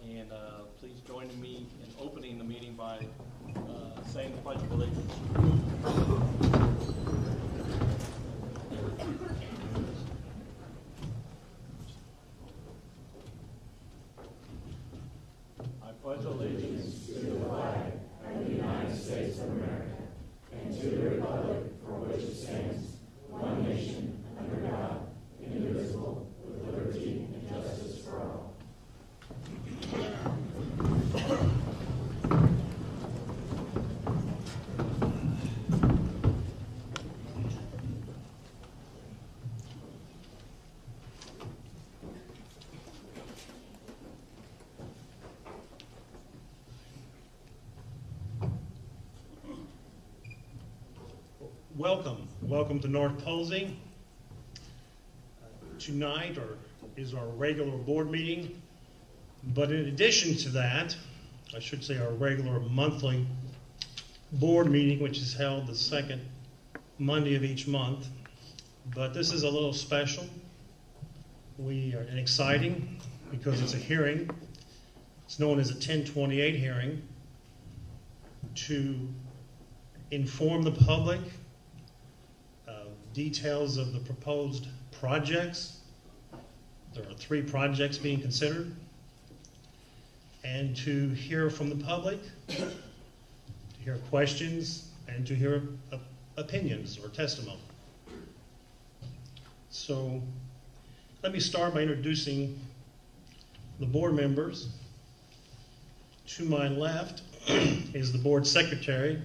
And please join me in opening the meeting by saying the Pledge of Allegiance. I pledge allegiance to the flag of the United States of America and to the republic for which it stands, one nation, under God, indivisible, with liberty and justice for all. Welcome to North Posey. Tonight is our regular board meeting, but in addition to that, I should say our regular monthly board meeting, which is held the second Monday of each month. But this is a little special and exciting because it's a hearing. It's known as a 1028 hearing to inform the public details of the proposed projects. There are 3 projects being considered. And to hear from the public, to hear questions, and to hear opinions or testimony. So let me start by introducing the board members. To my left is the board secretary,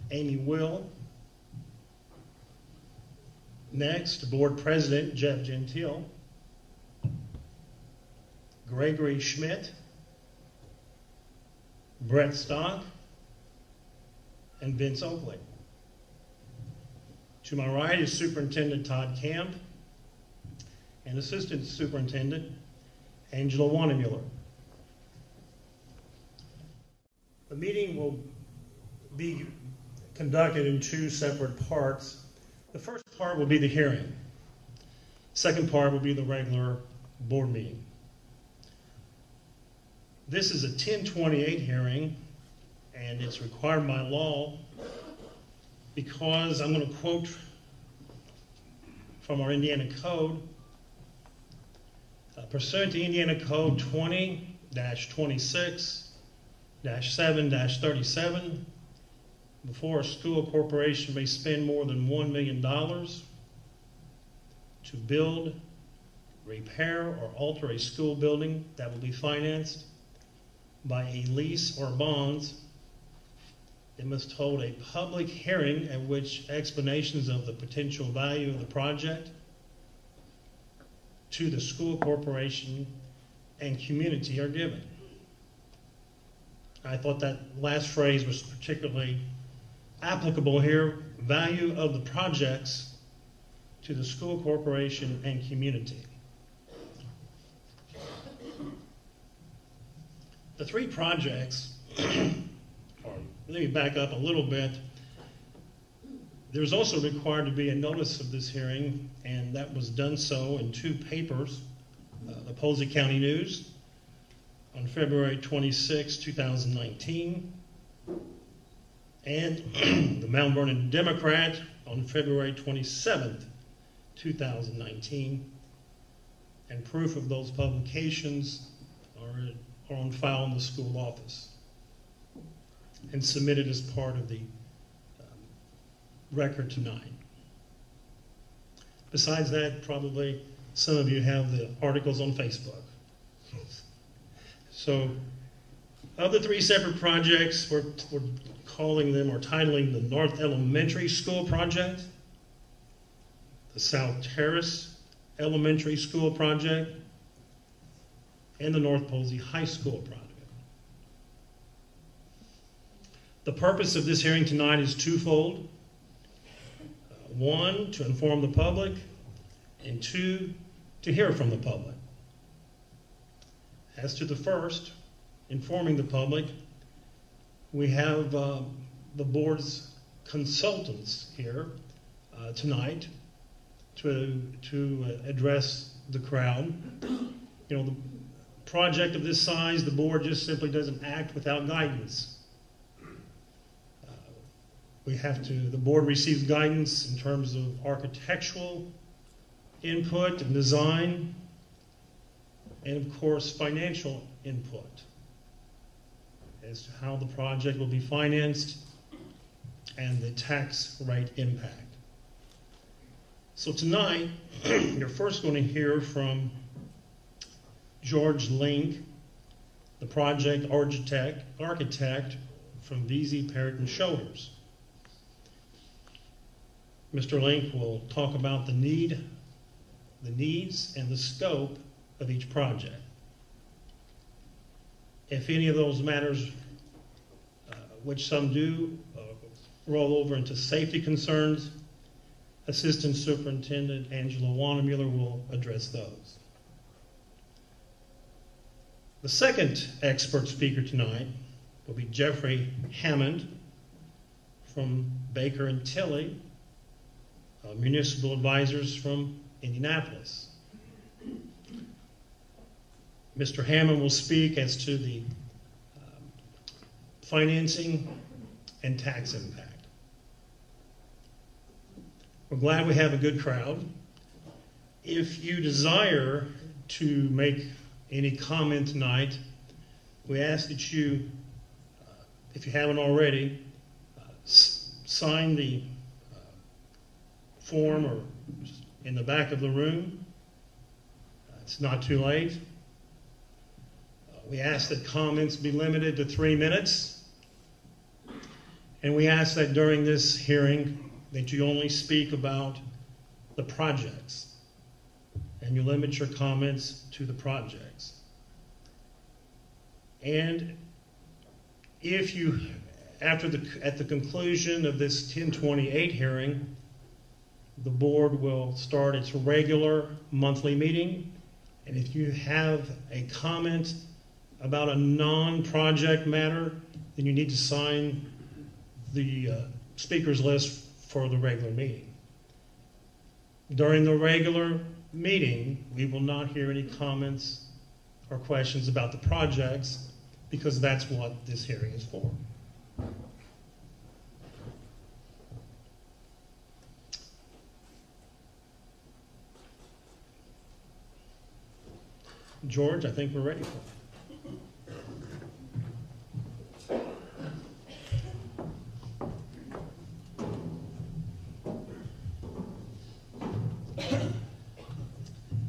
Amy Will. Next, Board President Jeff Gentile, Gregory Schmidt, Brett Stock, and Vince Oakley. To my right is Superintendent Todd Camp and Assistant Superintendent Angela Wannemuller. The meeting will be conducted in 2 separate parts. The first part will be the hearing. Second part will be the regular board meeting. This is a 1028 hearing, and it's required by law because I'm going to quote from our Indiana Code. Pursuant to Indiana Code 20-26-7-37, before a school corporation may spend more than $1 million to build, repair, or alter a school building that will be financed by a lease or bonds, it must hold a public hearing at which explanations of the potential value of the project to the school corporation and community are given. I thought that last phrase was particularly applicable here, value of the projects to the school corporation and community. The 3 projects, or let me back up a little bit. There's also required to be a notice of this hearing, and that was done so in 2 papers, the Posey County News on February 26, 2019, and the Mount Vernon Democrat on February 27th, 2019. And proof of those publications are on file in the school office and submitted as part of the record tonight. Besides that, probably some of you have the articles on Facebook. So, of the 3 separate projects, we're calling them or titling the North Elementary School Project, the South Terrace Elementary School Project, and the North Posey High School Project. The purpose of this hearing tonight is twofold. 1, to inform the public, and 2, to hear from the public. As to the first, informing the public, we have the board's consultants here tonight to address the crowd. You know, project of this size, the board just simply doesn't act without guidance. The board receives guidance in terms of architectural input and design, and of course financial input as to how the project will be financed and the tax rate impact. So tonight, you're first going to hear from George Link, the project architect from VZ Parrott and Shoulders. Mr. Link will talk about the needs and the scope of each project. If any of those matters, which some do, roll over into safety concerns, Assistant Superintendent Angela Wannemuller will address those. The second expert speaker tonight will be Jeffrey Hammond from Baker and Tilley, municipal advisors from Indianapolis. Mr. Hammond will speak as to the financing and tax impact. We're glad we have a good crowd. If you desire to make any comment tonight, we ask that you, if you haven't already, sign the form or in the back of the room. It's not too late. We ask that comments be limited to 3 minutes. And we ask that during this hearing that you only speak about the projects and you limit your comments to the projects. And if you, at the conclusion of this 1028 hearing, the board will start its regular monthly meeting. And if you have a comment about a non-project matter, then you need to sign the speakers list for the regular meeting. During the regular meeting, we will not hear any comments or questions about the projects because that's what this hearing is for. George, I think we're ready for it.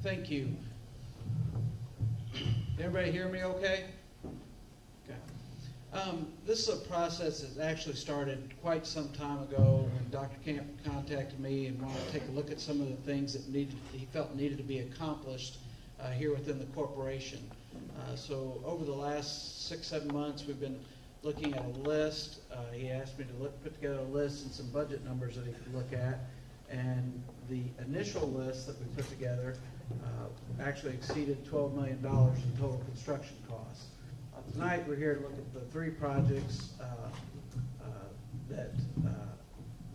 Thank you. Everybody hear me okay? Okay. This is a process that actually started quite some time ago when Dr. Camp contacted me and wanted to take a look at some of the things that he felt needed to be accomplished here within the corporation. So over the last 6-7 months, we've been looking at a list. He asked me to put together a list and some budget numbers that he could look at. And the initial list that we put together actually exceeded $12 million in total construction costs. Tonight we're here to look at the 3 projects that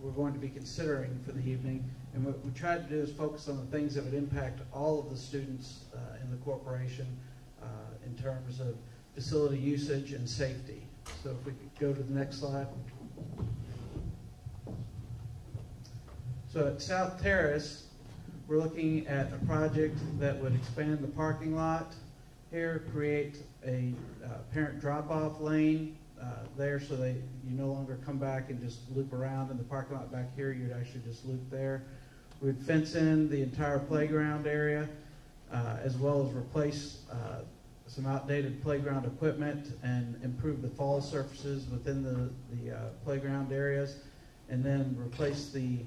we're going to be considering for the evening. And what we tried to do is focus on the things that would impact all of the students in the corporation in terms of facility usage and safety. So if we could go to the next slide. So at South Terrace, we're looking at a project that would expand the parking lot here, create a parent drop-off lane there so that you no longer come back and just loop around in the parking lot back here. You'd actually just loop there. We'd fence in the entire playground area as well as replace some outdated playground equipment and improve the fall surfaces within the playground areas, and then replace the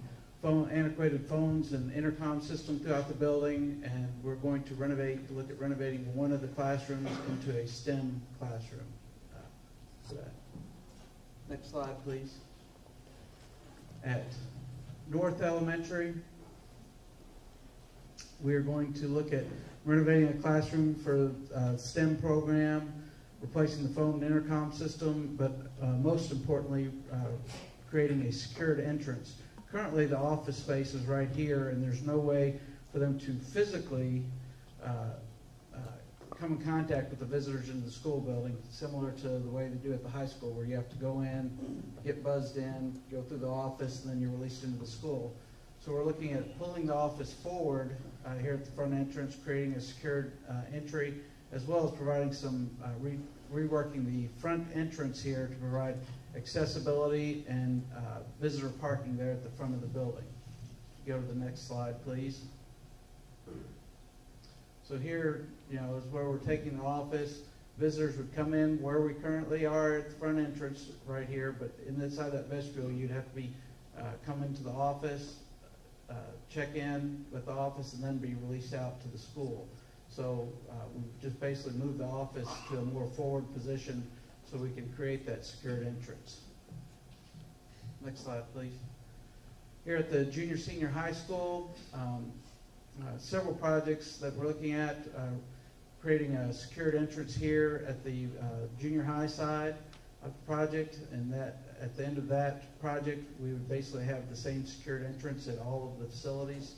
antiquated phones and intercom system throughout the building. And we're going to look at renovating one of the classrooms into a STEM classroom. Next slide, please. At North Elementary, we're going to look at renovating a classroom for STEM program, replacing the phone and intercom system, but most importantly, creating a secured entrance. Currently, the office space is right here, and there's no way for them to physically come in contact with the visitors in the school building, similar to the way they do at the high school, where you have to go in, get buzzed in, go through the office, and then you're released into the school. So we're looking at pulling the office forward here at the front entrance, creating a secured entry, as well as providing some reworking the front entrance here to provide accessibility and visitor parking there at the front of the building. Go to the next slide, please. So here, is where we're taking the office. Visitors would come in where we currently are at the front entrance right here, but inside that vestibule, you'd have to be come into the office, check in with the office, and then be released out to the school. So we just basically moved the office to a more forward position so we can create that secured entrance. Next slide, please. Here at the junior senior high school, several projects that we're looking at, creating a secured entrance here at the junior high side of the project, and that at the end of that project we would basically have the same secured entrance at all of the facilities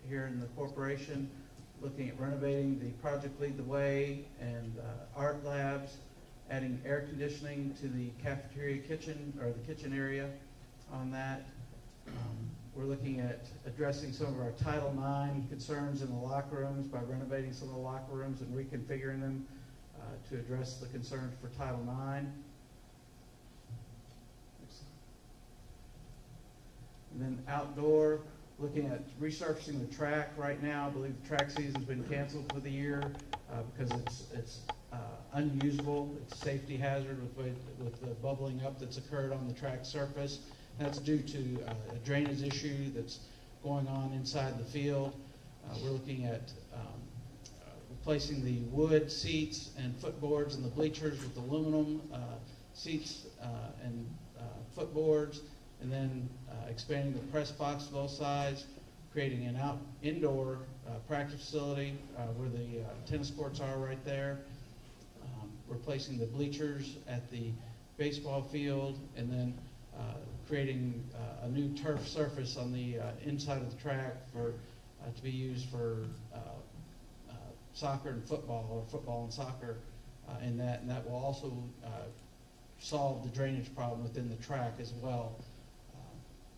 here in the corporation. Looking at renovating the project Lead the Way and art labs, adding air conditioning to the cafeteria kitchen, or the kitchen area on that. We're looking at addressing some of our Title IX concerns in the locker rooms by renovating some of the locker rooms and reconfiguring them to address the concerns for Title IX. And then outdoor, looking at resurfacing the track. Right now, I believe the track season's been canceled for the year because it's unusable. It's a safety hazard with the bubbling up that's occurred on the track surface. That's due to a drainage issue that's going on inside the field. We're looking at replacing the wood seats and footboards in the bleachers with aluminum seats and footboards, and then expanding the press box to both sides, creating an indoor practice facility where the tennis courts are right there, replacing the bleachers at the baseball field, and then creating a new turf surface on the inside of the track for to be used for soccer and football, or football and soccer, and that will also solve the drainage problem within the track as well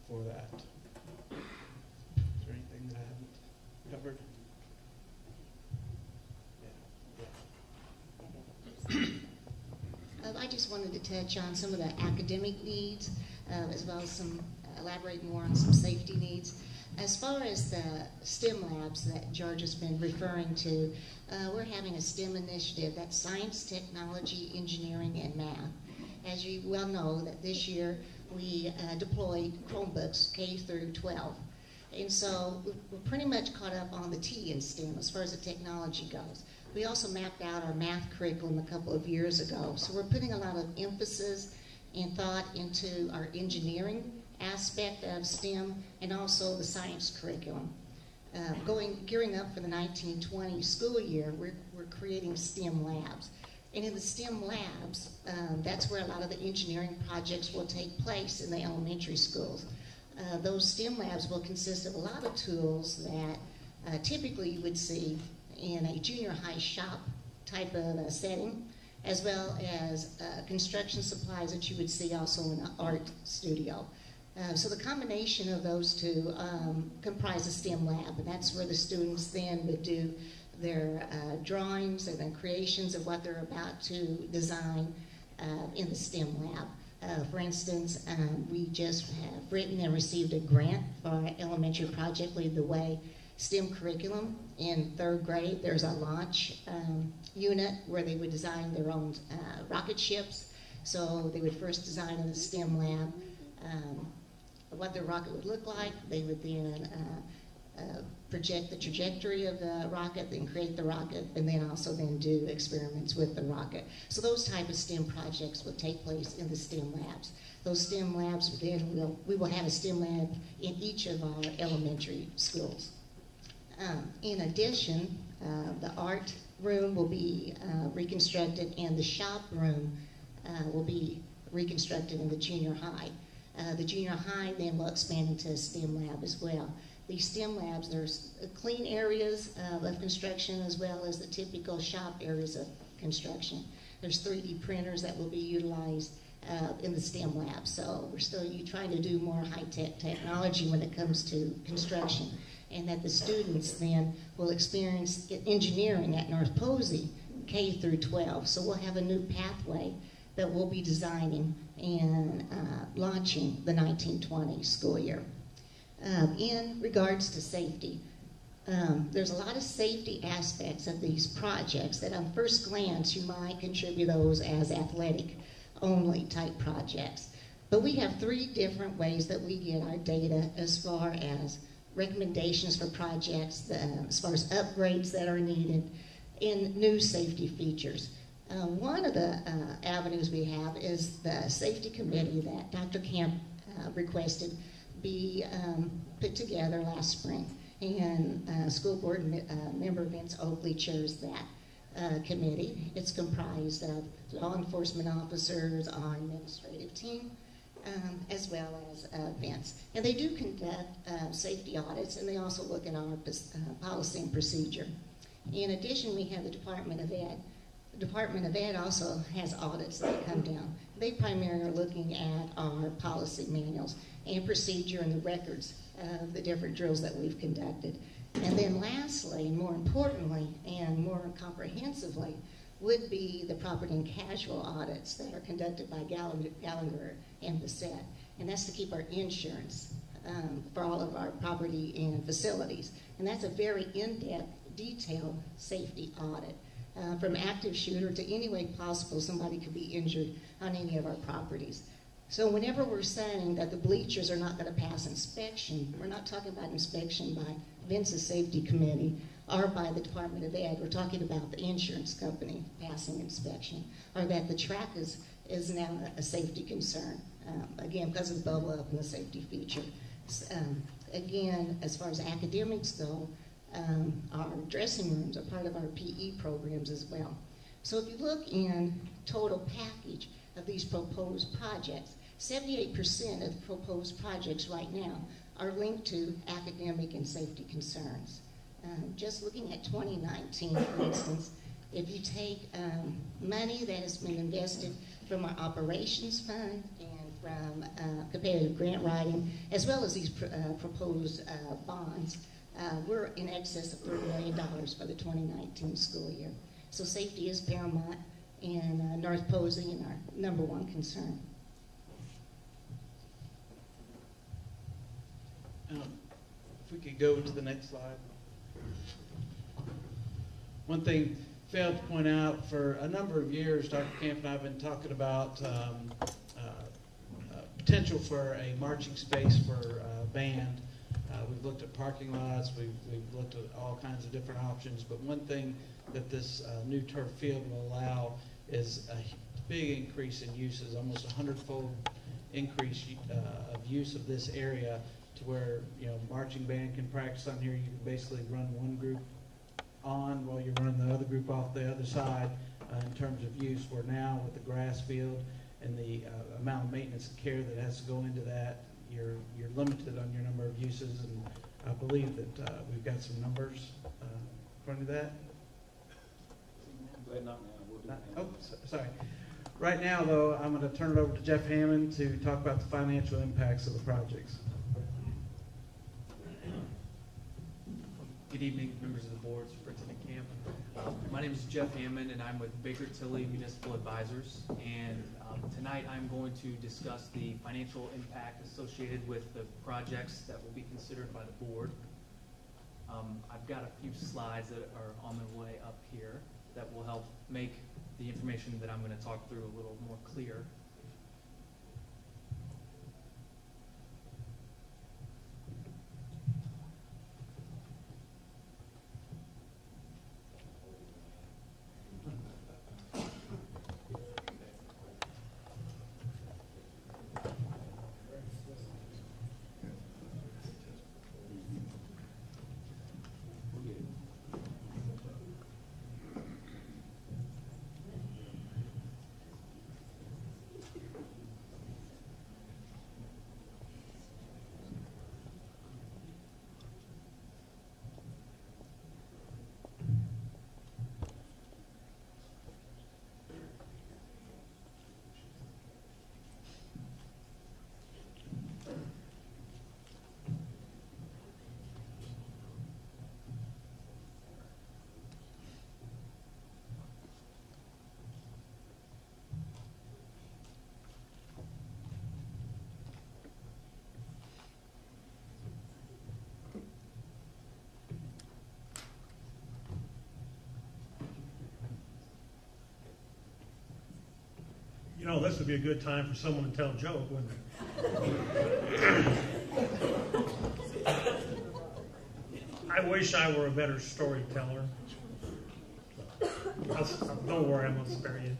for that. Is there anything that I haven't covered? I just wanted to touch on some of the academic needs, as well as elaborate more on some safety needs. As far as the Stim Labs that George has been referring to, we're having a STEM initiative. That's science, technology, engineering, and math. As you well know, that this year we deployed Chromebooks K through 12. And so we're pretty much caught up on the T in STEM as far as the technology goes. We also mapped out our math curriculum a couple of years ago. So we're putting a lot of emphasis and thought into our engineering aspect of STEM and also the science curriculum. Gearing up for the 1920 school year, we're creating STEM Labs. And in the STEM Labs, that's where a lot of the engineering projects will take place in the elementary schools. Those STEM Labs will consist of a lot of tools that typically you would see in a junior high shop type of setting, as well as construction supplies that you would see also in an art studio. So the combination of those two comprise a STEM lab, and that's where the students then would do their drawings and then creations of what they're about to design in the STEM lab. For instance, we just have written and received a grant for our elementary project Lead the Way STEM curriculum. In 3rd grade, there's a launch unit where they would design their own rocket ships. So they would first design in the STEM lab what their rocket would look like. They would then project the trajectory of the rocket, then create the rocket, and then also then do experiments with the rocket. So those type of STEM projects will take place in the STEM labs. Those STEM labs, then we will have a STEM lab in each of our elementary schools. In addition, the art room will be reconstructed, and the shop room will be reconstructed in the junior high. The junior high then will expand into a STEM lab as well. these STEM labs, there's clean areas of construction as well as the typical shop areas of construction. There's 3D printers that will be utilized in the STEM lab. So we're still trying to do more high-tech technology when it comes to construction, and that the students then will experience engineering at North Posey K through 12. So we'll have a new pathway that we'll be designing and launching the 1920 school year. In regards to safety, there's a lot of safety aspects of these projects that on first glance you might contribute those as athletic only type projects. But we have 3 different ways that we get our data as far as recommendations for projects, as far as upgrades that are needed, and new safety features. One of the avenues we have is the safety committee that Dr. Camp requested be put together last spring. And school board member Vince Oakley chairs that committee. It's comprised of law enforcement officers, our administrative team, as well as Vince. And they do conduct safety audits, and they also look at our policy and procedure. In addition, we have the Department of Ed. The Department of Ed also has audits that come down. They primarily are looking at our policy manuals and procedure and the records of the different drills that we've conducted. And then lastly, and more importantly, and more comprehensively, would be the property and casual audits that are conducted by Gallagher and Bissett. And that's to keep our insurance for all of our property and facilities. And that's a very in-depth, detailed safety audit. From active shooter to any way possible somebody could be injured on any of our properties. So whenever we're saying that the bleachers are not going to pass inspection, we're not talking about inspection by Vince's safety committee or by the Department of Ed. We're talking about the insurance company passing inspection, or that the track is now a safety concern, again, because of the bubble up and the safety feature. Again, as far as academics go, our dressing rooms are part of our PE programs as well. So if you look in total package of these proposed projects, 78% of the proposed projects right now are linked to academic and safety concerns. Just looking at 2019, for instance, if you take money that has been invested from our operations fund and from competitive grant writing, as well as these proposed bonds, we're in excess of $30 million for the 2019 school year. So safety is paramount in North Posey and our #1 concern. If we could go to the next slide. One thing failed to point out, for a number of years, Dr. Camp and I have been talking about potential for a marching space for band. We've looked at parking lots, we've looked at all kinds of different options, but one thing that this new turf field will allow is a big increase in uses, almost 100-fold increase of use of this area, to where, you know, marching band can practice on here. You can basically run one group on while you're running the other group off the other side in terms of use. Where now with the grass field and the amount of maintenance and care that has to go into that, you're limited on your number of uses, and I believe that we've got some numbers in front of that. Not now. We'll do that. Oh, sorry. Right now, though, I'm going to turn it over to Jeff Hammond to talk about the financial impacts of the projects. Good evening, members of the board, Superintendent Camp. My name is Jeff Hammond, and I'm with Baker Tilly Municipal Advisors. And tonight I'm going to discuss the financial impact associated with the projects that will be considered by the board. I've got a few slides that are on their way up here that will help make the information that I'm going to talk through a little more clear. know, this would be a good time for someone to tell a joke, wouldn't it? I wish I were a better storyteller. Don't worry, I'm going to spare you.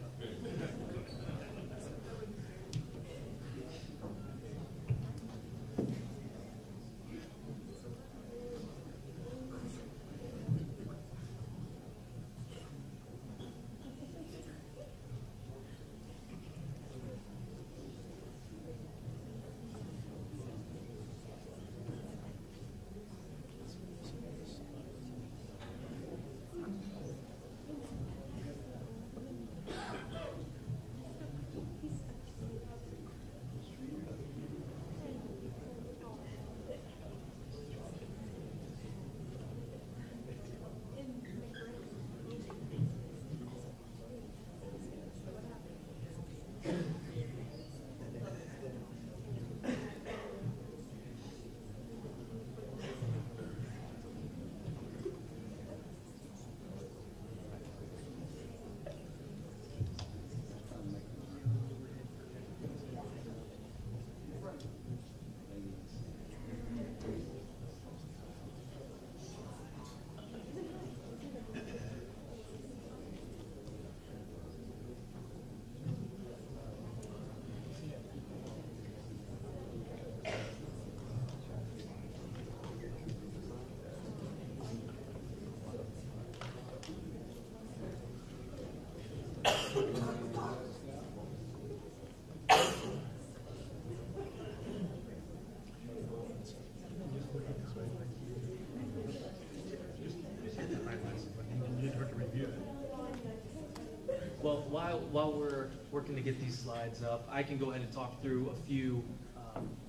Well, while we're working to get these slides up, I can go ahead and talk through a few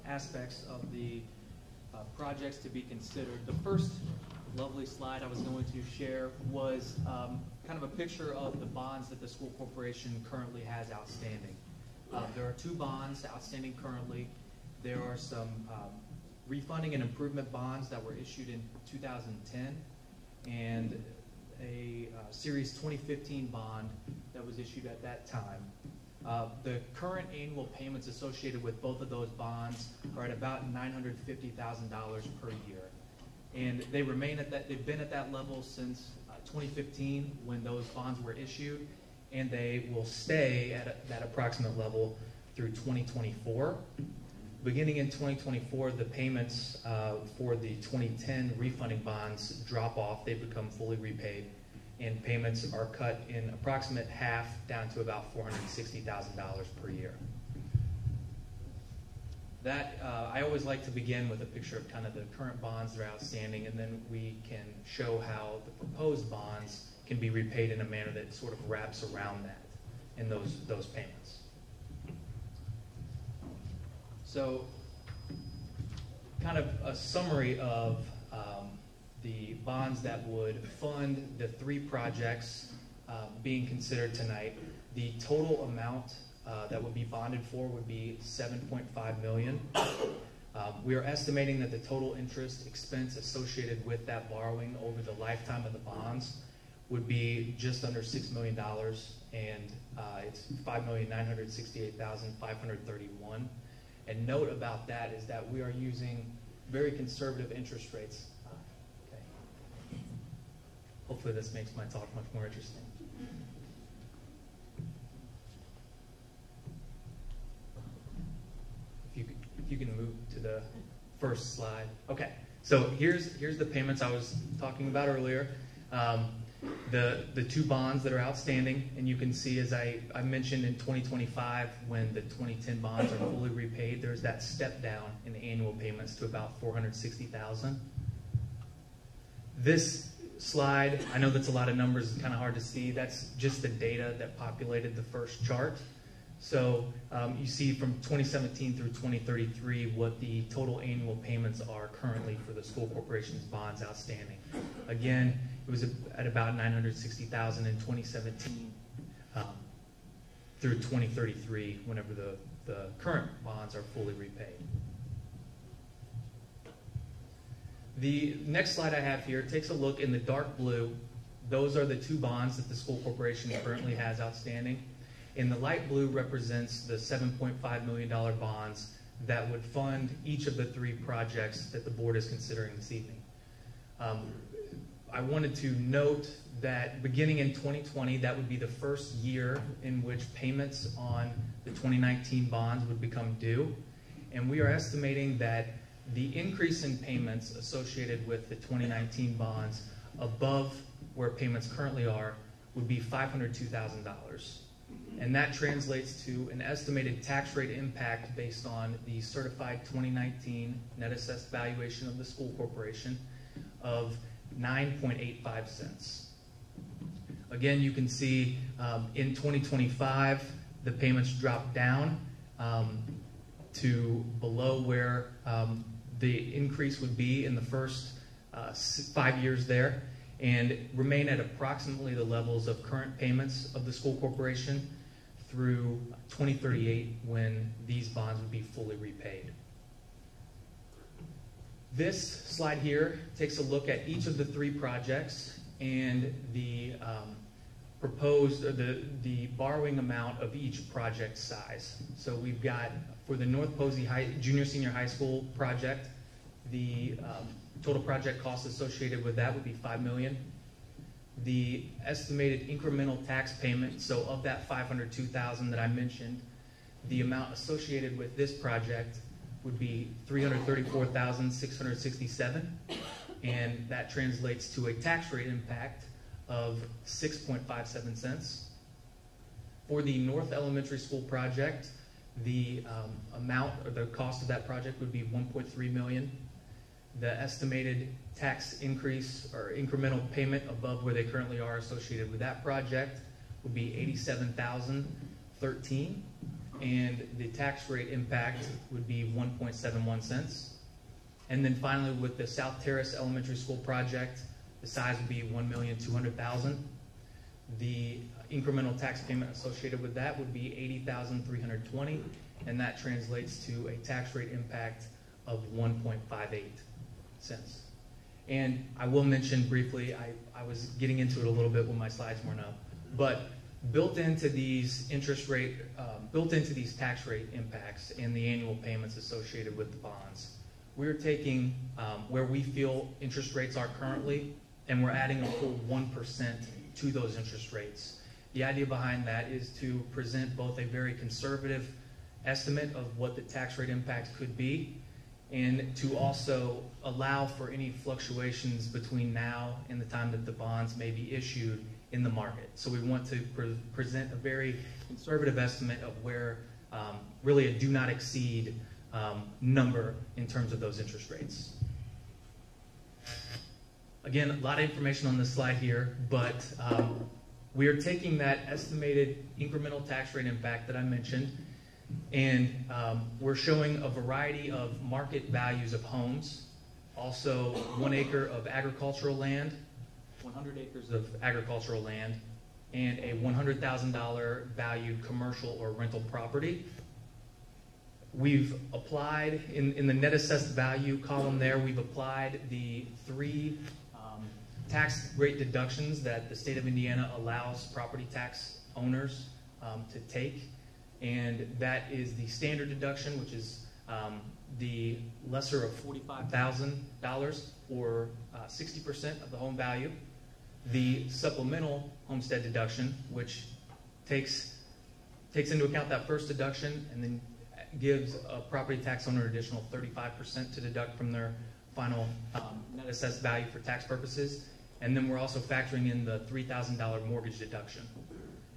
aspects of the projects to be considered. The first lovely slide I was going to share was kind of a picture of the bonds that the school corporation currently has outstanding. There are 2 bonds outstanding currently. There are some refunding and improvement bonds that were issued in 2010 and a Series 2015 bond that was issued at that time. The current annual payments associated with both of those bonds are at about $950,000 per year. And they remain at that, they've been at that level since 2015 when those bonds were issued, and they will stay at that approximate level through 2024. Beginning in 2024, the payments for the 2010 refunding bonds drop off. They become fully repaid, and payments are cut in approximate half down to about $460,000 per year. That I always like to begin with a picture of kind of the current bonds that are outstanding, and then we can show how the proposed bonds can be repaid in a manner that sort of wraps around that and those payments. So, kind of a summary of the bonds that would fund the 3 projects being considered tonight. The total amount that would be bonded for would be $7.5 million. We are estimating that the total interest expense associated with that borrowing over the lifetime of the bonds would be just under $6 million, and it's $5,968,531. And note about that is that we are using very conservative interest rates. Okay. Hopefully this makes my talk much more interesting. If you can move to the first slide. Okay, so here's the payments I was talking about earlier. The 2 bonds that are outstanding, and you can see, as I mentioned, in 2025, when the 2010 bonds are fully repaid, there's that step down in the annual payments to about $460,000. This slide, I know that's a lot of numbers, it's kind of hard to see. That's just the data that populated the first chart. So you see from 2017 through 2033 what the total annual payments are currently for the school corporation's bonds outstanding. Again, it was at about $960,000 in 2017 through 2033 whenever the current bonds are fully repaid. The next slide I have here takes a look in the dark blue. Those are the 2 bonds that the school corporation currently has outstanding. and the light blue represents the $7.5 million bonds that would fund each of the 3 projects that the board is considering this evening. I wanted to note that beginning in 2020, that would be the first year in which payments on the 2019 bonds would become due. And we are estimating that the increase in payments associated with the 2019 bonds above where payments currently are would be $502,000. And that translates to an estimated tax rate impact based on the certified 2019 net assessed valuation of the school corporation of 9.85 cents. Again, you can see in 2025, the payments drop down to below where the increase would be in the first 5 years there, and remain at approximately the levels of current payments of the school corporation through 2038, when these bonds would be fully repaid. This slide here takes a look at each of the 3 projects and the proposed, or the borrowing amount of each project size. So we've got, for the North Posey Junior Senior High School project, the total project cost associated with that would be $5 million. The estimated incremental tax payment, so of that $502,000 that I mentioned, the amount associated with this project would be $334,667, and that translates to a tax rate impact of 6.57 cents. For the North Elementary School project, the amount, or the cost of that project would be $1.3 million. The estimated tax increase or incremental payment above where they currently are associated with that project would be $87,013, and the tax rate impact would be 1.71 cents. And then finally, with the South Terrace Elementary School project, the size would be $1,200,000. The incremental tax payment associated with that would be $80,320, and that translates to a tax rate impact of 1.58 cents. And I will mention briefly, I was getting into it a little bit when my slides weren't up, but built into these interest rate, built into these tax rate impacts and the annual payments associated with the bonds, we're taking where we feel interest rates are currently, and we're adding a full 1% to those interest rates. The idea behind that is to present both a very conservative estimate of what the tax rate impact could be, and to also allow for any fluctuations between now and the time that the bonds may be issued in the market. So we want to present a very conservative estimate of where really a do not exceed number in terms of those interest rates. Again, a lot of information on this slide here, but we are taking that estimated incremental tax rate impact that I mentioned, and we're showing a variety of market values of homes, also 1 acre of agricultural land, 100 acres of agricultural land, and a $100,000 valued commercial or rental property. We've applied, in the net assessed value column there, we've applied the 3 tax rate deductions that the state of Indiana allows property tax owners to take. And that is the standard deduction, which is the lesser of $45,000 or 60% of the home value. The supplemental homestead deduction, which takes into account that first deduction and then gives a property tax owner an additional 35% to deduct from their final net assessed value for tax purposes. And then we're also factoring in the $3,000 mortgage deduction.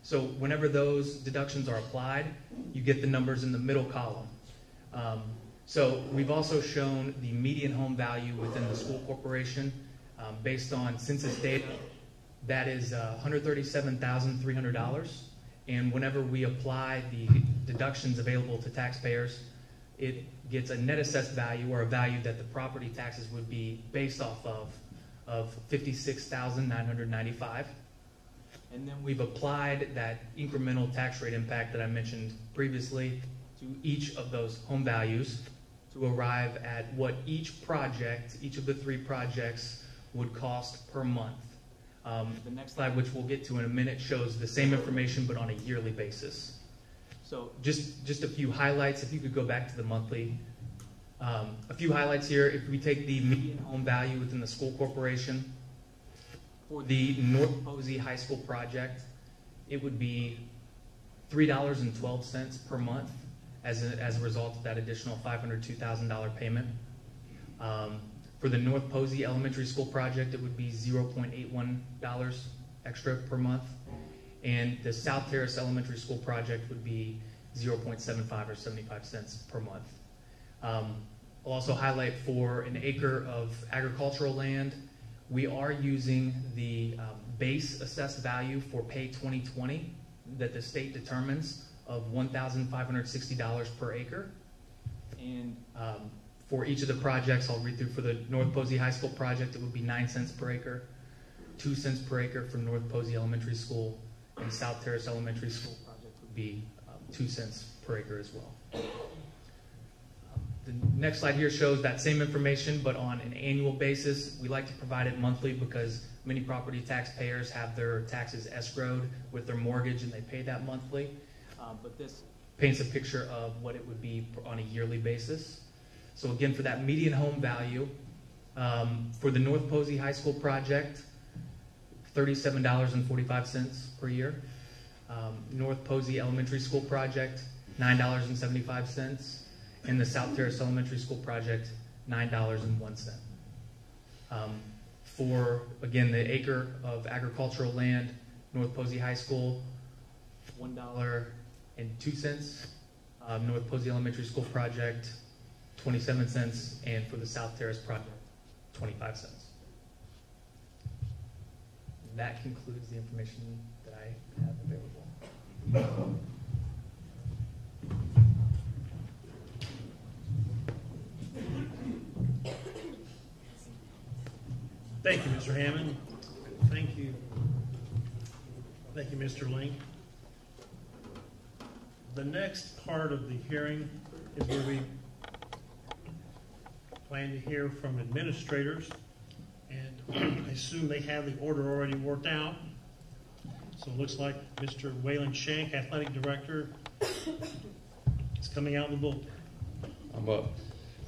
So whenever those deductions are applied, you get the numbers in the middle column. So we've also shown the median home value within the school corporation based on census data. That is $137,300. And whenever we apply the deductions available to taxpayers, it gets a net assessed value, or a value that the property taxes would be based off of $56,995. And then we've applied that incremental tax rate impact that I mentioned previously to each of those home values to arrive at what each project, each of the 3 projects, would cost per month. The next slide, which we'll get to in a minute, shows the same information but on a yearly basis. So just a few highlights. If you could go back to the monthly. A few highlights here. If we take the median home value within the school corporation, for the North Posey High School project, it would be $3.12 per month as a result of that additional $502,000 payment. For the North Posey Elementary School project, it would be $0.81 extra per month. And the South Terrace Elementary School project would be $0.75 or 75 cents per month. I'll also highlight for an acre of agricultural land, we are using the base assessed value for pay 2020 that the state determines of $1,560 per acre. And for each of the projects, I'll read through. For the North Posey High School project, it would be 9 cents per acre, 2 cents per acre for North Posey Elementary School, and South Terrace Elementary School project would be 2 cents per acre as well. The next slide here shows that same information, but on an annual basis. We like to provide it monthly because many property taxpayers have their taxes escrowed with their mortgage and they pay that monthly. But this paints a picture of what it would be on a yearly basis. So again, for that median home value, for the North Posey High School project, $37.45 per year. North Posey Elementary School project, $9.75. And the South Terrace Elementary School project, $9.01. For, again, the acre of agricultural land, North Posey High School, $1.02. North Posey Elementary School project, 27 cents, and for the South Terrace project, 25 cents. That concludes the information that I have available. Thank you, Mr. Hammond. Thank you. Thank you, Mr. Link. The next part of the hearing is where we plan to hear from administrators, and I assume they have the order already worked out. So it looks like Mr. Waylon Shank, Athletic Director, is coming out in the bullpen.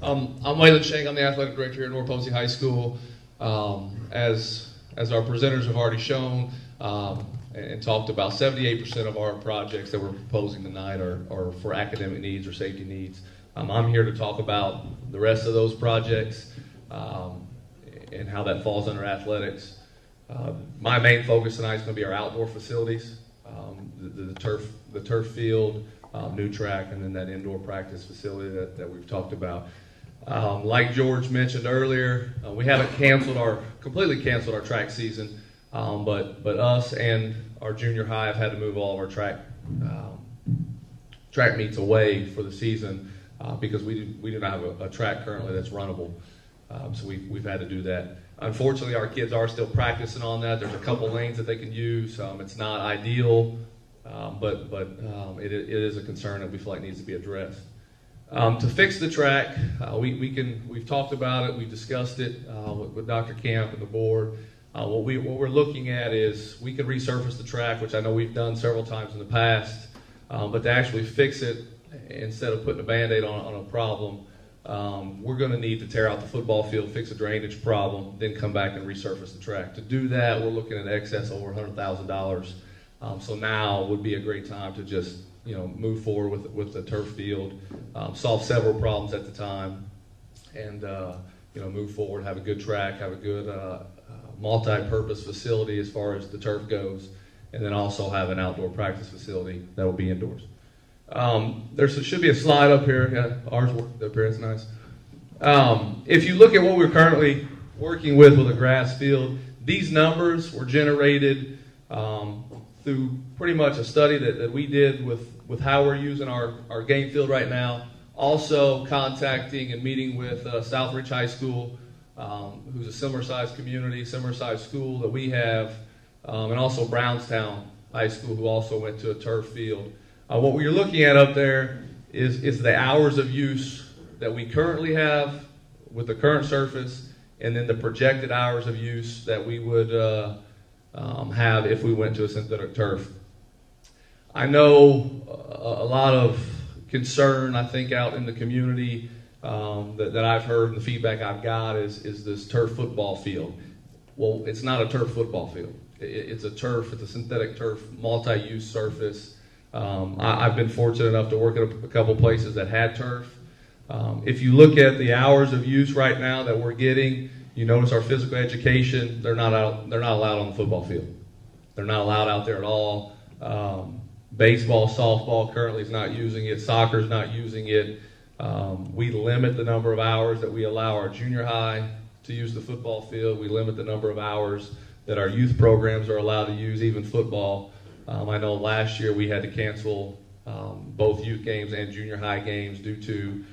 I'm Waylon Shank. I'm the Athletic Director here at North Posey High School. As our presenters have already shown and talked about, 78% of our projects that we're proposing tonight are for academic needs or safety needs. I'm here to talk about the rest of those projects and how that falls under athletics. My main focus tonight is going to be our outdoor facilities, the turf field, new track, and then that indoor practice facility that we've talked about. Like George mentioned earlier, we haven't completely canceled our track season, but us and our junior high have had to move all of our track meets away for the season because we do not have a track currently that's runnable. So we've had to do that. Unfortunately, our kids are still practicing on that. There's a couple lanes that they can use. It's not ideal, but it is a concern that we feel like needs to be addressed. To fix the track, we've talked about it, we've discussed it with Dr. Camp and the board. What we're looking at is we can resurface the track, which I know we've done several times in the past, but to actually fix it instead of putting a Band-Aid on a problem, we're going to need to tear out the football field, fix a drainage problem, then come back and resurface the track. To do that, we're looking at excess over $100,000. So now would be a great time to just move forward with the turf field, solve several problems at the time, and move forward, have a good track, have a good multi-purpose facility as far as the turf goes, and then also have an outdoor practice facility that will be indoors. There should be a slide up here. Yeah, ours worked up here. It's nice. If you look at what we're currently working with a grass field, these numbers were generated through pretty much a study that we did with how we're using our game field right now. Also contacting and meeting with Southridge High School, who's a similar-sized community, similar-sized school that we have, and also Brownstown High School, who also went to a turf field. What we're looking at up there is the hours of use that we currently have with the current surface, and then the projected hours of use that we would have if we went to a synthetic turf. I know a lot of concern, I think, out in the community that I've heard, and the feedback I've got is this turf football field. Well, it's not a turf football field. It's a synthetic turf, multi-use surface. I've been fortunate enough to work at a couple places that had turf. If you look at the hours of use right now that we're getting, you notice our physical education, they're not allowed on the football field. They're not allowed out there at all. Baseball, softball currently is not using it. Soccer's not using it. We limit the number of hours that we allow our junior high to use the football field. We limit the number of hours that our youth programs are allowed to use, even football. I know last year we had to cancel both youth games and junior high games due to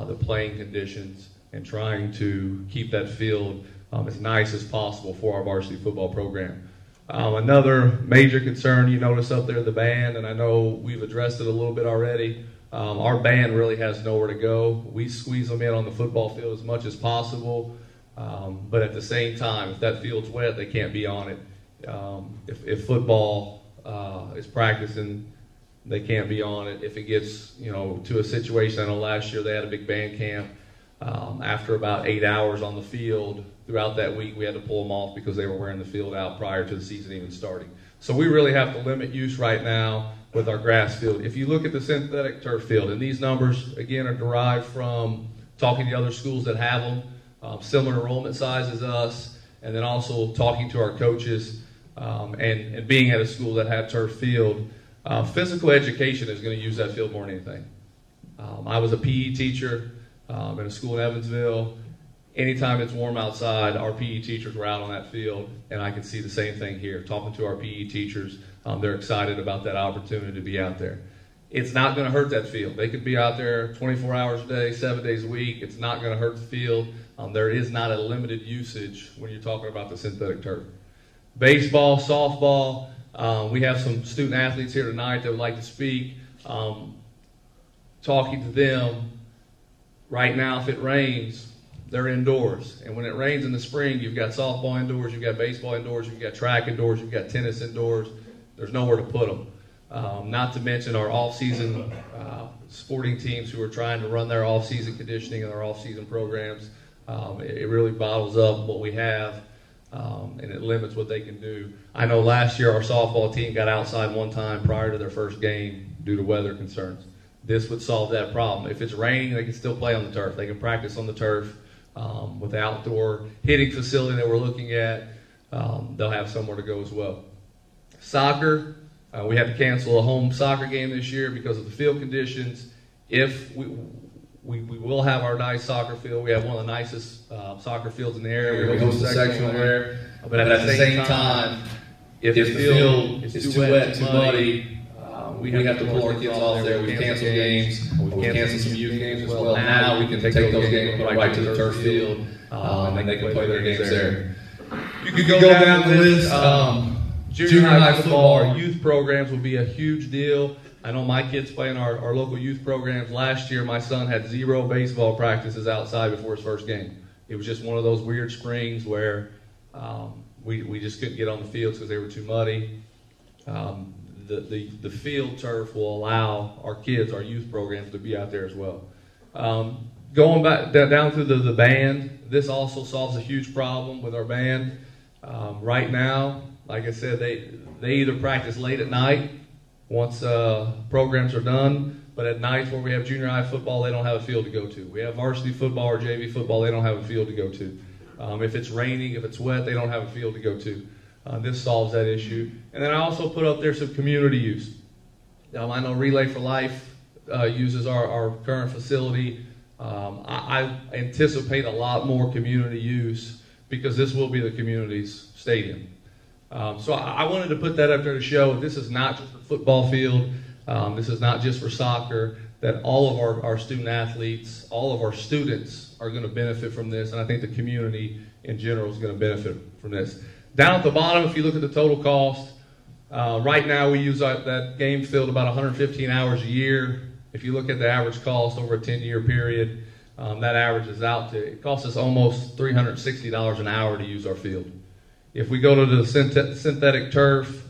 the playing conditions and trying to keep that field as nice as possible for our varsity football program. Another major concern, you notice up there, the band, and I know we've addressed it a little bit already. Our band really has nowhere to go. We squeeze them in on the football field as much as possible, but at the same time, if that field's wet, they can't be on it. If football is practicing, they can't be on it. If it gets to a situation, I know last year they had a big band camp. After about 8 hours on the field, throughout that week we had to pull them off because they were wearing the field out prior to the season even starting. So we really have to limit use right now with our grass field. If you look at the synthetic turf field, and these numbers again are derived from talking to other schools that have them, similar enrollment size as us, and then also talking to our coaches and being at a school that had turf field, physical education is going to use that field more than anything. I was a PE teacher in a school in Evansville. Anytime it's warm outside, our PE teachers were out on that field, and I can see the same thing here. Talking to our PE teachers, they're excited about that opportunity to be out there. It's not going to hurt that field. They could be out there 24 hours a day, 7 days a week. It's not going to hurt the field. There is not a limited usage when you're talking about the synthetic turf. Baseball, softball, we have some student athletes here tonight that would like to speak. Talking to them, right now, if it rains, they're indoors. And when it rains in the spring, you've got softball indoors, you've got baseball indoors, you've got track indoors, you've got tennis indoors. There's nowhere to put them. Not to mention our off-season sporting teams who are trying to run their off-season conditioning and their off-season programs. It really bottles up what we have, and it limits what they can do. I know last year our softball team got outside one time prior to their first game due to weather concerns. This would solve that problem. If it's raining, they can still play on the turf. They can practice on the turf. With the outdoor hitting facility that we're looking at, they'll have somewhere to go as well. Soccer, we had to cancel a home soccer game this year because of the field conditions. If we will have our nice soccer field. We have one of the nicest soccer fields in the area. We host a sectional there. But at the same time, if the field is too wet, too muddy, we have to pull our kids off there. We've canceled games. We've canceled some youth games as well. Now we can take those games right to the turf field, and they can play their games there. You can go down the list. Junior high football, our youth programs will be a huge deal. I know my kids play in our local youth programs. Last year, my son had 0 baseball practices outside before his first game. It was just one of those weird springs where we just couldn't get on the fields because they were too muddy. The field turf will allow our kids, our youth programs, to be out there as well. Going back down through the band, this also solves a huge problem with our band. Right now, like I said, they either practice late at night once programs are done, but at nights where we have junior high football, they don't have a field to go to. We have varsity football or JV football, they don't have a field to go to. If it's raining, if it's wet, they don't have a field to go to. This solves that issue. And then I also put up there some community use. I know Relay for Life uses our current facility. I anticipate a lot more community use because this will be the community's stadium. So I wanted to put that up there to show this is not just a football field. This is not just for soccer, that all of our student athletes, all of our students are going to benefit from this, and I think the community in general is going to benefit from this. Down at the bottom, if you look at the total cost, right now we use that game field about 115 hours a year. If you look at the average cost over a 10-year period, that averages out to, it costs us almost $360 an hour to use our field. If we go to the synthetic turf,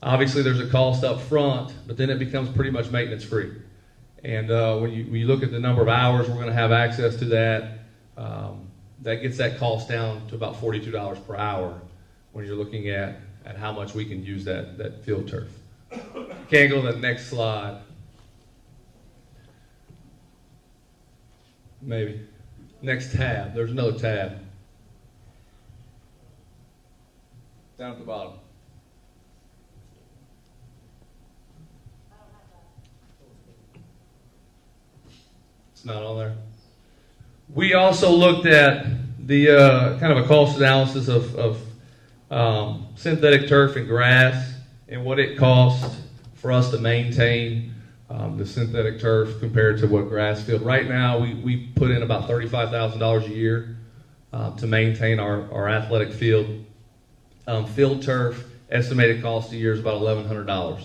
obviously there's a cost up front, but then it becomes pretty much maintenance free. And when you look at the number of hours we're going to have access to that, that gets that cost down to about $42 per hour when you're looking at how much we can use that field turf. Can't go to the next slide. Maybe. Next tab. There's another tab. Down at the bottom. It's not on there. We also looked at the kind of a cost analysis of synthetic turf and grass and what it costs for us to maintain the synthetic turf compared to what grass field. Right now, we put in about $35,000 a year to maintain our athletic field. Field turf, estimated cost a year is about $1,100.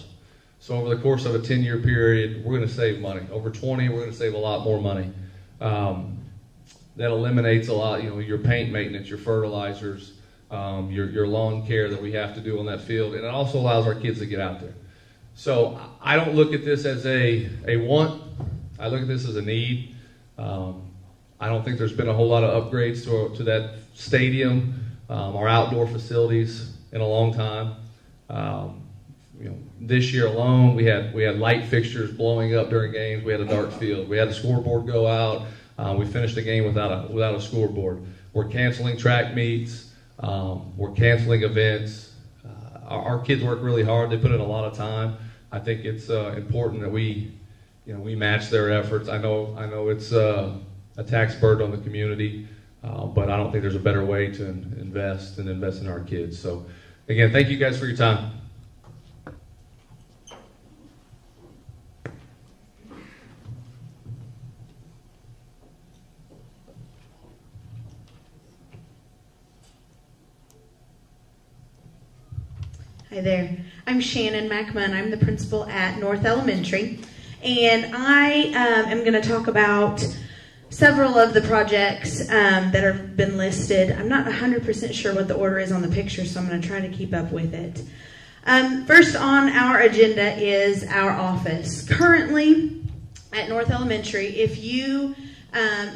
So over the course of a 10-year period, we're going to save money. Over 20, we're going to save a lot more money. That eliminates a lot, your paint maintenance, your fertilizers, your lawn care that we have to do on that field, and it also allows our kids to get out there. So I don't look at this as a want. I look at this as a need. I don't think there's been a whole lot of upgrades to that stadium, our outdoor facilities in a long time. This year alone, we had light fixtures blowing up during games. We had a dark field. We had the scoreboard go out. We finished the game without a scoreboard. We're canceling track meets. We're canceling events. Our kids work really hard. They put in a lot of time. I think it's important that we match their efforts. I know it's a tax burden on the community, but I don't think there's a better way to invest in our kids. So, again, thank you guys for your time. Hi there. I'm Shannon Mackman. I'm the principal at North Elementary, and I am going to talk about several of the projects that have been listed. I'm not 100% sure what the order is on the picture, so I'm going to try to keep up with it. First on our agenda is our office. Currently at North Elementary, if you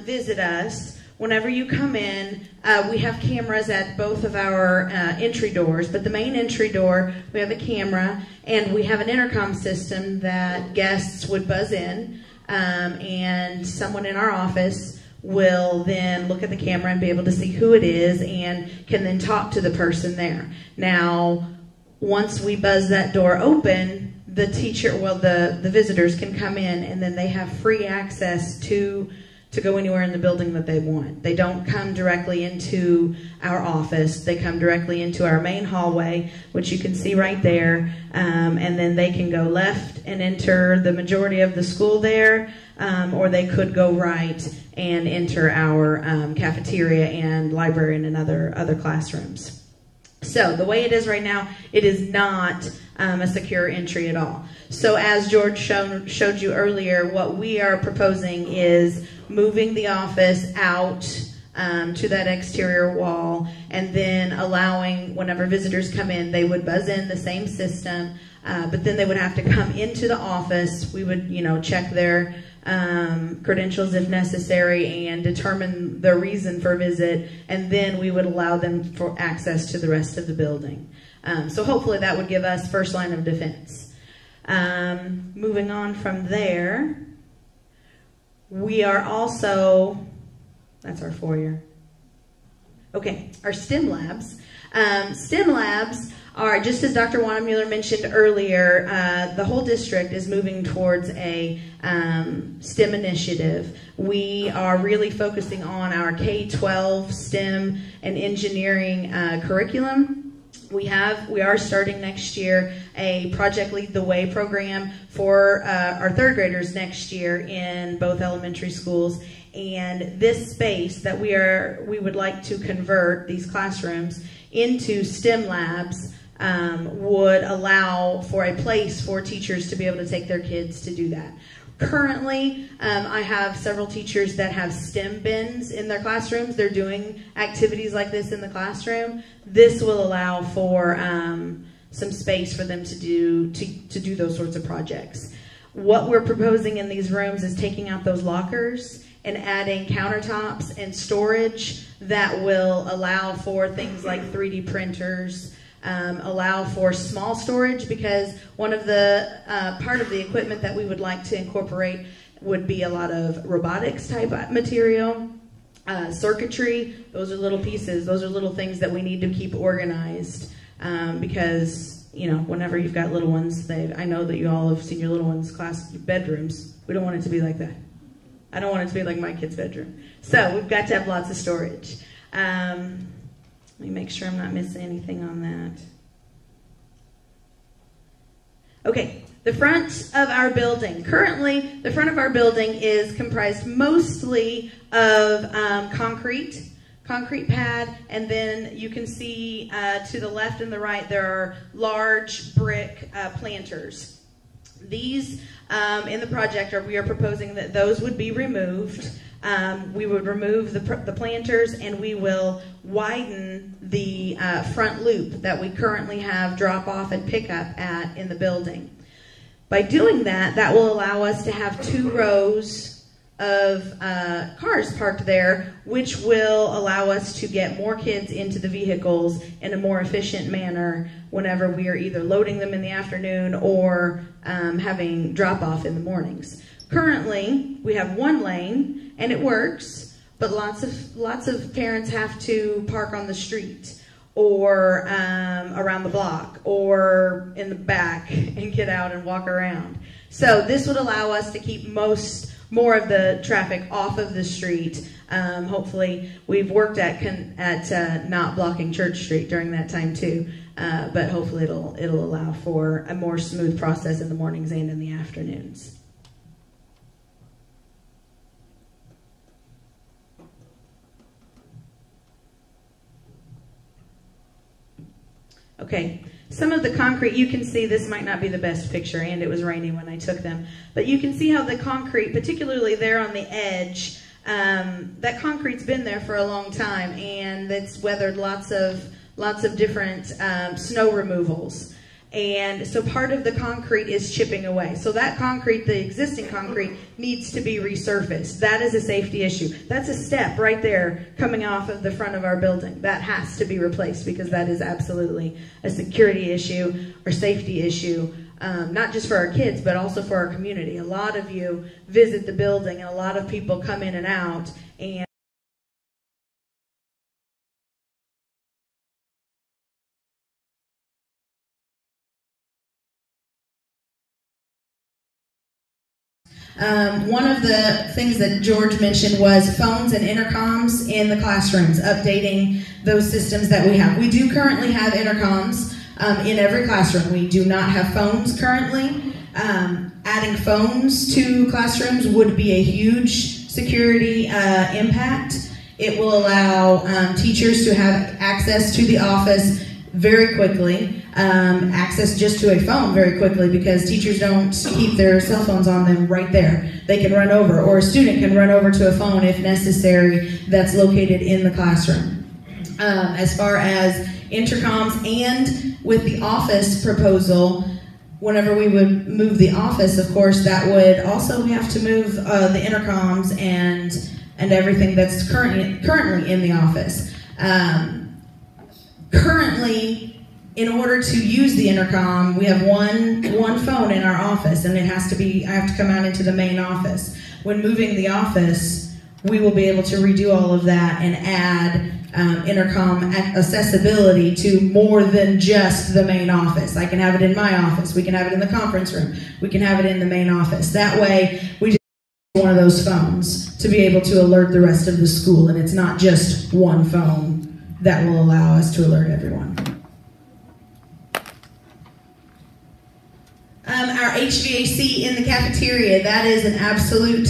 visit us, whenever you come in, we have cameras at both of our entry doors, but the main entry door, we have a camera, and we have an intercom system that guests would buzz in, and someone in our office will then look at the camera and be able to see who it is and can then talk to the person there. Now, once we buzz that door open, the visitors can come in, and then they have free access to go anywhere in the building that they want. They don't come directly into our office. They come directly into our main hallway, which you can see right there, and then they can go left and enter the majority of the school there, or they could go right and enter our cafeteria and library and other classrooms. So the way it is right now, it is not a secure entry at all. So as George showed you earlier, what we are proposing is moving the office out to that exterior wall, and then allowing, whenever visitors come in, they would buzz in the same system, but then they would have to come into the office. We would, check their credentials if necessary and determine the reason for visit, and then we would allow them for access to the rest of the building. So hopefully that would give us first line of defense. Moving on from there, we are also, that's our foyer. Okay, our Stim Labs. Stim Labs are, just as Dr. Wannemuller mentioned earlier, the whole district is moving towards a STEM initiative. We are really focusing on our K-12 STEM and engineering curriculum. We are starting next year a Project Lead the Way program for our third graders next year in both elementary schools. And this space that we would like to convert these classrooms into STEM labs would allow for a place for teachers to be able to take their kids to do that. Currently, I have several teachers that have STEM bins in their classrooms. They're doing activities like this in the classroom. This will allow for some space for them to do those sorts of projects. What we're proposing in these rooms is taking out those lockers and adding countertops and storage that will allow for things like 3D printers, allow for small storage, because one of the part of the equipment that we would like to incorporate would be a lot of robotics type material, circuitry. Those are little pieces. Those are little things that we need to keep organized, because whenever you've got little ones, I know that you all have seen your little ones' class bedrooms. We don't want it to be like that. I don't want it to be like my kid's bedroom. So we've got to have lots of storage. Let me make sure I'm not missing anything on that. Okay, the front of our building. Currently, the front of our building is comprised mostly of concrete pad, and then you can see to the left and the right there are large brick planters. These in the project we are proposing that those would be removed. We would remove the planters, and we will widen the front loop that we currently have drop off and pick up at in the building. By doing that, that will allow us to have 2 rows of cars parked there, which will allow us to get more kids into the vehicles in a more efficient manner whenever we are either loading them in the afternoon or having drop off in the mornings. Currently, we have 1 lane, and it works, but lots of parents have to park on the street or around the block or in the back and get out and walk around. So this would allow us to keep more of the traffic off of the street. Hopefully, we've worked at not blocking Church Street during that time too, but hopefully it'll allow for a more smooth process in the mornings and in the afternoons. Okay, some of the concrete, you can see, this might not be the best picture, and it was raining when I took them, but you can see how the concrete, particularly there on the edge, that concrete's been there for a long time, and it's weathered lots of different snow removals. And so part of the concrete is chipping away. So that concrete, the existing concrete, needs to be resurfaced. That is a safety issue. That's a step right there coming off of the front of our building. That has to be replaced, because that is absolutely a security issue or safety issue, not just for our kids, but also for our community. A lot of you visit the building, and a lot of people come in and out, and one of the things that George mentioned was phones and intercoms in the classrooms, updating those systems that we have. We do currently have intercoms in every classroom. We do not have phones currently. Adding phones to classrooms would be a huge security impact. It will allow teachers to have access to the office very quickly, access just to a phone very quickly, because teachers don't keep their cell phones on them right there. They can run over, or a student can run over to a phone if necessary that's located in the classroom. As far as intercoms, and with the office proposal, whenever we would move the office, of course, that would also have to move the intercoms and everything that's currently in the office. Currently, in order to use the intercom, we have one phone in our office, and I have to come out into the main office. When moving the office, we will be able to redo all of that and add intercom accessibility to more than just the main office. I can have it in my office, we can have it in the conference room, we can have it in the main office. That way, we just need one of those phones to be able to alert the rest of the school, and it's not just one phone that will allow us to alert everyone. Our HVAC in the cafeteria, that is an absolute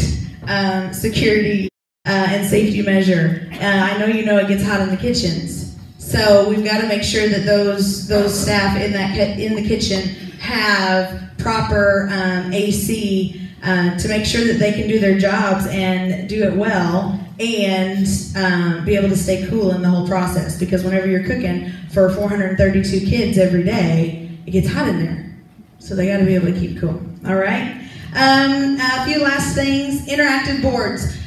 security and safety measure. I know you know it gets hot in the kitchens, so we've got to make sure that those staff in the kitchen have proper AC to make sure that they can do their jobs and do it well and be able to stay cool in the whole process. Because whenever you're cooking for 432 kids every day, it gets hot in there. So they got to be able to keep cool. All right? A few last things. Interactive boards.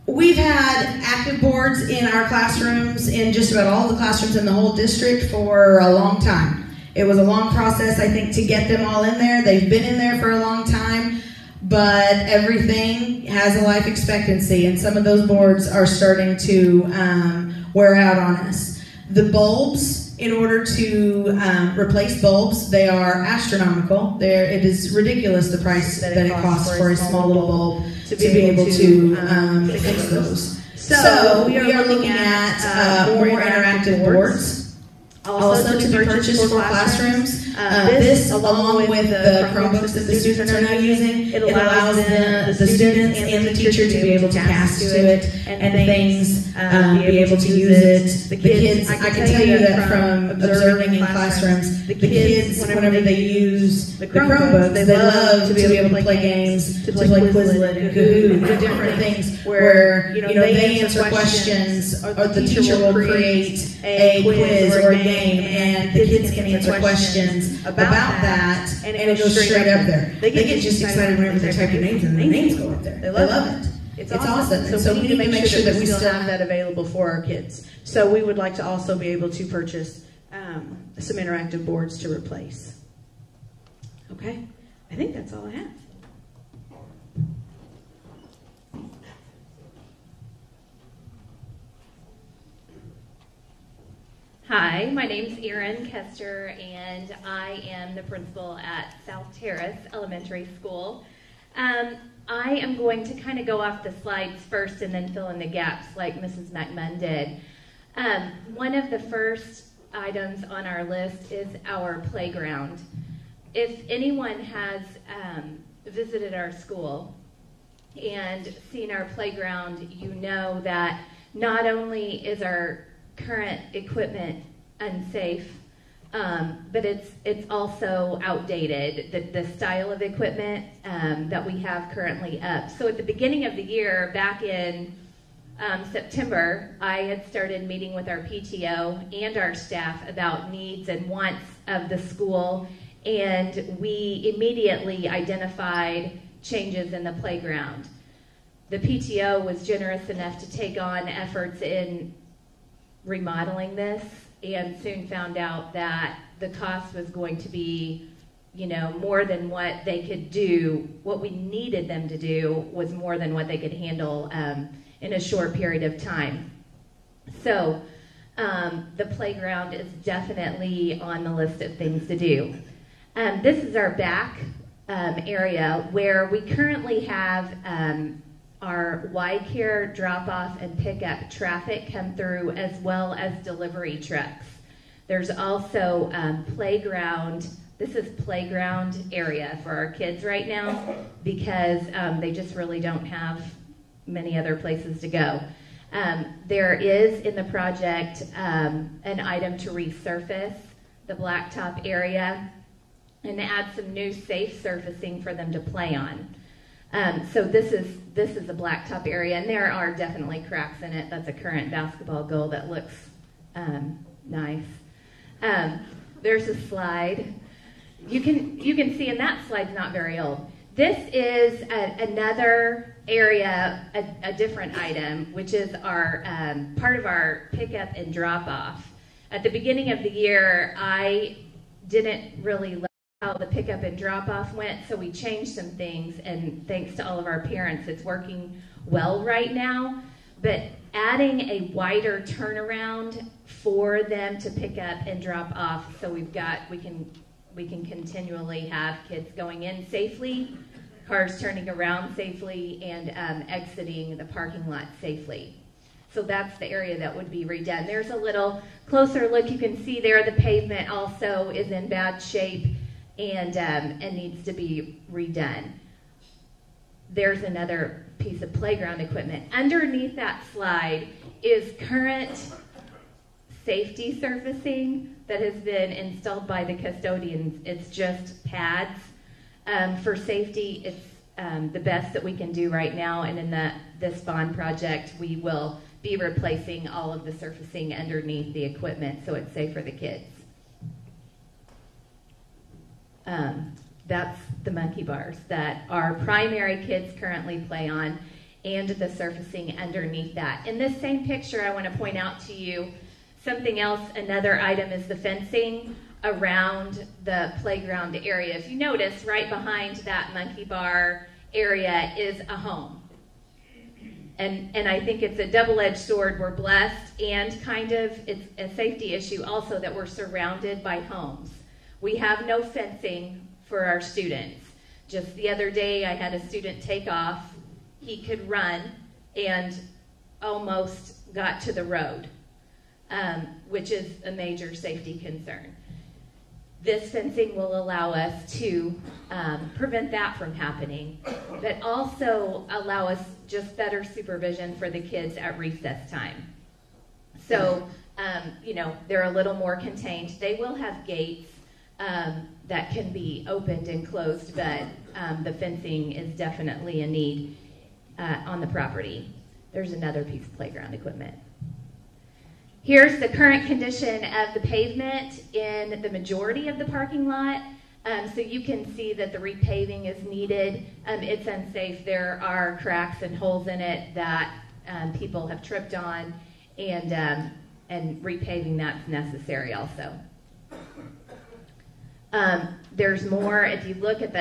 We've had active boards in our classrooms, in just about all the classrooms in the whole district for a long time. It was a long process, I think, to get them all in there. They've been in there for a long time, but everything has a life expectancy, and some of those boards are starting to wear out on us. The bulbs, in order to replace bulbs, they are astronomical. It is ridiculous the price that it costs for a small little bulb to be able to fix those. So we are looking at more interactive boards. Also to be purchased for classrooms. This, along with the Chromebooks that the students are now using, it allows the students and the teacher to be able to cast to it and things, be able to use it. The kids, I can tell you that from observing in classrooms, the kids, whenever they use the Chromebooks, they love to be able to play games, to play Quizlet and Kahoot, the different things where they answer questions, or the teacher will create a quiz or a game, and the kids can answer questions about that, and it goes straight up there. They get just excited whenever they type your names and the names go up there. They love it. It's awesome. And so we need to make sure that we still have that available for our kids. So we would like to also be able to purchase some interactive boards to replace. Okay, I think that's all I have. Hi, my name's Erin Kester, and I am the principal at South Terrace Elementary School. I am going to kind of go off the slides first and then fill in the gaps like Mrs. McMunn did. One of the first items on our list is our playground. If anyone has visited our school and seen our playground, you know that not only is our current equipment unsafe, but it's also outdated, the style of equipment that we have currently up. So at the beginning of the year, back in September, I had started meeting with our PTO and our staff about needs and wants of the school, and we immediately identified changes in the playground. The PTO was generous enough to take on efforts in remodeling this, and soon found out that the cost was going to be, more than what they could do. What we needed them to do was more than what they could handle in a short period of time. So the playground is definitely on the list of things to do. This is our back area where we currently have our Y-Care drop-off and pick-up traffic come through, as well as delivery trucks. There's also playground. This is playground area for our kids right now because they just really don't have many other places to go. There is in the project an item to resurface the blacktop area and add some new safe surfacing for them to play on. So this is a blacktop area, and there are definitely cracks in it. That's a current basketball goal that looks nice. There's a slide. You can see, and that slide's not very old. This is another area, a different item, which is our part of our pickup and drop off. At the beginning of the year, I didn't really like how the pickup and drop off went, so we changed some things, and thanks to all of our parents, it's working well right now. But adding a wider turnaround for them to pick up and drop off, so we can continually have kids going in safely, cars turning around safely, and exiting the parking lot safely. So that's the area that would be redone. There's a little closer look. You can see there the pavement also is in bad shape and needs to be redone. There's another piece of playground equipment. Underneath that slide is current safety surfacing that has been installed by the custodians. It's just pads for safety. It's the best that we can do right now, and in this bond project, we will be replacing all of the surfacing underneath the equipment so it's safe for the kids. That's the monkey bars that our primary kids currently play on, and the surfacing underneath that. In this same picture, I want to point out to you something else. Another item is the fencing around the playground area. If you notice, right behind that monkey bar area is a home. And I think it's a double-edged sword. We're blessed, and kind of it's a safety issue also that we're surrounded by homes. We have no fencing for our students. Just the other day, I had a student take off. He could run and almost got to the road, which is a major safety concern. This fencing will allow us to prevent that from happening, but also allow us just better supervision for the kids at recess time. So, they're a little more contained. They will have gates that can be opened and closed, but the fencing is definitely a need on the property. There's another piece of playground equipment. Here's the current condition of the pavement in the majority of the parking lot. So you can see that the repaving is needed. It's unsafe. There are cracks and holes in it that people have tripped on, and repaving that's necessary also. There's more. If you look at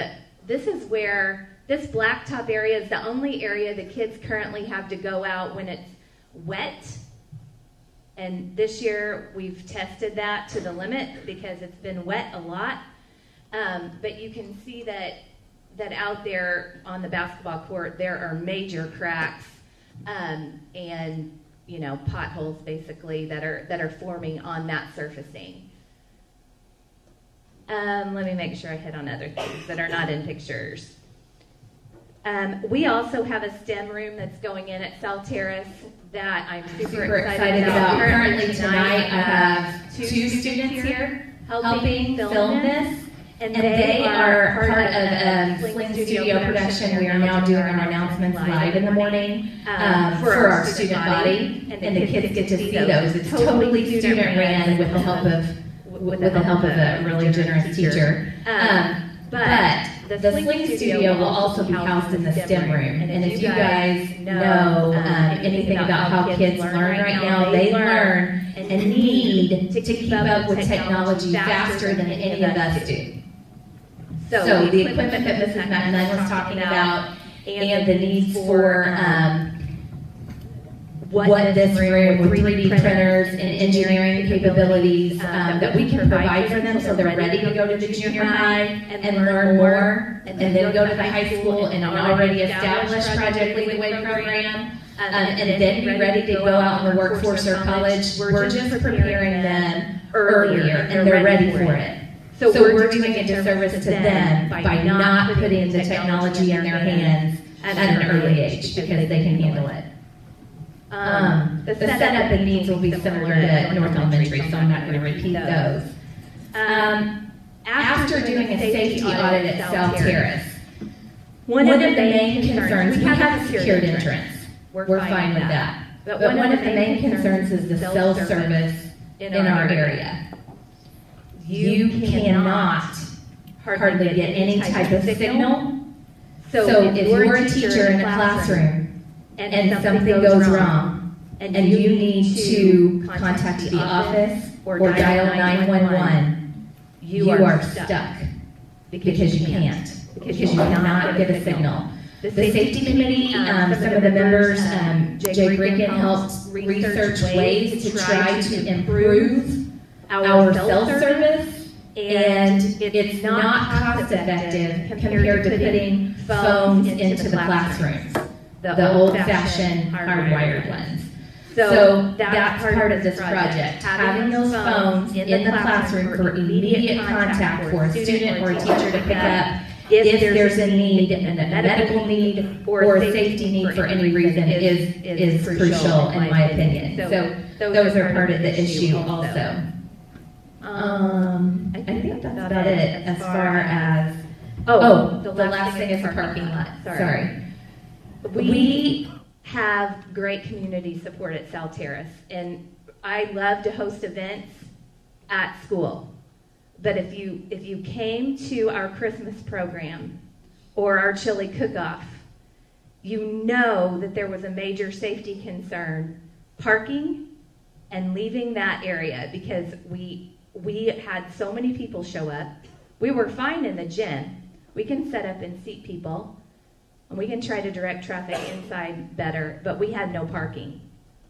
this is where this blacktop area is the only area the kids currently have to go out when it's wet. And this year we've tested that to the limit because it's been wet a lot. But you can see that out there on the basketball court there are major cracks and potholes basically that are forming on that surfacing. Let me make sure I hit on other things that are not in pictures. We also have a STEM room that's going in at South Terrace that I'm super excited about. Currently tonight I have two students here helping film this, and they are part of a Sling Studio production. We are now doing our announcements live in the morning for our student body, and the kids get to see those. It's totally student ran with the help of a really generous teacher. But the Sling Studio will also be housed in the STEM room. And if you guys know anything about how kids learn right now, they learn and need to keep up with technology faster than any of us do. So the equipment that Mrs. McMillan was talking about and the needs for what this room with 3D printers and engineering capabilities that we can provide for them so they're ready to go to the junior high and learn more, and then go to the high school in an already established Project Lead the Way program, and then be ready to go out in the workforce or college. We're just preparing them earlier, and they're ready for it. So we're doing a disservice to them by not putting the technology in their hands at an early age because they can handle it. The setup and needs will be similar to North Elementary, so I'm not going to repeat those. After doing a safety audit at South Terrace, one of the main concerns, we have a secured entrance. We're fine with that. But one of the main concerns is the cell service in our area. You cannot hardly get any type of signal. So if you're a teacher in a classroom and something goes wrong and you need to contact the office or dial 911, you are stuck because you can't, because you cannot get a signal. The safety committee, some of the members, Jay Ricken helped research ways to try to improve our cell service, and it's not cost effective compared to putting phones into the classrooms, the old-fashioned hardwired ones. So that's part of this project, having those phones in the classroom for immediate contact for a student or a teacher to pick up if there's a need, and a medical need or a safety need for any reason is crucial in my opinion. So those are part of the issue also. I think that's about it as far as Oh, the last thing is a parking lot. Sorry. We have great community support at South Terrace, and I love to host events at school. But if you came to our Christmas program or our chili cook-off, you know that there was a major safety concern parking and leaving that area, because we had so many people show up. We were fine in the gym. We can set up and seat people, and we can try to direct traffic inside better, but we had no parking.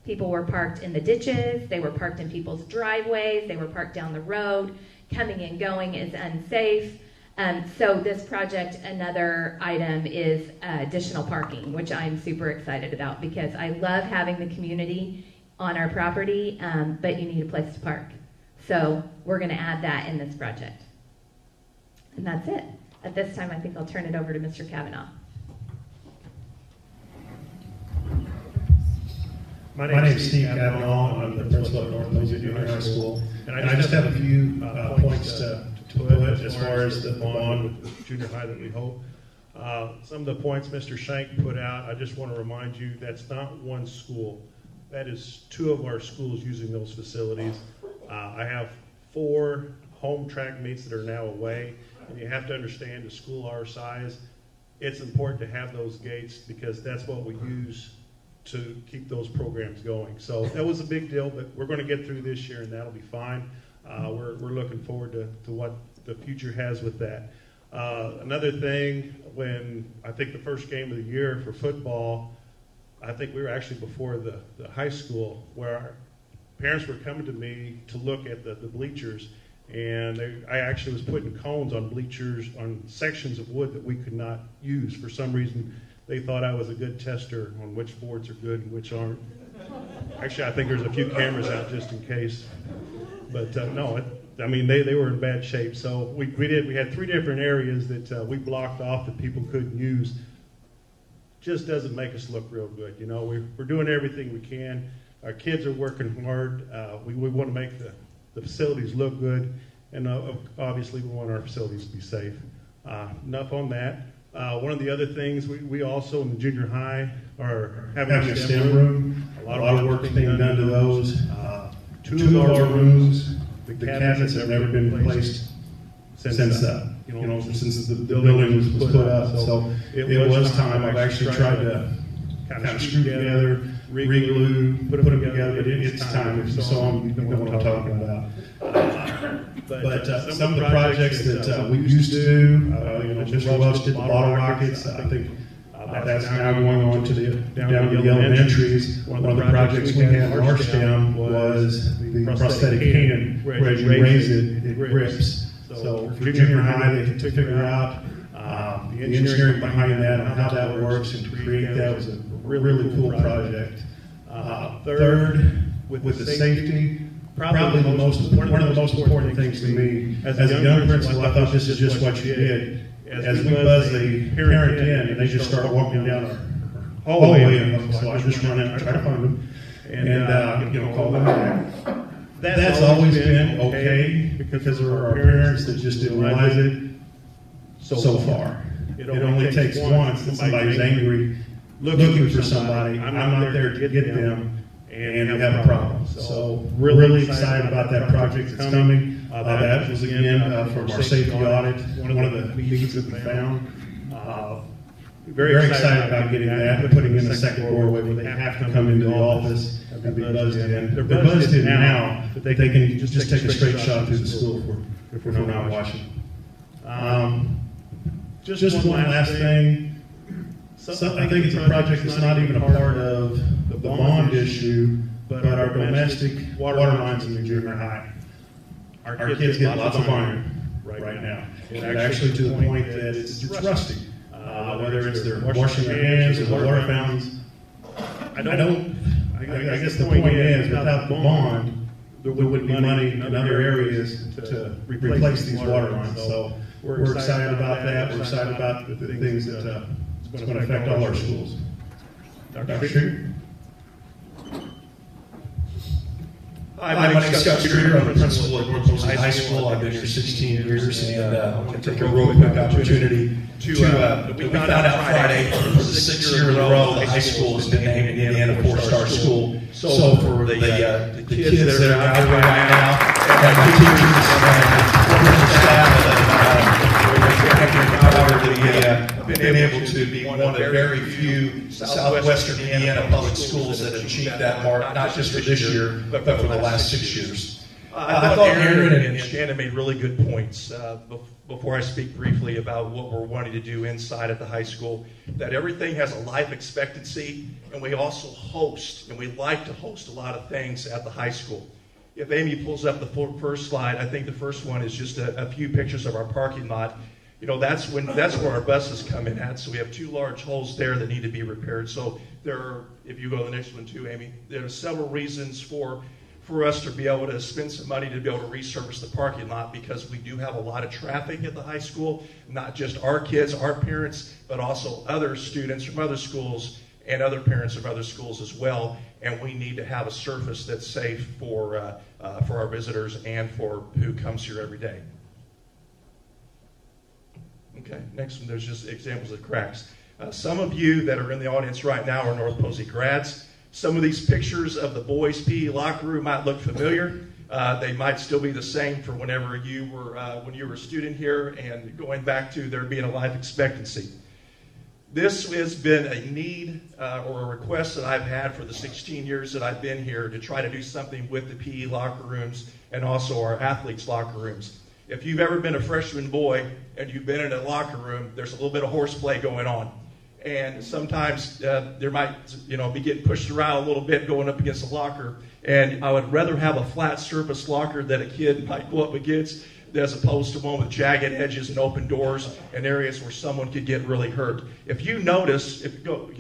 People were parked in the ditches, they were parked in people's driveways, they were parked down the road. Coming and going is unsafe. So this project, another item is additional parking, which I'm super excited about, because I love having the community on our property, but you need a place to park. So we're going to add that in this project. And that's it. At this time, I think I'll turn it over to Mr. Kavanaugh. My name is Steve Kavanaugh. I'm the principal at North Posey Junior High School. And I just have a few points to put as far as the bond with junior high that we hope. Some of the points Mr. Shank put out, I just want to remind you, that's not one school. That is 2 of our schools using those facilities. I have 4 home track meets that are now away. And you have to understand, a school our size, it's important to have those gates, because that's what we use to keep those programs going. So that was a big deal, but we're going to get through this year and that'll be fine. We're looking forward to what the future has with that. Another thing, when I think the first game of the year for football, I think we were actually before the high school, where our parents were coming to me to look at the bleachers, and I actually was putting cones on bleachers on sections of wood that we could not use. For some reason, they thought I was a good tester on which boards are good and which aren't. Actually, I think there's a few cameras out just in case. But no, I mean, they were in bad shape. So we had 3 different areas that we blocked off that people couldn't use. Just doesn't make us look real good. You know, we're doing everything we can. Our kids are working hard. We want to make the facilities look good, and obviously we want our facilities to be safe. Enough on that. One of the other things, we also in the junior high are having a STEM room. A lot of work is being done to those. 2 of our rooms, the cabinets have never been replaced since the building was put up. So it was time. I've actually tried to kind of screw together, re-glue, put them together, but it's time. If you saw them, you know what I'm talking about. But some of the projects that we used to do, Mr. Welch did the bottle rockets. I think that's now going on to down to the elementaries. One of the projects we had in our STEM was the prosthetic hand, where as you raise it, it grips. So for junior high, they had to figure out the engineering behind that and how that works, and to create that was a really cool project. Third, with the safety, probably one of the most important things to me, as a young principal, I thought this is just what you did. As we buzz the parent in, and they just start walking down our hallway, and so I just run in and try to find them, and call them back. That's always been okay, because there are parents that just didn't realize it so far. It only takes once that somebody's angry, looking for somebody. I'm not there to get them, and you have a problem. So really excited about that project that's coming. That was again from our safety audit, one of the needs that we found. Very excited about getting that and putting in a second doorway where they have to come into the office and be buzzed in. They're buzzed in now, but they can just take a straight shot through the school if we're not watching. Just one last thing. I think it's a project that's not even a part of the bond issue, but our domestic water lines in the junior high. Our kids get lots of iron right now, and actually to the point that it's rusty. Whether it's they're washing their hands or the water fountains. I guess the point is, without the bond, there wouldn't be money in other areas to replace these water lines. So we're excited about that. We're excited about the things that it's going to affect all our schools. Dr. Street? Hi, my name is Scott Streeter. I'm the principal at North Posey High School. I've been here 16 years, and I want to take a real quick opportunity to, we found out Friday, for the 6th year in a row, the high school has been named Indiana 4-star school. So for the kids that are out here right now, and the teachers and staff, we're been able to be one of the very few southwestern Indiana public schools that have achieved that mark, not just for this year, but for the last 6 years. I thought Aaron and Shannon made really good points before I speak briefly about what we're wanting to do inside at the high school, that everything has a life expectancy, and we also host, and we like to host a lot of things at the high school. If Amy pulls up the first slide, I think the first one is just a few pictures of our parking lot. You know, that's where our buses come in at. So we have 2 large holes there that need to be repaired. So there are, if you go to the next one too, Amy, there are several reasons for us to be able to spend some money to be able to resurface the parking lot, because we do have a lot of traffic at the high school, not just our kids, our parents, but also other students from other schools and other parents of other schools as well. And we need to have a surface that's safe for our visitors and for who comes here every day. Okay, next one, there's just examples of cracks. Some of you that are in the audience right now are North Posey grads. Some of these pictures of the boys' PE locker room might look familiar. They might still be the same for whenever you were when you were a student here, and going back to there being a life expectancy. This has been a need or a request that I've had for the 16 years that I've been here, to try to do something with the PE locker rooms and also our athletes' locker rooms. If you've ever been a freshman boy and you've been in a locker room, there's a little bit of horseplay going on. And sometimes there might, be getting pushed around a little bit going up against the locker. And I would rather have a flat surface locker that a kid might go up against, as opposed to one with jagged edges and open doors and areas where someone could get really hurt. If you notice, you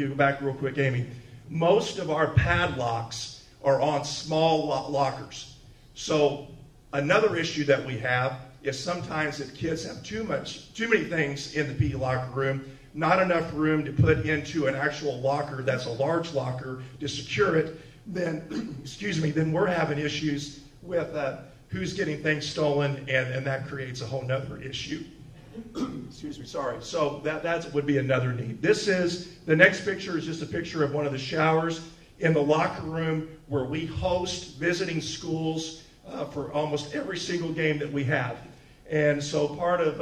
go back real quick, Amy, most of our padlocks are on small lockers. So another issue that we have is sometimes if kids have too many things in the PE locker room, not enough room to put into an actual locker that's a large locker to secure it, then, then we're having issues with who's getting things stolen, and that creates a whole nother issue. Excuse me, sorry. So that would be another need. The next picture is just a picture of one of the showers in the locker room where we host visiting schools for almost every single game that we have. And so part of,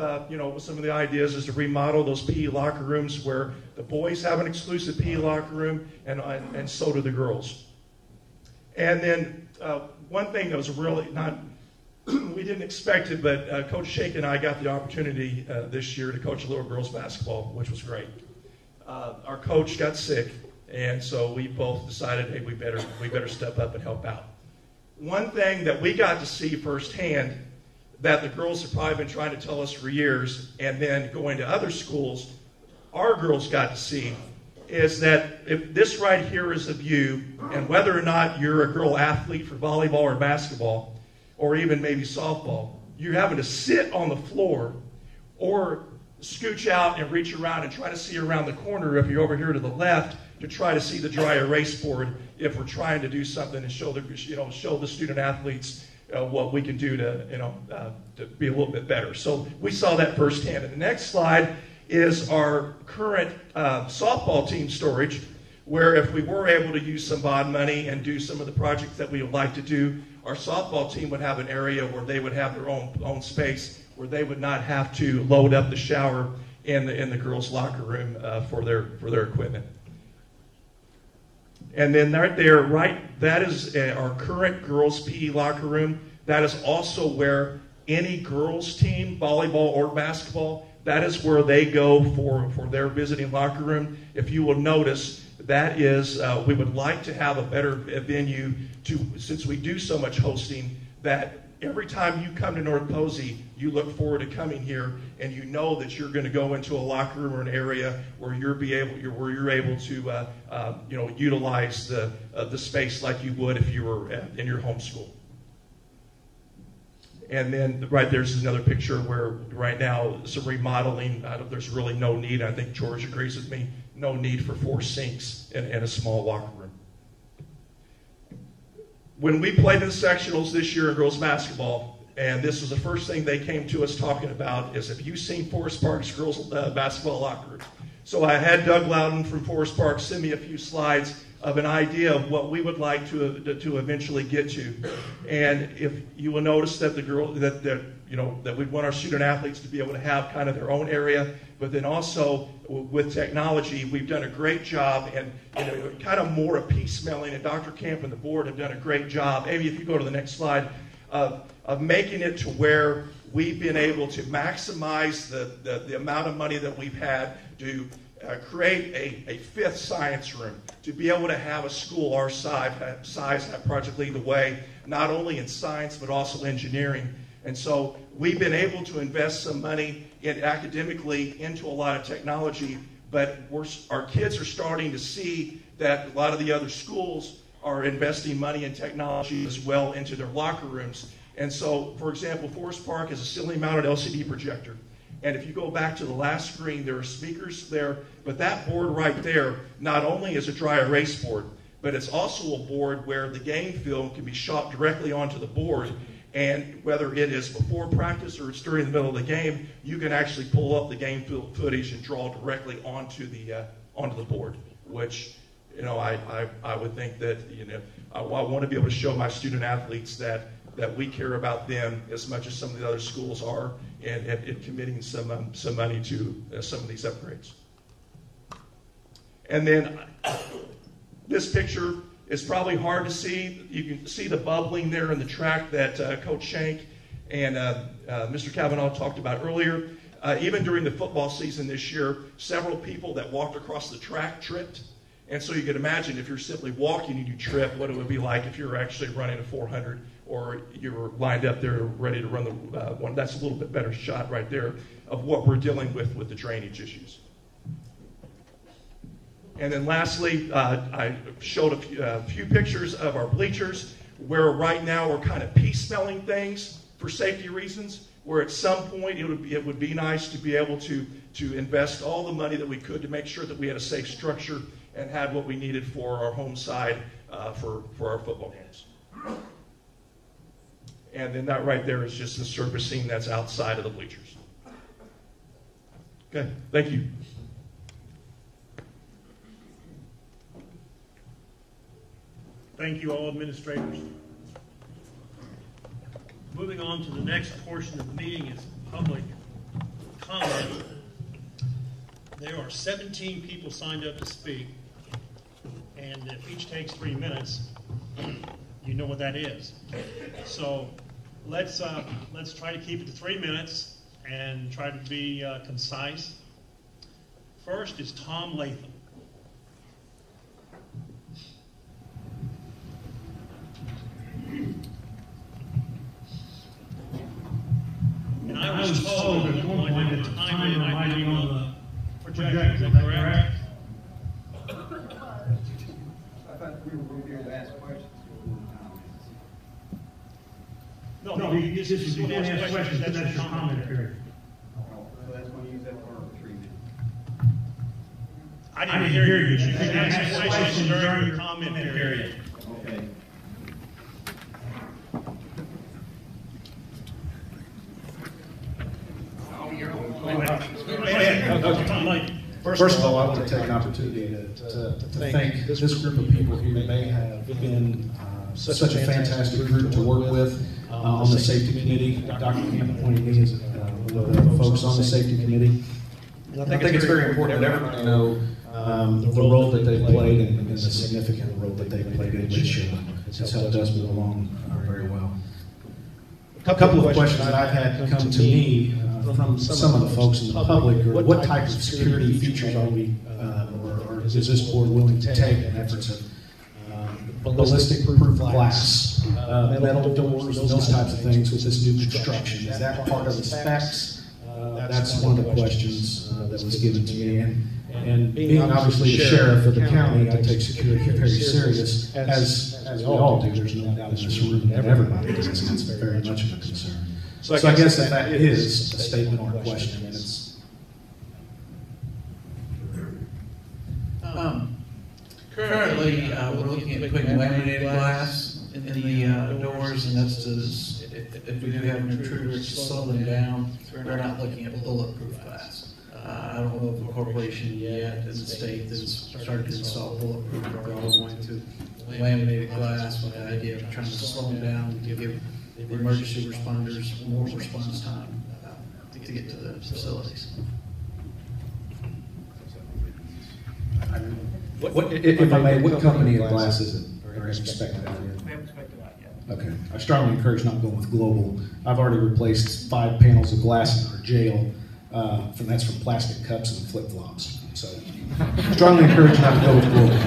some of the ideas is to remodel those PE locker rooms where the boys have an exclusive PE locker room, and so do the girls. And then one thing that was really we didn't expect it, but Coach Shake and I got the opportunity this year to coach a little girls basketball, which was great. Our coach got sick, and so we both decided, hey, we better step up and help out. One thing that we got to see firsthand that the girls have probably been trying to tell us for years, and then going to other schools, our girls got to see, is that if this right here is a view, and whether or not you're a girl athlete for volleyball or basketball, or even maybe softball, you're having to sit on the floor or scooch out and reach around and try to see around the corner if you're over here to the left to try to see the dry erase board if we're trying to do something and show the student athletes what we can do to be a little bit better. So we saw that firsthand. And the next slide is our current softball team storage, where if we were able to use some bond money and do some of the projects that we would like to do, our softball team would have an area where they would have their own space, where they would not have to load up the shower in the girls' locker room for their equipment. And then right there, that is our current girls' PE locker room. That is also where any girls' team, volleyball or basketball, that is where they go for their visiting locker room. If you will notice, that is, we would like to have a better venue since we do so much hosting, that every time you come to North Posey, you look forward to coming here, and you know that you're going to go into a locker room or an area where you're able to utilize the space like you would if you were in your home school. And then right there's another picture where right now some remodeling. There's really no need. I think George agrees with me. No need for 4 sinks in a small locker room. when we played in the sectionals this year in girls basketball, and this was the first thing they came to us talking about, is, have you seen Forest Park's girls basketball locker rooms? So I had Doug Loudon from Forest Park send me a few slides of an idea of what we would like to eventually get to. And if you will notice that that we want our student athletes to be able to have kind of their own area, but then also with technology, we've done a great job, and kind of more of piecemealing, and Dr. Camp and the board have done a great job. Amy, if you go to the next slide, of making it to where we've been able to maximize the amount of money that we've had to create a fifth science room, to be able to have a school our size have Project Lead the Way, not only in science but also engineering. And so we've been able to invest some money academically into a lot of technology, but our kids are starting to see that a lot of the other schools are investing money in technology as well into their locker rooms. And so, for example, Forest Park has a ceiling-mounted LCD projector. And if you go back to the last screen, there are speakers there, but that board right there not only is a dry erase board, but it's also a board where the game film can be shot directly onto the board. And whether it is before practice or it's during the middle of the game, you can actually pull up the game footage and draw directly onto the board, which, I would think that, I want to be able to show my student athletes that we care about them as much as some of the other schools are, and committing some money to some of these upgrades. And then this picture is probably hard to see. You can see the bubbling there in the track that Coach Shank and Mr. Cavanaugh talked about earlier. Even during the football season this year, several people that walked across the track tripped. And so you can imagine if you're simply walking and you trip, what it would be like if you were actually running a 400 or you were lined up there ready to run the one. That's a little bit better shot right there of what we're dealing with the drainage issues. And then lastly, I showed a few pictures of our bleachers, where right now we're kind of piecemealing things for safety reasons, where at some point it would be nice to be able to invest all the money that we could to make sure that we had a safe structure and had what we needed for our home side for our football games. And then that right there is just the surfacing that's outside of the bleachers. Okay, thank you. Thank you, all administrators. Moving on to the next portion of the meeting is public comment. There are 17 people signed up to speak, and if each takes 3 minutes, you know what that is. So let's try to keep it to 3 minutes and try to be concise. First is Tom Latham. And I was told at one point that the timer might be on the projector. Is that correct? I thought we were here to ask questions. No, this is you don't ask questions. That's your comment period. So that's when you use that for 3 minutes. I didn't hear you. You can ask questions during your comment period. Okay. First of all, I want to take an opportunity to thank this group of people who may have been such a fantastic group to work with on the safety committee. Dr. Camp appointed me as one of the folks on the safety committee. And I think it's very important that everybody know the role that they played and the significant role that they played in this year. It's helped us move along very well. A couple of questions that I've had come to me from some of the folks in the public are what type of security features are we, or is this board willing to take in efforts of ballistic proof glass, metal doors, those types of things with this new construction? Is that part of the specs? That's one of the questions that was given to me. And being obviously the sheriff of the county, I take security very serious, as we all do. There's no doubt in this room that everybody does, and it's very much of a concern. So I guess that is a statement or a question. And it's currently, we're looking at putting laminated glass in the doors, and that's if we do have an intruder, it's to slow them down. We're not looking at bulletproof glass. I don't know of a corporation yet in the state that's started to install bulletproof. They're all going to laminated glass with the idea of trying to slow them down to give the emergency responders more response time to get to the facilities. If I may, what company of glass is it? Or expected out here? We haven't expected that yet. Okay. I strongly encourage not going with Global. I've already replaced 5 panels of glass in our jail. That's from plastic cups and flip flops. So, strongly encourage not to go with Global.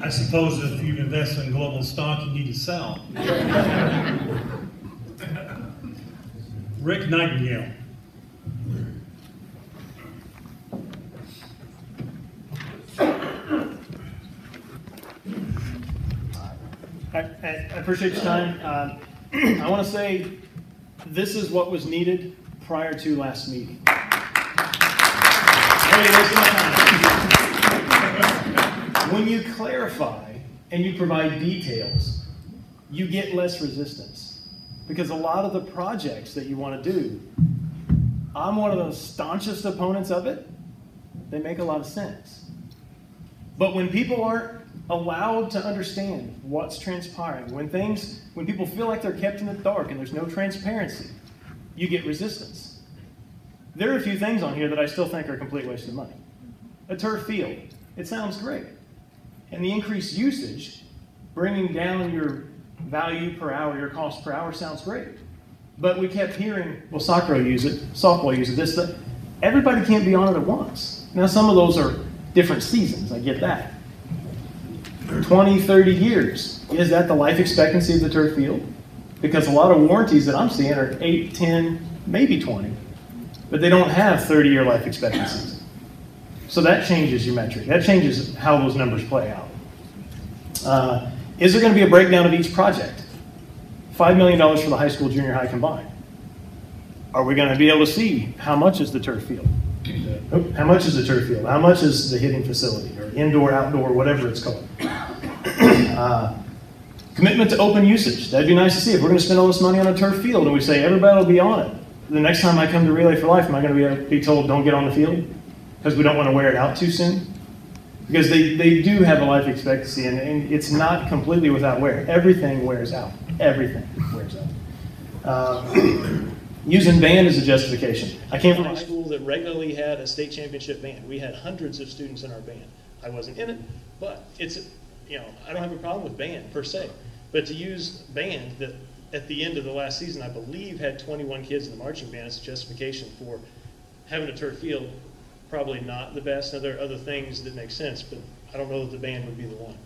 I suppose if you've invested in Global stock, you need to sell. Rick Nightingale. I appreciate your time. I want to say this is what was needed prior to last meeting. When you clarify and you provide details, you get less resistance. Because a lot of the projects that you want to do, I'm one of the staunchest opponents of it. They make a lot of sense. But when people aren't allowed to understand what's transpiring, when people feel like they're kept in the dark and there's no transparency, you get resistance. There are a few things on here that I still think are a complete waste of money. A turf field, it sounds great. And the increased usage, bringing down your value per hour, your cost per hour sounds great. But we kept hearing, well, soccer will use it, softball uses this, that. Everybody can't be on it at once. Now, some of those are different seasons, I get that. 20, 30 years, is that the life expectancy of the turf field? Because a lot of warranties that I'm seeing are 8, 10, maybe 20, but they don't have 30-year life expectancies. So that changes your metric. That changes how those numbers play out. Is there going to be a breakdown of each project? $5 million for the high school, junior high combined. Are we going to be able to see how much is the turf field? How much is the turf field? How much is the hitting facility or indoor, outdoor, whatever it's called? Commitment to open usage. That'd be nice to see. If we're going to spend all this money on a turf field and we say everybody will be on it, the next time I come to Relay for Life, am I going to be told don't get on the field because we don't want to wear it out too soon? Because they do have a life expectancy, and it's not completely without wear. Everything wears out. Everything wears out. Using band as a justification. I came from a high school that regularly had a state championship band. We had hundreds of students in our band. I wasn't in it, but it's, I don't have a problem with band per se. But to use band that at the end of the last season, I believe had 21 kids in the marching band as a justification for having a turf field, probably not the best. Now, there are other things that make sense, but I don't know that the band would be the one.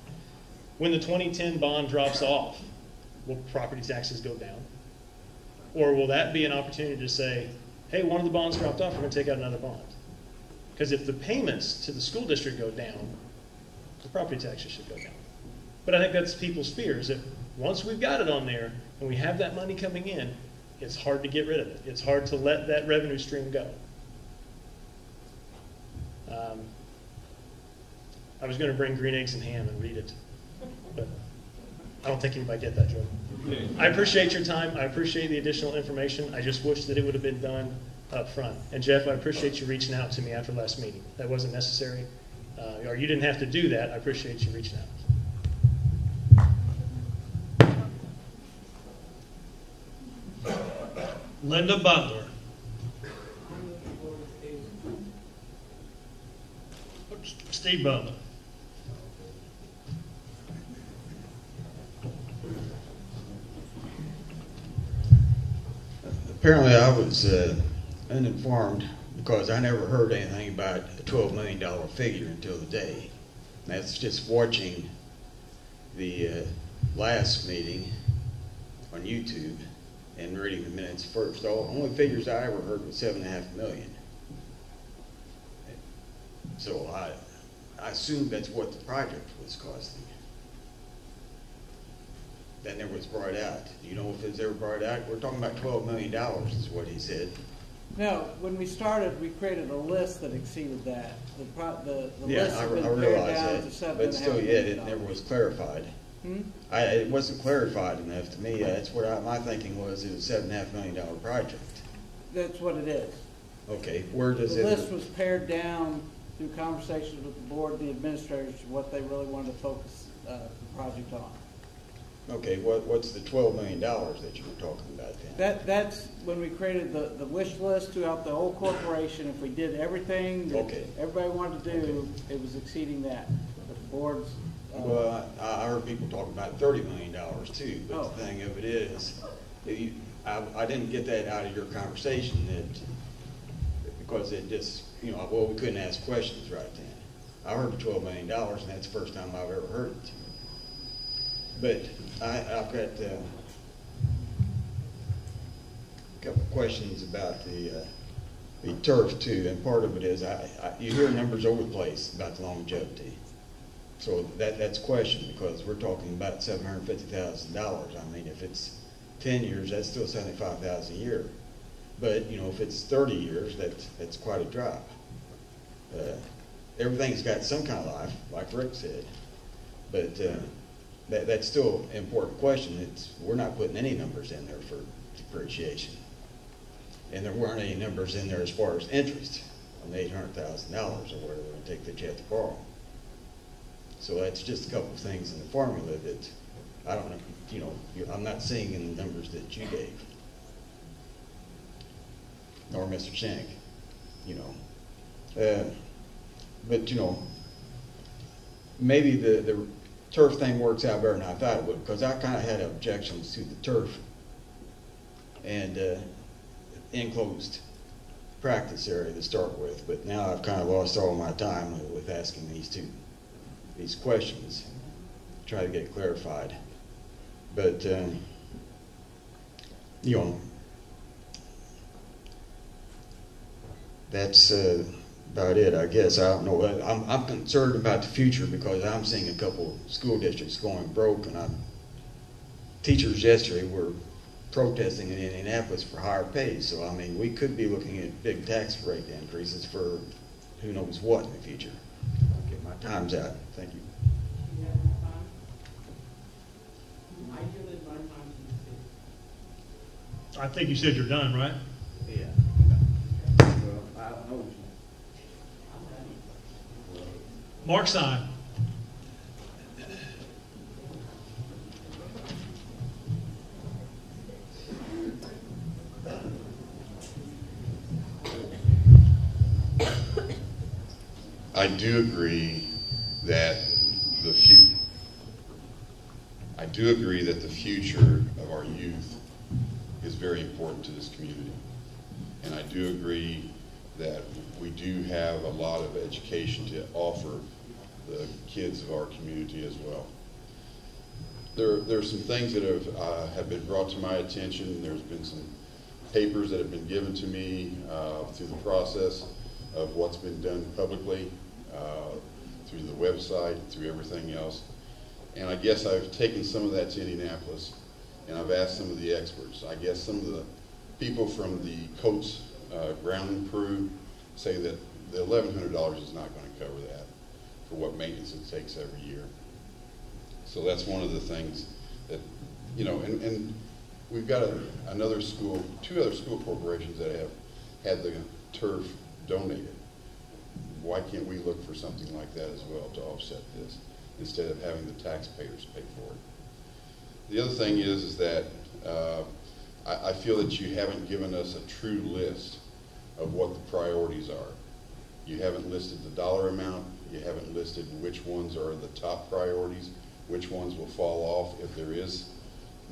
When the 2010 bond drops off, will property taxes go down? Or will that be an opportunity to say, hey, one of the bonds dropped off, we're going to take out another bond? Because if the payments to the school district go down, the property taxes should go down. But I think that's people's fears, that once we've got it on there and we have that money coming in, it's hard to get rid of it. It's hard to let that revenue stream go. I was going to bring green eggs and ham and read it, but I don't think anybody get that joke. I appreciate your time. I appreciate the additional information. I just wish that it would have been done up front. And Jeff, I appreciate you reaching out to me after last meeting. That wasn't necessary, or you didn't have to do that. I appreciate you reaching out. Linda Butler. Steve Butler. Apparently I was uninformed because I never heard anything about a $12 million figure until today. That's just watching the last meeting on YouTube and reading the minutes first. The only figures I ever heard was $7.5 million. So I assume that's what the project was costing. That never was brought out. Do you know if it's ever brought out? We're talking about $12 million is what he said. No, when we started, we created a list that exceeded that. The Yeah, list had been I pared realize down to that, $7.5 but still yet, it million. never was clarified. Hmm? It wasn't clarified enough to me. That's what my thinking was. It was a $7.5 million project. That's what it is. Okay, where does The it? list was pared down through conversations with the board and the administrators to what they really wanted to focus the project on. Okay, what's the $12 million that you were talking about then? That's when we created the wish list throughout the whole corporation. If we did everything that everybody wanted to do, it was exceeding that. But the board's Well, I heard people talking about $30 million too, but the thing of it is, I didn't get that out of your conversation because it just, well, we couldn't ask questions right then. I heard the $12 million, and that's the first time I've ever heard it. But I've got a couple of questions about the turf too, and part of it is you hear numbers over the place about the longevity. So that's a question, because we're talking about $750,000. I mean, if it's 10 years, that's still $75,000 a year. But if it's 30 years, that's quite a drop. Everything's got some kind of life, like Rick said. But that's still an important question. We're not putting any numbers in there for depreciation, and there weren't any numbers in there as far as interest on the $800,000 or whatever it take that you have to borrow. So that's just a couple of things in the formula that I don't know, I'm not seeing in the numbers that you gave, nor Mr. Shank, but maybe the turf thing works out better than I thought it would, because I kind of had objections to the turf and enclosed practice area to start with, but now I've kind of lost all my time with asking these questions, try to get it clarified. But that's about it, I guess. I don't know. I'm concerned about the future because I'm seeing a couple school districts going broke, and teachers yesterday were protesting in Indianapolis for higher pay. So I mean, we could be looking at big tax rate increases for who knows what in the future. Okay, my time's out. Thank you. I think you said you're done, right? Yeah. Mark Side. I do agree that the future of our youth is very important to this community. And I do agree that we do have a lot of education to offer the kids of our community as well. There are some things that have been brought to my attention. There's been some papers that have been given to me through the process of what's been done publicly, through the website, through everything else. And I guess I've taken some of that to Indianapolis, and I've asked some of the experts. I guess some of the people from the Coates grounding crew say that the $1,100 is not going to cover that for what maintenance it takes every year. So that's one of the things that, and we've got another school, two other school corporations that have had the turf donated. Why can't we look for something like that as well to offset this, instead of having the taxpayers pay for it? The other thing is that I feel that you haven't given us a true list of what the priorities are. You haven't listed the dollar amount. You haven't listed which ones are the top priorities, which ones will fall off if there is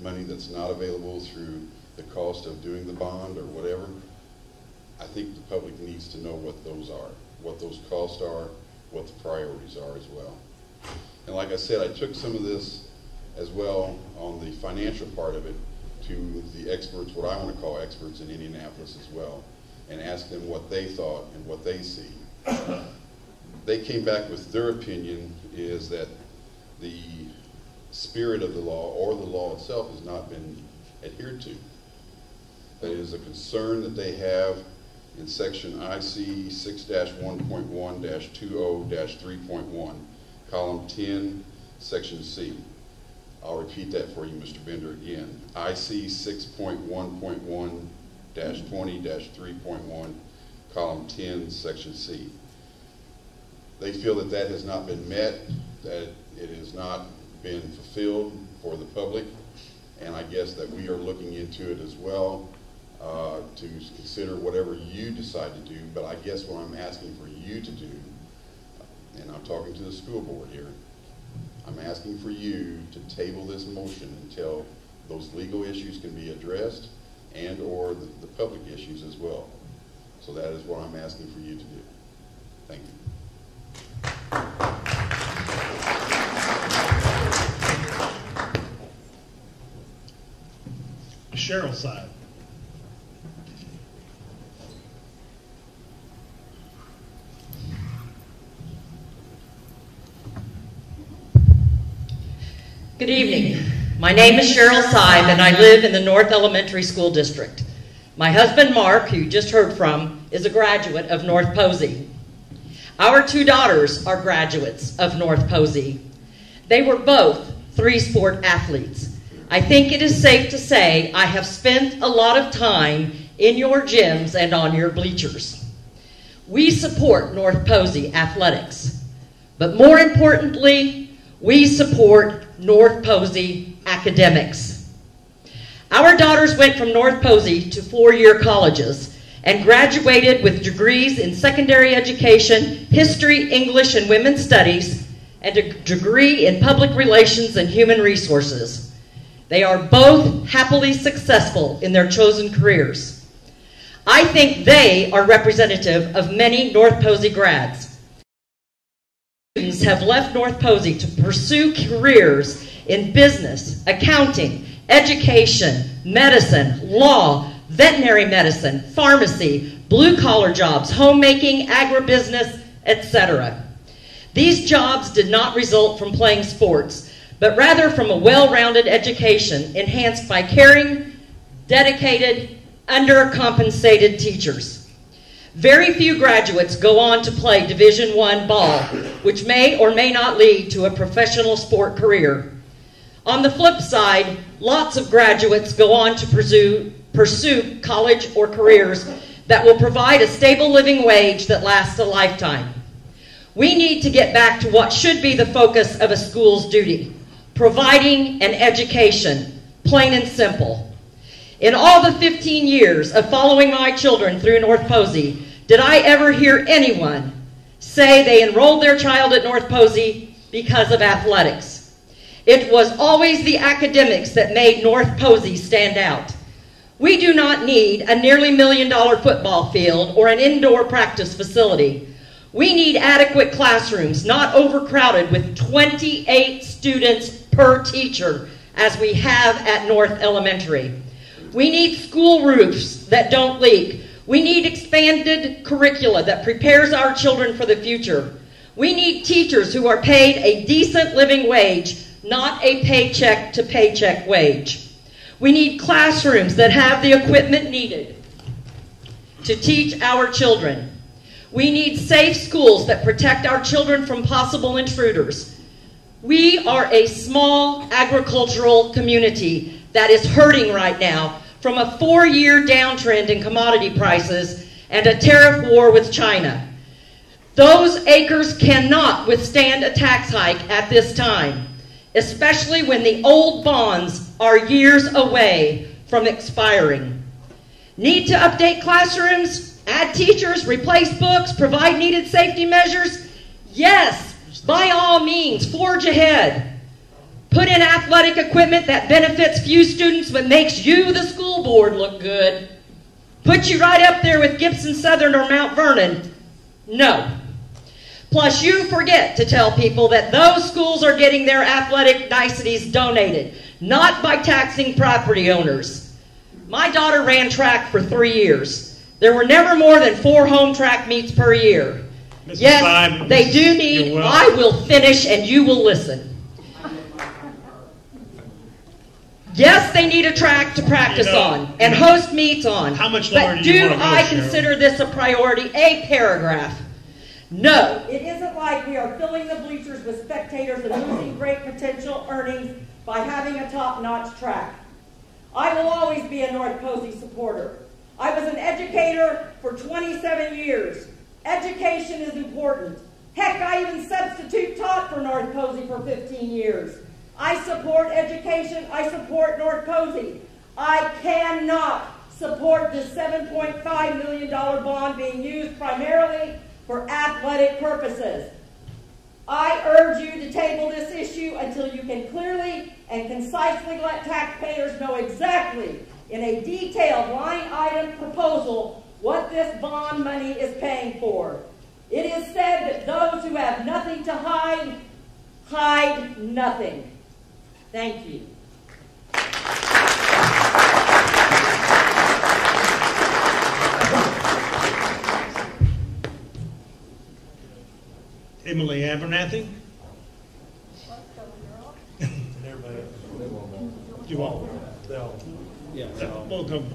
money that's not available through the cost of doing the bond or whatever. I think the public needs to know what those are, what those costs are, what the priorities are as well. And like I said, I took some of this as well on the financial part of it to the experts, what I want to call experts in Indianapolis as well, and asked them what they thought and what they see. They came back with their opinion is that the spirit of the law or the law itself has not been adhered to. That is a concern that they have in section IC 6-1.1-20-3.1, column 10, section C. I'll repeat that for you, Mr. Bender, again. IC 6.1.1-20-3.1, column 10, section C. They feel that that has not been met, that it has not been fulfilled for the public, and I guess that we are looking into it as well to consider whatever you decide to do. But I guess what I'm asking for you to do, and I'm talking to the school board here, I'm asking for you to table this motion until those legal issues can be addressed and or the public issues as well. So that is what I'm asking for you to do. Thank you. Cheryl's side. Good evening. My name is Cheryl Seib, and I live in the North Elementary School District. My husband, Mark, who you just heard from, is a graduate of North Posey. Our two daughters are graduates of North Posey. They were both three-sport athletes. I think it is safe to say I have spent a lot of time in your gyms and on your bleachers. We support North Posey athletics, but more importantly, we support North Posey academics. Our daughters went from North Posey to four-year colleges and graduated with degrees in secondary education, history, English, and women's studies, and a degree in public relations and human resources. They are both happily successful in their chosen careers. I think they are representative of many North Posey grads. Students have left North Posey to pursue careers in business, accounting, education, medicine, law, veterinary medicine, pharmacy, blue-collar jobs, homemaking, agribusiness, etc. These jobs did not result from playing sports, but rather from a well-rounded education enhanced by caring, dedicated, undercompensated teachers. Very few graduates go on to play Division I ball, which may or may not lead to a professional sport career. On the flip side, lots of graduates go on to pursue college or careers that will provide a stable living wage that lasts a lifetime. We need to get back to what should be the focus of a school's duty, providing an education, plain and simple. In all the 15 years of following my children through North Posey, did I ever hear anyone say they enrolled their child at North Posey because of athletics? It was always the academics that made North Posey stand out. We do not need a nearly $1 million football field or an indoor practice facility. We need adequate classrooms, not overcrowded with 28 students per teacher, as we have at North Elementary. We need school roofs that don't leak. We need expanded curricula that prepares our children for the future. We need teachers who are paid a decent living wage, not a paycheck-to-paycheck wage. We need classrooms that have the equipment needed to teach our children. We need safe schools that protect our children from possible intruders. We are a small agricultural community that is hurting right now from a 4-year downtrend in commodity prices and a tariff war with China. Those acres cannot withstand a tax hike at this time, especially when the old bonds are years away from expiring. Need to update classrooms, add teachers, replace books, provide needed safety measures? Yes, by all means, forge ahead. Put in athletic equipment that benefits few students but makes you, the school board, look good. Put you right up there with Gibson Southern or Mount Vernon? No. Plus, you forget to tell people that those schools are getting their athletic niceties donated, not by taxing property owners. My daughter ran track for 3 years. There were never more than 4 home track meets per year. Mrs. Yes, Seib, they do need, I will finish and you will listen. Yes, they need a track to practice on and host meets on. How much longer but do you want to go, I Cheryl? consider this a priority? A paragraph. No. It isn't like we are filling the bleachers with spectators and losing great potential earnings by having a top-notch track. I will always be a North Posey supporter. I was an educator for 27 years. Education is important. Heck, I even substitute taught for North Posey for 15 years. I support education. I support North Posey. I cannot support this $7.5 million bond being used primarily for athletic purposes. I urge you to table this issue until you can clearly and concisely let taxpayers know exactly in a detailed line item proposal what this bond money is paying for. It is said that those who have nothing to hide, hide nothing. Thank you. Emily Abernathy? You want? Yeah. We'll come.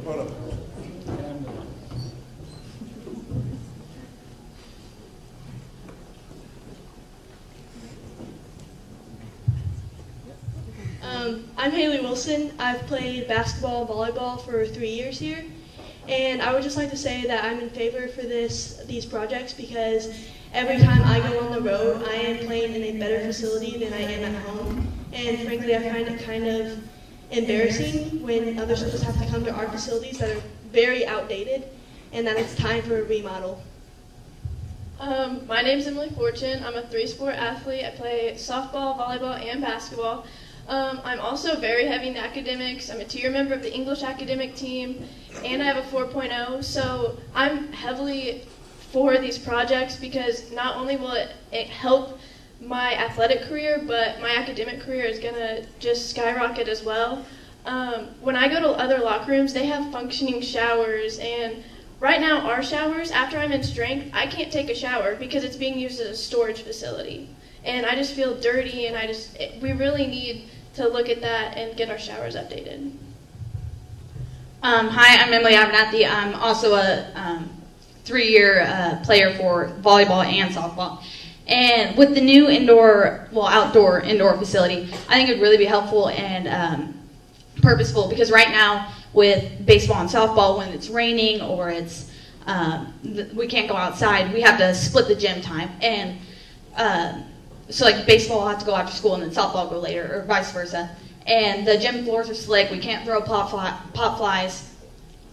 I'm Haley Wilson. I've played basketball and volleyball for 3 years here, and I would just like to say that I'm in favor for these projects because every time I go on the road, I am playing in a better facility than I am at home, and frankly, I find it kind of embarrassing when other schools have to come to our facilities that are very outdated, and that it's time for a remodel. My name's Emily Fortune. I'm a 3-sport athlete. I play softball, volleyball, and basketball. I'm also very heavy in academics. I'm a tier member of the English academic team, and I have a 4.0. So I'm heavily for these projects because not only will it help my athletic career, but my academic career is going to just skyrocket as well. When I go to other locker rooms, they have functioning showers, and right now our showers, after I'm in strength, I can't take a shower because it's being used as a storage facility. And I just feel dirty, and we really need to look at that and get our showers updated. Hi, I'm Emily Abernathy. I'm also a 3-year player for volleyball and softball. And with the new outdoor indoor facility, I think it would really be helpful and purposeful because right now with baseball and softball, when it's raining or it's we can't go outside, we have to split the gym time. And so like baseball will have to go after school and then softball will go later or vice versa. And the gym floors are slick. We can't throw pop flies.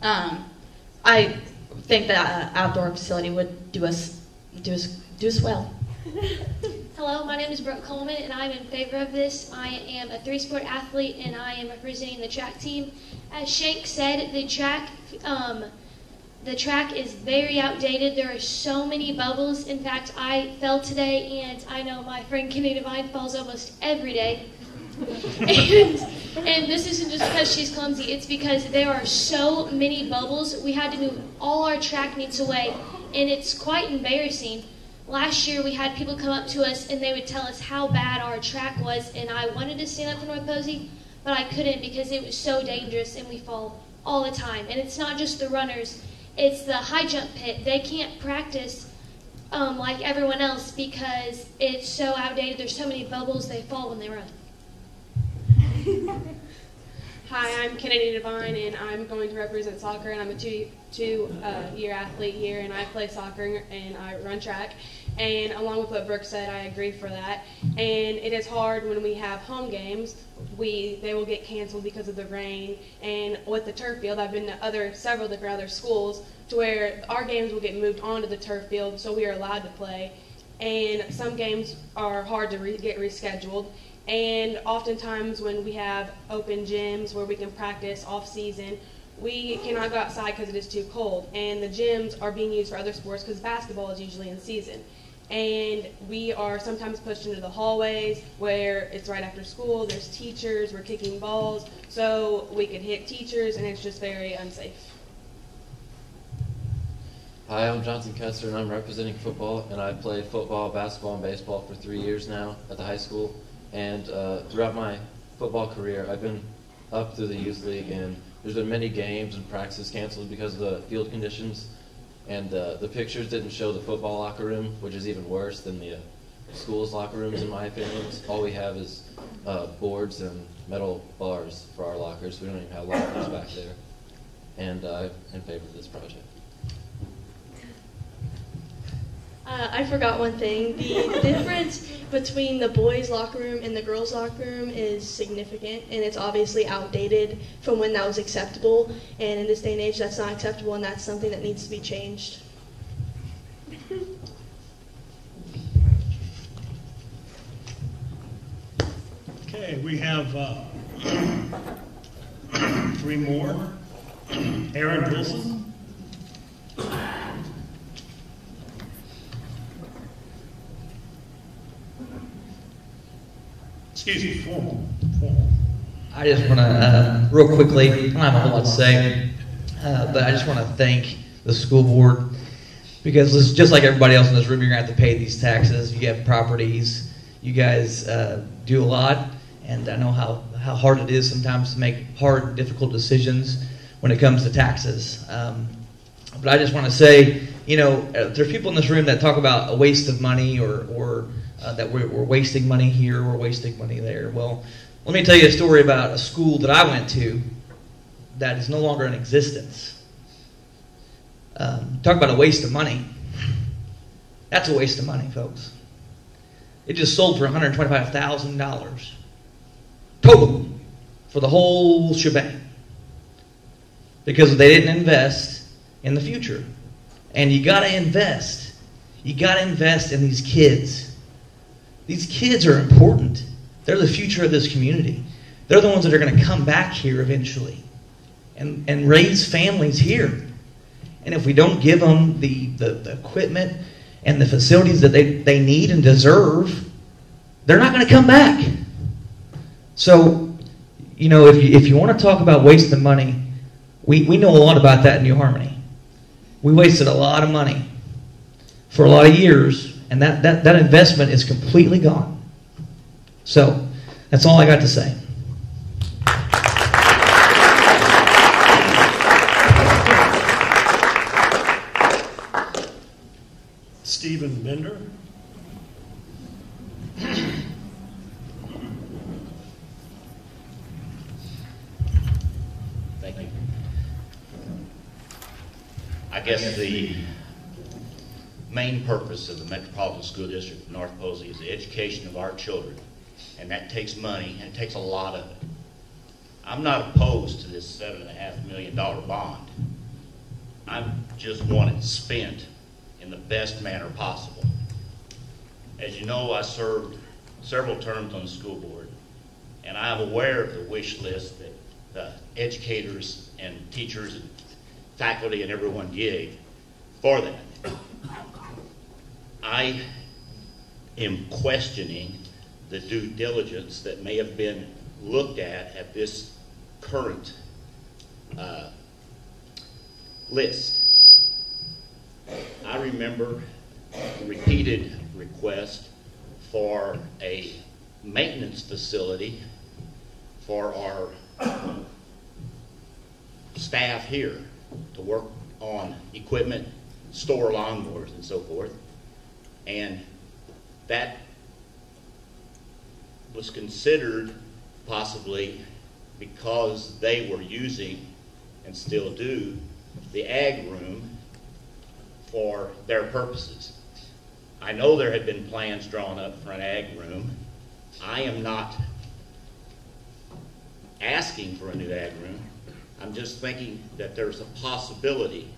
I think that outdoor facility would do us well. Hello, my name is Brooke Coleman, and I'm in favor of this. I am a 3-sport athlete, and I am representing the track team. As Shank said, the track is very outdated. There are so many bubbles. In fact, I fell today, and I know my friend Kenny Devine falls almost every day. and this isn't just because she's clumsy. It's because there are so many bubbles. We had to move all our track meets away, and it's quite embarrassing. Last year, we had people come up to us, and they would tell us how bad our track was, and I wanted to stand up for North Posey, but I couldn't because it was so dangerous, and we fall all the time. And it's not just the runners. It's the high jump pit. They can't practice like everyone else because it's so outdated. There's so many bubbles, they fall when they run. Hi, I'm Kennedy Devine, and I'm going to represent soccer, and I'm a two-year athlete here, and I play soccer and I run track. And along with what Brooke said, I agree for that. And it is hard when we have home games. They will get canceled because of the rain. And with the turf field, I've been to several different other schools to where our games will get moved onto the turf field, so we are allowed to play. And some games are hard to get rescheduled. And oftentimes when we have open gyms where we can practice off-season, we cannot go outside because it is too cold. And the gyms are being used for other sports because basketball is usually in season. And we are sometimes pushed into the hallways where it's right after school, there's teachers, we're kicking balls, so we could hit teachers, and it's just very unsafe. Hi, I'm Johnson Kester, and I'm representing football, and I've played football, basketball, and baseball for 3 years now at the high school. And throughout my football career, I've been up through the youth league, and there's been many games and practices canceled because of the field conditions. And the pictures didn't show the football locker room, which is even worse than the school's locker rooms, in my opinion. All we have is boards and metal bars for our lockers. We don't even have lockers back there. And I'm in favor of this project. I forgot one thing. The difference between the boys' locker room and the girls' locker room is significant, and it's obviously outdated from when that was acceptable. And in this day and age, that's not acceptable, and that's something that needs to be changed. Okay, we have 3 more. Aaron Wilson. Excuse me, formal. I just want to, real quickly, I don't have a whole lot to say, but I just want to thank the school board, because just like everybody else in this room, you're going to have to pay these taxes. You have properties. You guys do a lot, and I know how hard it is sometimes to make hard, difficult decisions when it comes to taxes. But I just want to say, there's people in this room that talk about a waste of money or that we're wasting money here, we're wasting money there. Well, let me tell you a story about a school that I went to that is no longer in existence. Talk about a waste of money. That's a waste of money, folks. It just sold for $125,000 total for the whole shebang, because they didn't invest in the future. And you got to invest. You got to invest in these kids. These kids are important. They're the future of this community. They're the ones that are going to come back here eventually and raise families here. And if we don't give them the equipment and the facilities that they need and deserve, they're not going to come back. So, if you want to talk about wasting money, we know a lot about that in New Harmony. We wasted a lot of money for a lot of years, and that investment is completely gone. So, that's all I got to say. Stephen Bender. Thank you. I guess the main purpose of the Metropolitan School District of North Posey is the education of our children, and that takes money, and it takes a lot of it. I'm not opposed to this $7.5 million bond. I just want it spent in the best manner possible. As you know, I served several terms on the school board, and I'm aware of the wish list that the educators and teachers and faculty and everyone gave for that. I am questioning the due diligence that may have been looked at this current list. I remember repeated requests for a maintenance facility for our staff here to work on equipment, store lawnmowers and so forth. And that was considered possibly because they were using, and still do, the ag room for their purposes. I know there had been plans drawn up for an ag room. I am not asking for a new ag room. I'm just thinking that there's a possibility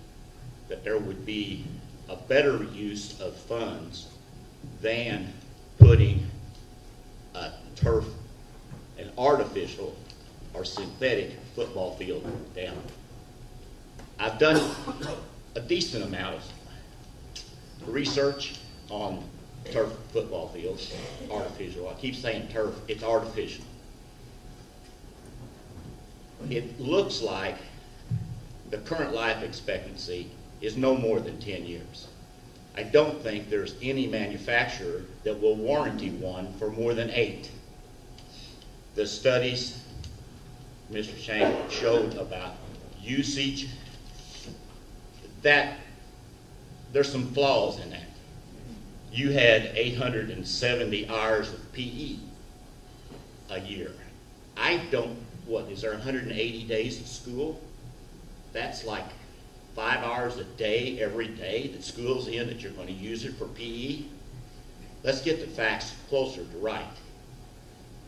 that there would be a better use of funds than putting a turf, an artificial or synthetic football field down. I've done a decent amount of research on turf football fields, artificial. I keep saying turf, it's artificial. It looks like the current life expectancy is no more than 10 years. I don't think there's any manufacturer that will warranty one for more than 8. The studies Mr. Shank showed about usage, that there's some flaws in that. You had 870 hours of PE a year. I don't, what, is there 180 days of school? That's like 5 hours a day, every day that school's in, that you're going to use it for PE. Let's get the facts closer to right.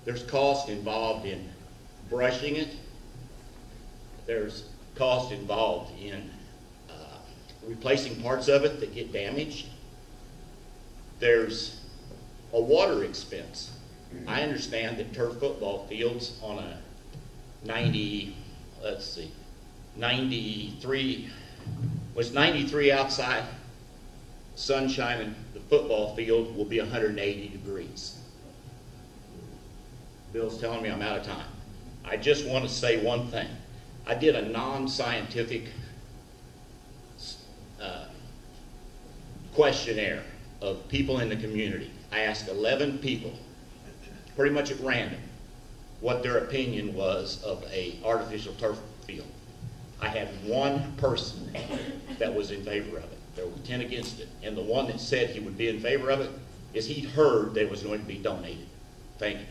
There's cost involved in brushing it. There's cost involved in replacing parts of it that get damaged. There's a water expense. I understand that turf football fields on a 93 outside, sunshine, and the football field will be 180 degrees. Bill's telling me I'm out of time. I just want to say one thing. I did a non-scientific questionnaire of people in the community. I asked 11 people, pretty much at random, what their opinion was of an artificial turf field. I had one person that was in favor of it. There were 10 against it. And the one that said he would be in favor of it is he'd heard that it was going to be donated. Thank you.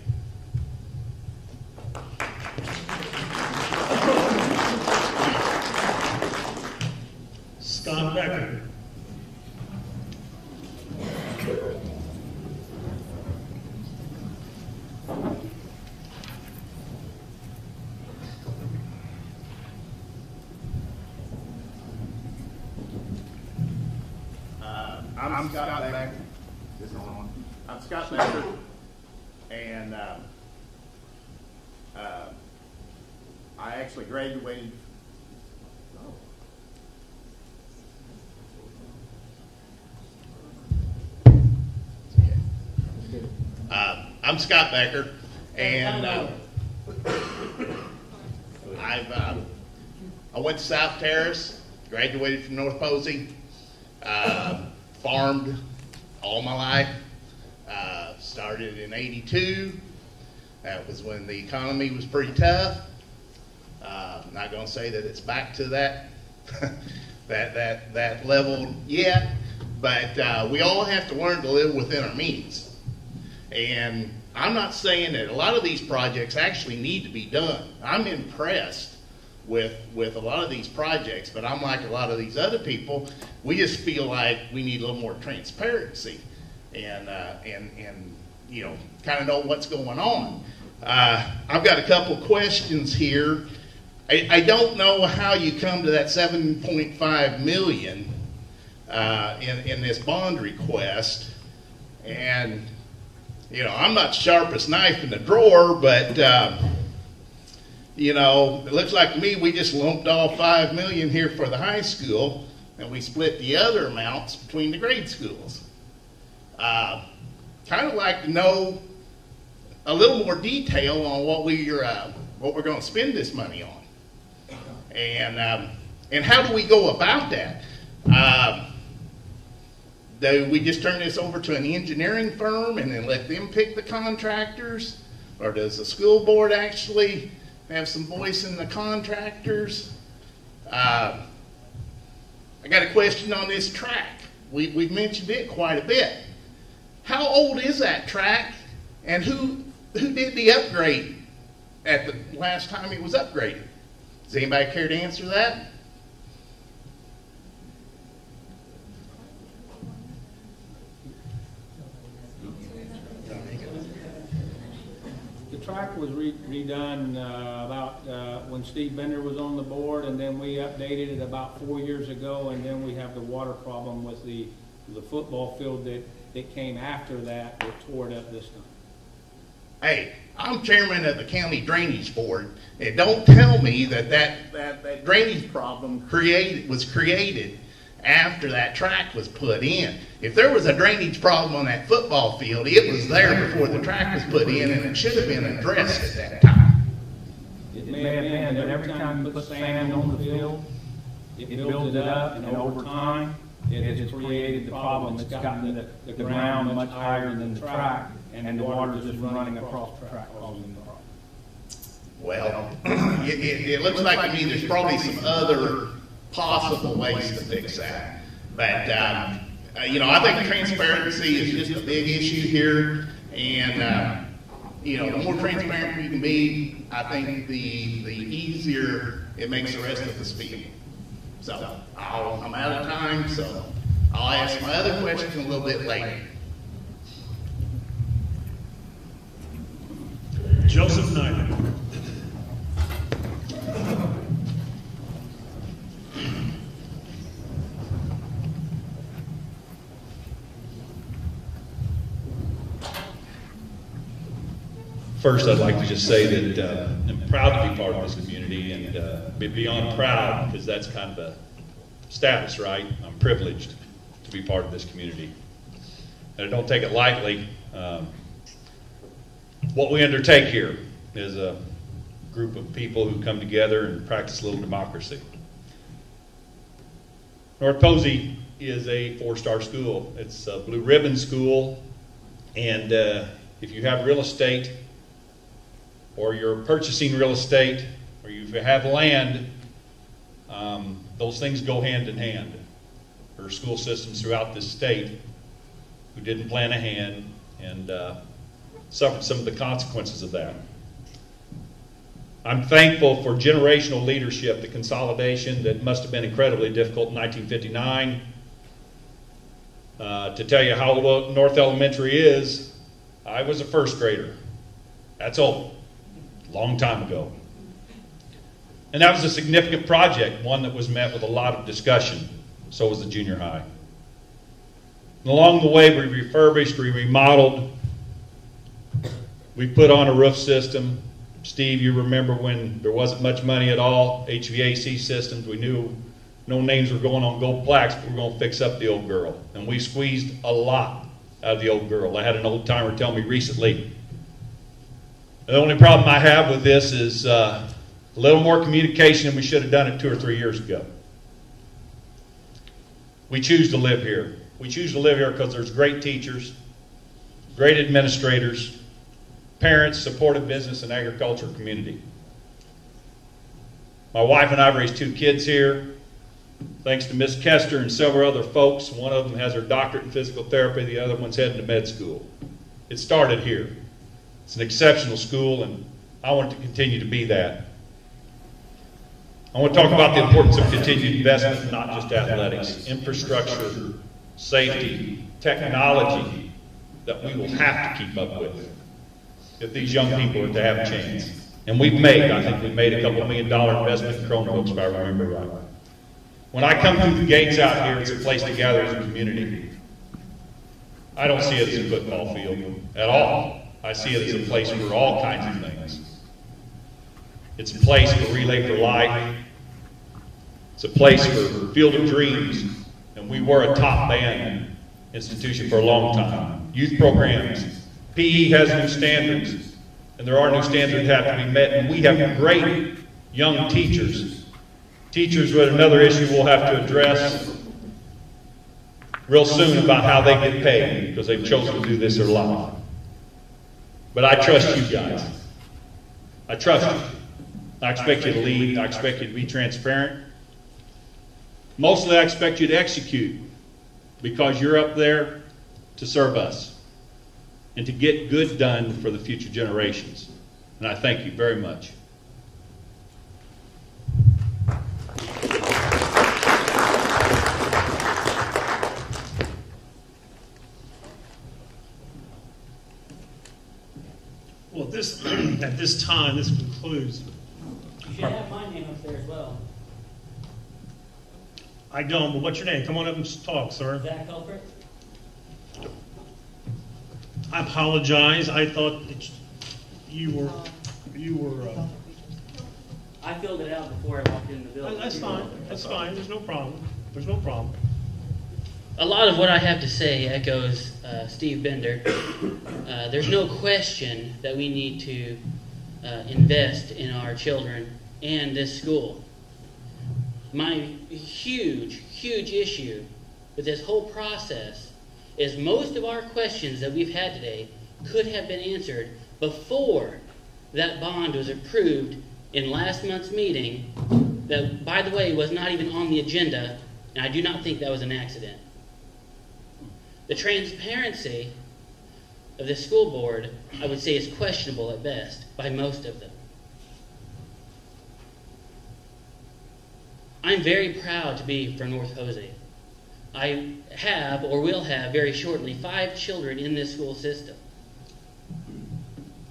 Scott Becker. I'm Scott Becker. This is on. I'm Scott Becker, and I actually graduated. I'm Scott Becker, and I went to South Terrace, graduated from North Posey, farmed all my life, started in '82. That was when the economy was pretty tough. I'm not going to say that it's back to that that level yet, but we all have to learn to live within our means. And I'm not saying that a lot of these projects actually need to be done. I'm impressed with a lot of these projects, but I'm like a lot of these other people. We just feel like we need a little more transparency and you know, kind of know what's going on. I've got a couple questions here. I don't know how you come to that $7.5 million in this bond request, and you know, I'm not the sharpest knife in the drawer, but you know, it looks like to me we just lumped all $5 million here for the high school, and we split the other amounts between the grade schools. Kind of like to know a little more detail on what we're going to spend this money on, and how do we go about that? Do we just turn this over to an engineering firm and then let them pick the contractors? Or does the school board actually have some voice in the contractors? I got a question on this track. We've mentioned it quite a bit. How old is that track? And who did the upgrade at the last time it was upgraded? Does anybody care to answer that? The track was redone about when Steve Bender was on the board, and then we updated it about 4 years ago, and then we have the water problem with the football field that came after that tore it up this time. Hey, I'm chairman of the county drainage board, and don't tell me that drainage problem was created after that track was put in. If there was a drainage problem on that football field, it was there before the track was put in, and it should have been addressed at that time. It may have been, but every time you put sand on the field, it builds it up, and over time, it has created the problem. It's gotten the ground much higher than the track, and the water is just running across the track, causing the problem. Well, it looks like to me there's probably some other possible ways to fix that. But, you know, I think transparency is just a big issue here. And, you know, the more transparent we can be, I think the easier it makes the rest of us feel. So I'm out of time, so I'll ask my other question a little bit later. Joseph Knight. First, I'd like to just say that I'm proud to be part of this community, and be beyond proud, because that's kind of a status, right? I'm privileged to be part of this community. And I don't take it lightly. What we undertake here is a group of people who come together and practice a little democracy. North Posey is a 4-star school. It's a blue ribbon school, and if you have real estate, or you're purchasing real estate, or you have land, those things go hand in hand. There are school systems throughout this state who didn't plan ahead and suffered some of the consequences of that. I'm thankful for generational leadership, the consolidation that must have been incredibly difficult in 1959. To tell you how North Elementary is, I was a first grader. That's old. Long time ago. And that was a significant project, one that was met with a lot of discussion. So was the junior high. And along the way, we refurbished, we remodeled, we put on a roof system. Steve, you remember when there wasn't much money at all, HVAC systems. We knew no names were going on gold plaques, but we were going to fix up the old girl. And we squeezed a lot out of the old girl. I had an old timer tell me recently, the only problem I have with this is a little more communication, and we should have done it 2 or 3 years ago. We choose to live here. We choose to live here because there's great teachers, great administrators, parents, supportive business, and agriculture community. My wife and I have raised 2 kids here. Thanks to Miss Kester and several other folks. One of them has her doctorate in physical therapy. The other one's heading to med school. It started here. It's an exceptional school, and I want it to continue to be that. I want to talk about the importance of continued investment, not just athletics, infrastructure, safety, technology that we will have to keep up with if these young people are to have a chance. And I think we've made a couple $1 million investment in Chromebooks, if I remember right. When I come through the gates out here, it's a place to gather as a community. I don't see it as a football field at all. I see it as a place for all kinds of things. It's a place for Relay for Life. It's a place for Field of Dreams. And we were a top band institution for a long time. Youth programs. PE has new standards. And there are new standards that have to be met. And we have great young teachers. Teachers with another issue we'll have to address real soon about how they get paid because they've chosen to do this their life. But I trust you guys. I trust you. I expect you to lead. I expect you to be transparent. Mostly I expect you to execute because you're up there to serve us and to get good done for the future generations. And I thank you very much. Well, at this time, this concludes. You should have my name up there as well. I don't, but what's your name? Come on up and talk, sir. Zach Culprit. I apologize. I thought that you were. I filled it out before I walked in the building. That's fine. That's fine. There's no problem. There's no problem. A lot of what I have to say echoes Steve Bender. There's no question that we need to invest in our children and this school. My huge issue with this whole process is most of our questions that we've had today could have been answered before that bond was approved in last month's meeting that, by the way, was not even on the agenda, and I do not think that was an accident. The transparency of the school board, I would say, is questionable at best by most of them. I'm very proud to be from North Posey. I have, or will have very shortly, 5 children in this school system.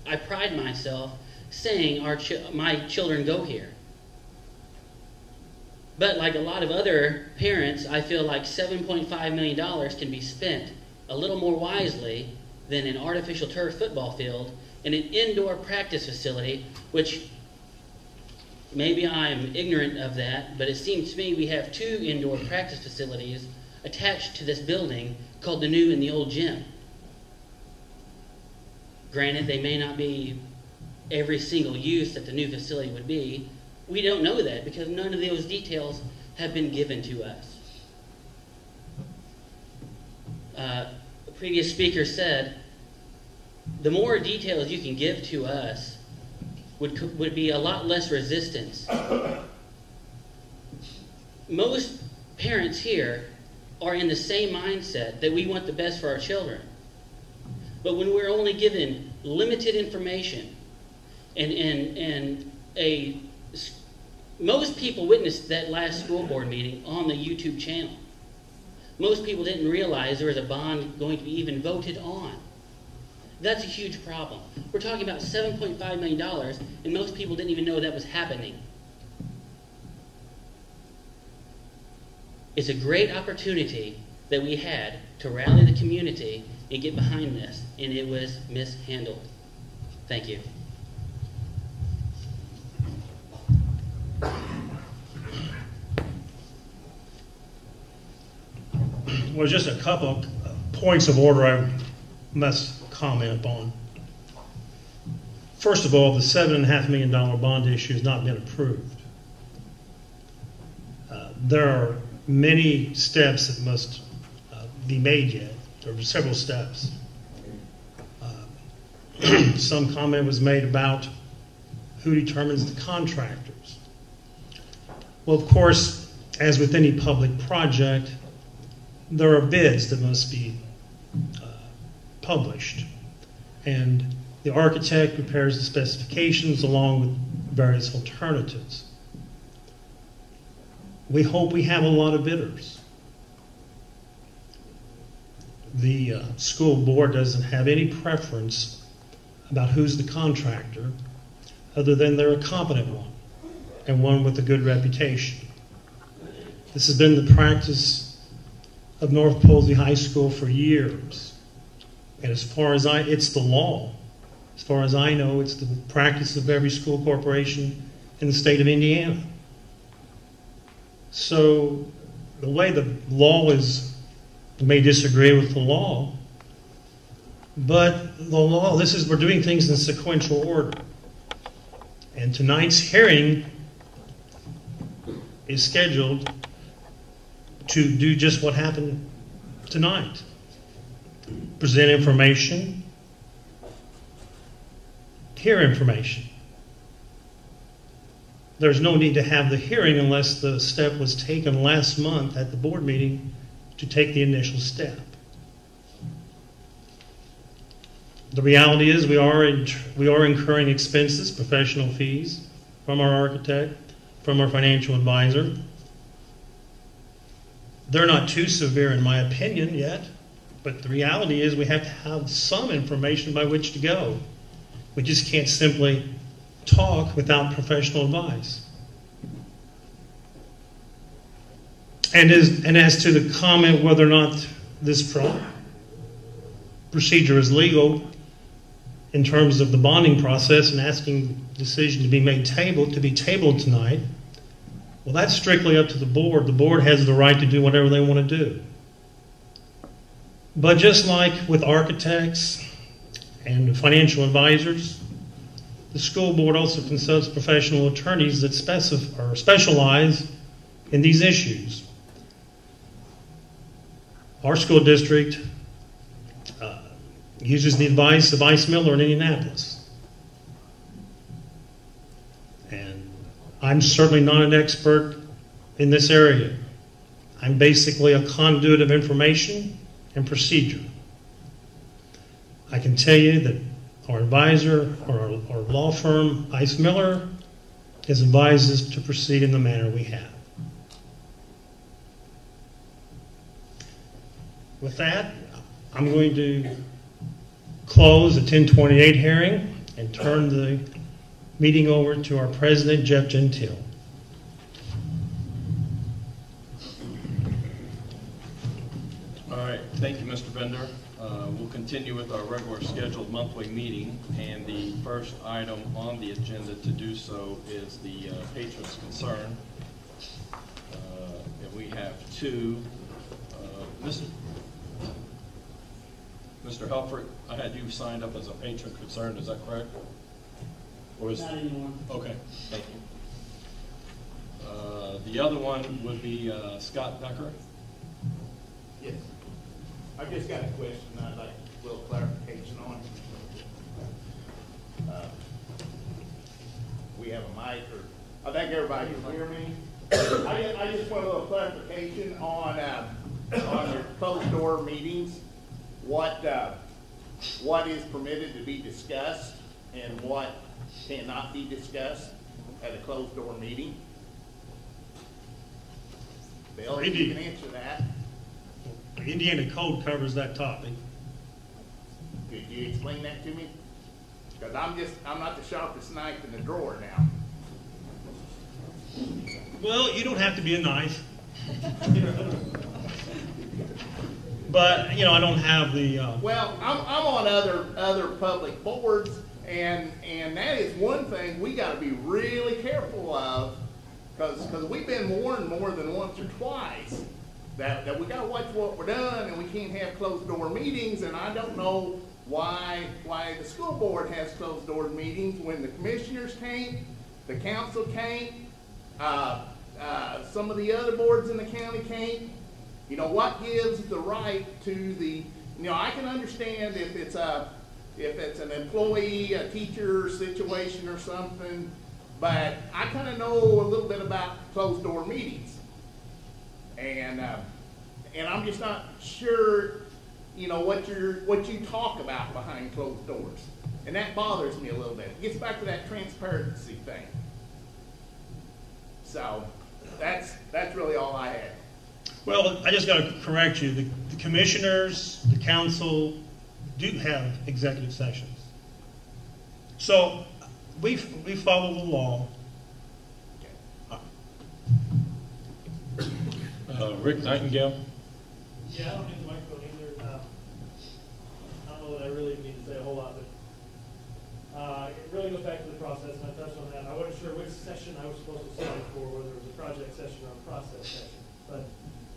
I pride myself saying my children go here. But like a lot of other parents, I feel like $7.5 million can be spent a little more wisely than an artificial turf football field and an indoor practice facility, which maybe I'm ignorant of that, but it seems to me we have 2 indoor practice facilities attached to this building called the new and the old gym. Granted, they may not be every single use that the new facility would be. We don't know that because none of those details have been given to us. A previous speaker said, the more details you can give to us would be a lot less resistance. Most parents here are in the same mindset that we want the best for our children. But when we're only given limited information most people witnessed that last school board meeting on the YouTube channel. Most people didn't realize there was a bond going to be even voted on. That's a huge problem. We're talking about $7.5 million, and most people didn't even know that was happening. It's a great opportunity that we had to rally the community and get behind this, and it was mishandled. Thank you. Well, just a couple of points of order I must comment upon. First of all, the $7.5 million bond issue has not been approved. There are many steps that must be made yet. There are several steps. Some comment was made about who determines the contractors. Well, of course, as with any public project, there are bids that must be published. And the architect prepares the specifications along with various alternatives. We hope we have a lot of bidders. The school board doesn't have any preference about who's the contractor, other than they're a competent one and one with a good reputation. This has been the practice of North Posey High School for years. And as far as it's the law. As far as I know, it's the practice of every school corporation in the state of Indiana. So the way the law is, you may disagree with the law, but the law, we're doing things in sequential order. And tonight's hearing is scheduled to do just what happened tonight. Present information, hear information. There's no need to have the hearing unless the step was taken last month at the board meeting to take the initial step. The reality is we are incurring expenses, professional fees from our architect, from our financial advisor. They're not too severe in my opinion yet, but the reality is we have to have some information by which to go. We just can't simply talk without professional advice. And as to the comment whether or not this procedure is legal in terms of the bonding process and asking the decision to be tabled tonight, well, that's strictly up to the board. The board has the right to do whatever they want to do. But just like with architects and financial advisors, the school board also consults professional attorneys that specialize in these issues. Our school district uses the advice of Vice Miller in Indianapolis. I'm certainly not an expert in this area. I'm basically a conduit of information and procedure. I can tell you that our advisor or our law firm, Ice Miller, has advised us to proceed in the manner we have. With that, I'm going to close the 1028 hearing and turn the meeting over to our president, Jeff Gentile. All right, thank you, Mr. Bender. We'll continue with our regular scheduled monthly meeting, and the first item on the agenda to do so is the patron's concern. And we have two. Mr. Helfrich, I had you signed up as a patron concern, is that correct? Or is, not anymore. Okay, thank you. The other one would be Scott Becker. Yes. I've just got a question I'd like a little clarification on. We have a mic, or I think everybody can hear me. I just want a little clarification on your closed door meetings. What is permitted to be discussed and what cannot be discussed at a closed door meeting? Bill, if you can answer that. The Indiana Code covers that topic. Could you explain that to me? Because I'm not the sharpest knife in the drawer now. Well, you don't have to be a knife. But, I don't have the... Well, I'm on other public boards, and that is one thing we got to be really careful of, because we've been warned more than once or twice that we got to watch what we're doing, and we can't have closed door meetings. And I don't know why the school board has closed door meetings when the commissioners can't, the council can't, some of the other boards in the county can't. What gives the right to the? I can understand if it's an employee, a teacher situation or something, but I kind of know a little bit about closed door meetings. And I'm just not sure, what you talk about behind closed doors, and that bothers me a little bit. It gets back to that transparency thing. So that's really all I had. Well, I just got to correct you. The commissioners, the council do have executive sessions. So we follow the law. Rick Nightingale. Yeah, I don't need the microphone either. I don't know that I really need to say a whole lot, but it really goes back to the process, and I touched on that. I wasn't sure which session I was supposed to sign for, whether it was a project session or a process session. But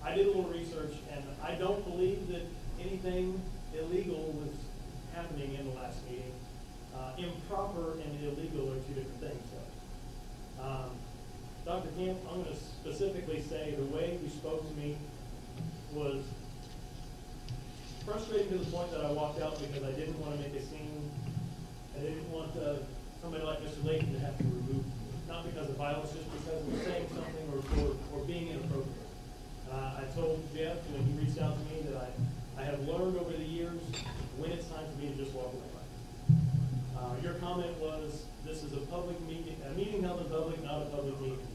I did a little research, and I don't believe that anything illegal was happening in the last meeting. Improper and illegal are two different things, though. Dr. Kemp, I'm going to specifically say the way you spoke to me was frustrating to the point that I walked out because I didn't want to make a scene. I didn't want somebody like Mr. Layton to have to remove me. Not because of violence, just because of saying something or being inappropriate. I told Jeff when he reached out to me that I have learned over the years when it's time for me to just walk away. Your comment was, this is a public meeting, a meeting held in public, not a public meeting.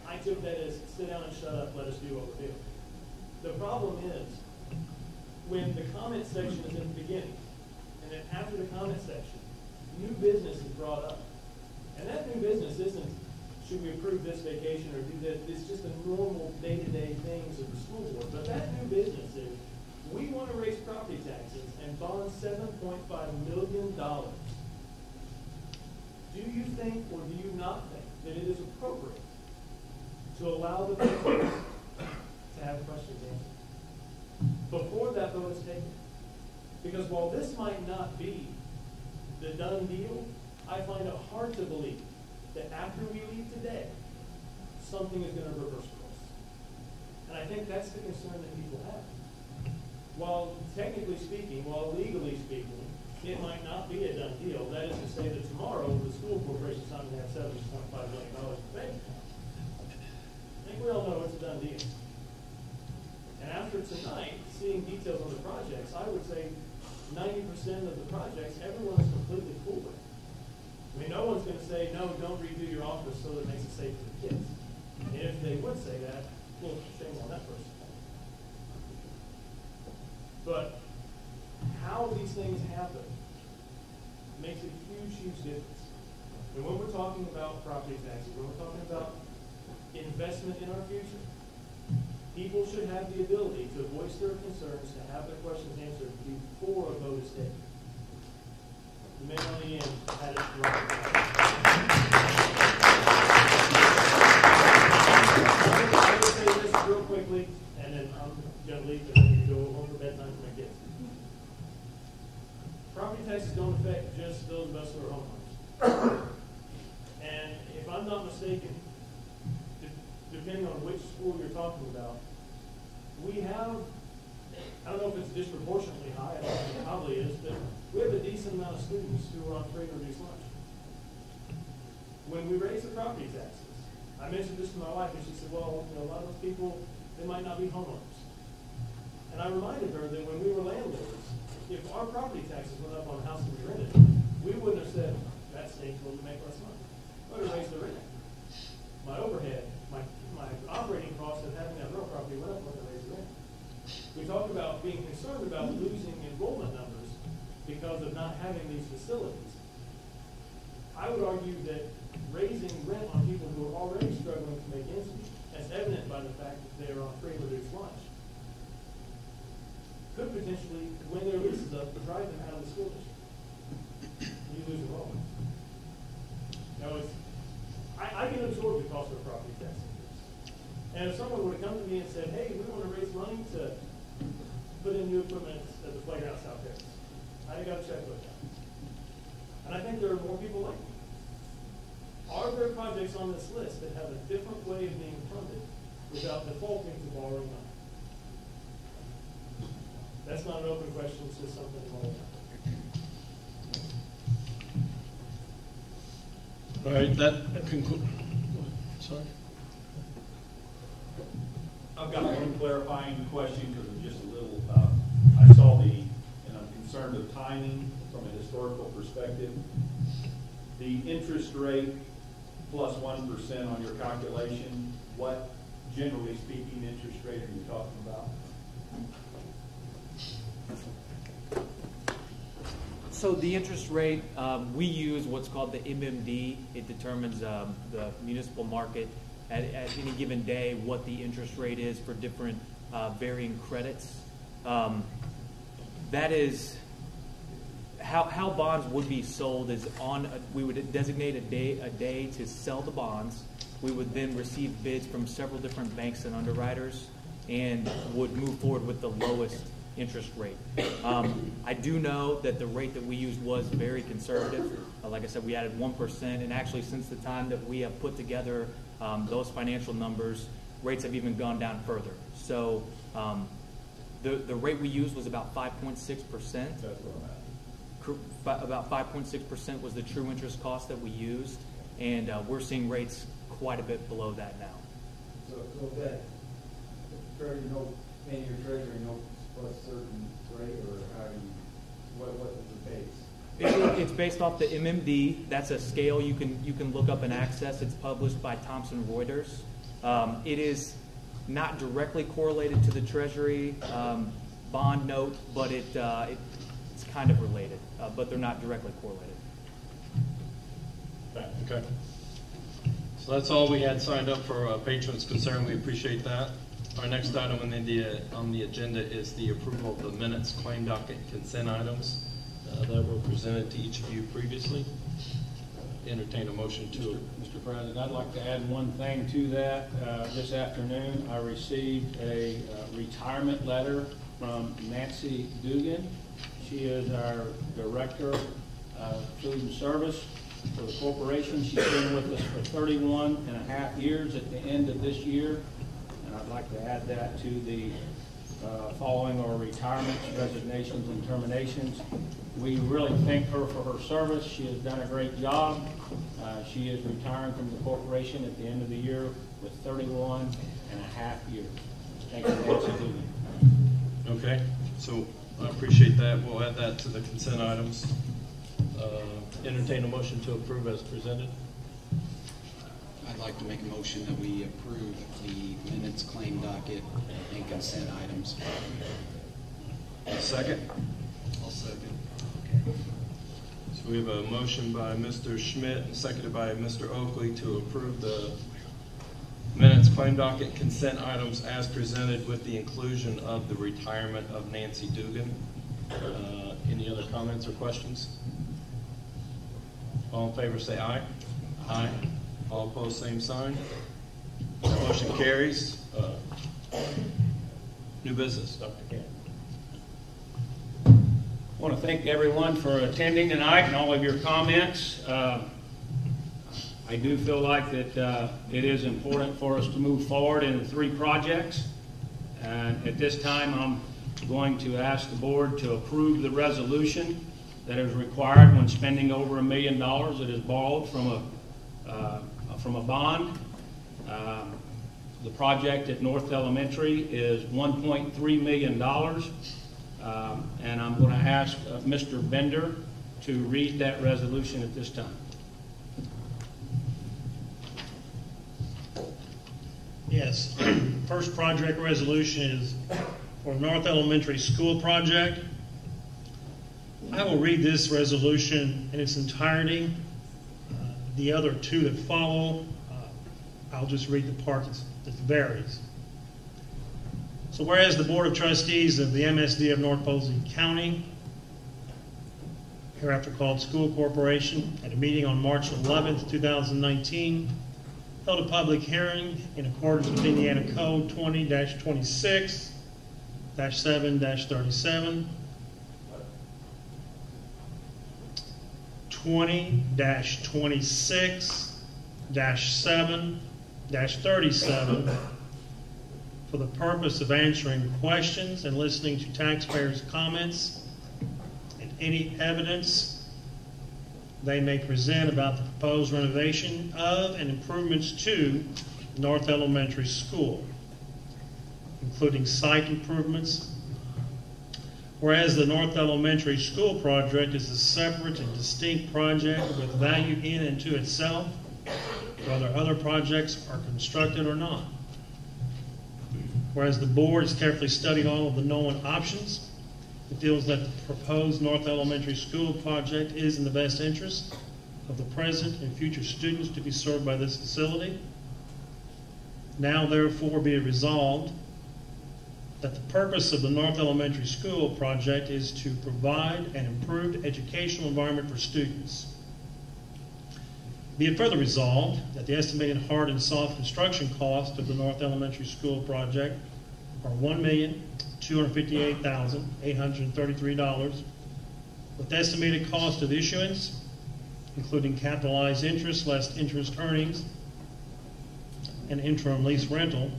I took that as, sit down and shut up, let us do what we're doing. The problem is, when the comment section is in the beginning, and then after the comment section, new business is brought up. And that new business isn't, should we approve this vacation or do that? It's just the normal day-to-day things of the school board. But that new business is, we want to raise property taxes and bond $7.5 million. Do you think or do you not think that it is appropriate to allow the voters to have questions answered before that vote is taken? Because while this might not be the done deal, I find it hard to believe that after we leave today, something is going to reverse course. And I think that's the concern that people have. While technically speaking, while legally speaking, it might not be a done deal. That is to say that tomorrow the school corporation is not going to have $7.5 million to pay. 90% of the projects, everyone is completely cool with. I mean, no one's going to say, no, don't redo your office so that it makes it safe for the kids. And if they would say that, well, shame on that person. But how these things happen makes a huge, huge difference. And when we're talking about property taxes, when we're talking about investment in our future, people should have the ability to voice their concerns, to have their questions answered before a vote is taken. The man on the end had it right. I'm going to say this real quickly, and then I'm going to leave and then you go home for bedtime for my kids. Property taxes don't affect just those of us who are homeowners. And if I'm not mistaken, depending on which school you're talking about, we have, I don't know if it's disproportionately high, I don't think it probably is, but we have a decent amount of students who are on free or reduced lunch. When we raise the property taxes, I mentioned this to my wife, and she said, well, a lot of those people, they might not be homeowners. And I reminded her that when we were landlords, if our property taxes went up on a house that we rented, we wouldn't have said, that state told me to make less money. I would have raised the rent. My overhead, my operating costs of having that real property went up when I raised the rent. We talk about being concerned about losing enrollment numbers because of not having these facilities. I would argue that raising rent on people who are already struggling to make ends meet, as evident by the fact that they are on free and reduced lunch, could potentially, when their lease is up, drive them out of the school district. You lose enrollment. Now, I can absorb the cost of a property tax increase. And if someone were to come to me and said, hey, we want to raise money to put in new equipment at the playground South Terrace, I got to check with that. And I think there are more people like me. Are there projects on this list that have a different way of being funded without defaulting to borrowing money? That's not an open question, it's just something to hold on. All right, that concludes. Sorry. I've got one clarifying question because it's just a little, I saw and I'm concerned of timing from a historical perspective. The interest rate plus 1% on your calculation, what, generally speaking, interest rate are you talking about? So the interest rate, we use what's called the MMD. It determines the municipal market at any given day what the interest rate is for different varying credits. That is how bonds would be sold is we would designate a day to sell the bonds. We would then receive bids from several different banks and underwriters and would move forward with the lowest interest rate. I do know that the rate that we used was very conservative. Like I said, we added 1%, and actually since the time that we have put together those financial numbers, rates have even gone down further. So the rate we used was about 5.6%. That's what I'm at. About 5.6% was the true interest cost that we used, and we're seeing rates quite a bit below that now. So that treasury note, in your treasury note plus certain rate, or how do you, what is the base? It's based off the MMD. That's a scale you can look up and access. It's published by Thomson Reuters. It is not directly correlated to the Treasury bond note, but it's kind of related, but they're not directly correlated. Okay. So that's all we had signed up for patrons' concern. We appreciate that. Our next item on the agenda is the approval of the minutes, claim docket, consent items that were presented to each of you previously. Entertain a motion to. Mr. President, I'd like to add one thing to that. This afternoon, I received a retirement letter from Nancy Dugan. She is our Director of Food and Service for the corporation. She's been with us for 31 and a half years at the end of this year. And I'd like to add that to the following our retirements, resignations, and terminations. We really thank her for her service. She has done a great job. She is retiring from the corporation at the end of the year with 31 and a half years. Thank you, Nancy Dugan. Okay, so I appreciate that. We'll add that to the consent items. Entertain a motion to approve as presented. I'd like to make a motion that we approve the minutes, claim docket, and consent items. A second? I'll second. So we have a motion by Mr. Schmidt and seconded by Mr. Oakley to approve the minutes, claim docket, consent items as presented with the inclusion of the retirement of Nancy Dugan. Any other comments or questions? All in favor say aye. Aye. All opposed, same sign. Motion carries. New business, Dr. Camp. I want to thank everyone for attending tonight and all of your comments. I do feel like that it is important for us to move forward in the 3 projects. And at this time, I'm going to ask the board to approve the resolution that is required when spending over $1 million that is borrowed from a bond. The project at North Elementary is $1.3 million. And I'm going to ask Mr. Bender to read that resolution at this time. Yes. First project resolution is for North Elementary School project. I will read this resolution in its entirety. The other 2 that follow, I'll just read the part that varies. So whereas the Board of Trustees of the MSD of North Posey County, hereafter called School Corporation, at a meeting on March 11th, 2019, held a public hearing in accordance with Indiana Code 20-26-7-37, 20-26-7-37, for the purpose of answering questions and listening to taxpayers' comments and any evidence they may present about the proposed renovation of and improvements to North Elementary School, including site improvements. Whereas the North Elementary School project is a separate and distinct project with value in and to itself, whether other projects are constructed or not. Whereas the board has carefully studied all of the known options, it feels that the proposed North Elementary School project is in the best interest of the present and future students to be served by this facility. Now therefore be it resolved that the purpose of the North Elementary School project is to provide an improved educational environment for students. Be it further resolved that the estimated hard and soft construction cost of the North Elementary School project are $1,258,833, with estimated cost of issuance, including capitalized interest less interest earnings and interim lease rental,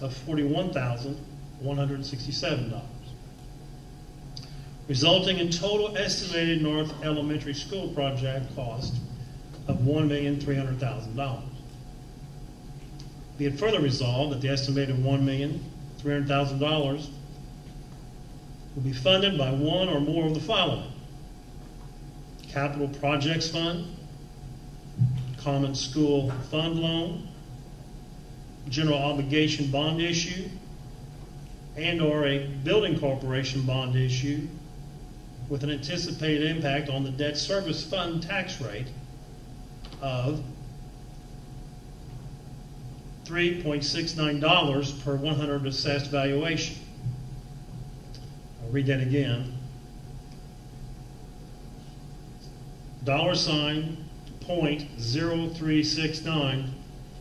of $41,167, resulting in total estimated North Elementary School project cost of $1,300,000. Be it further resolved that the estimated $1,300,000 will be funded by one or more of the following: Capital Projects Fund, Common School Fund Loan, General Obligation Bond Issue, and or a Building Corporation Bond Issue with an anticipated impact on the debt service fund tax rate of $3.69 per 100 assessed valuation. I'll read that again. $.0369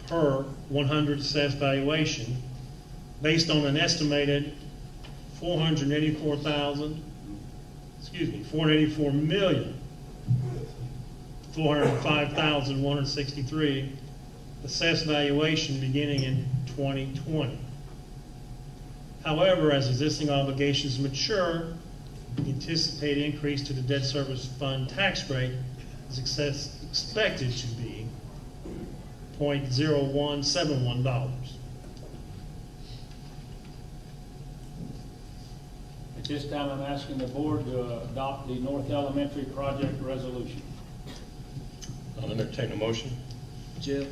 per 100 assessed valuation, based on an estimated $484,405,163 assessed valuation beginning in 2020. However, as existing obligations mature, the anticipated increase to the debt service fund tax rate is expected to be $0.0171. This time I'm asking the board to adopt the North Elementary project resolution. I'll entertain a motion. Jeff,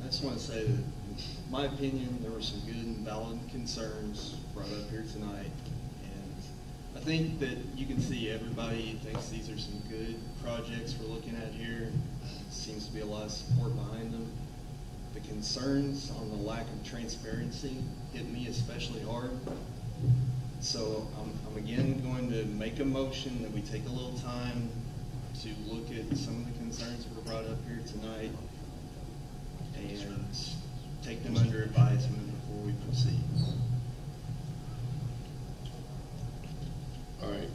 I just want to say that, in my opinion, there were some good and valid concerns brought up here tonight. And I think that you can see everybody thinks these are some good projects we're looking at here. Seems to be a lot of support behind them. The concerns on the lack of transparency hit me especially hard. So I'm again going to make a motion that we take a little time to look at some of the concerns that were brought up here tonight and take them under advisement before we proceed. All right,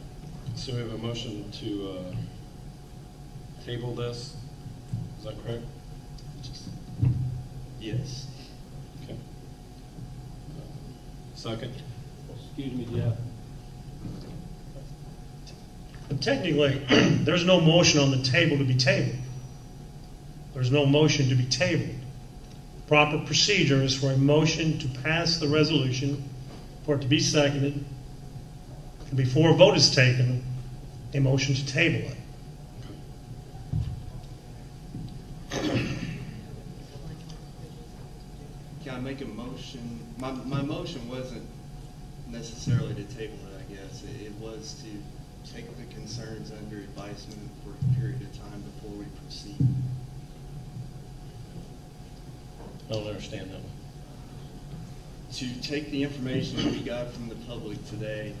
so we have a motion to table this. Is that correct? Yes. Okay. Second? Excuse me, Jeff. Technically, there's no motion on the table to be tabled. There's no motion to be tabled. Proper procedure is for a motion to pass the resolution, for it to be seconded, and before a vote is taken, a motion to table it. Can I make a motion? My motion wasn't necessarily to table it, I guess. It was to take the concerns under advisement for a period of time before we proceed. I don't understand that one. To take the information that we got from the public today,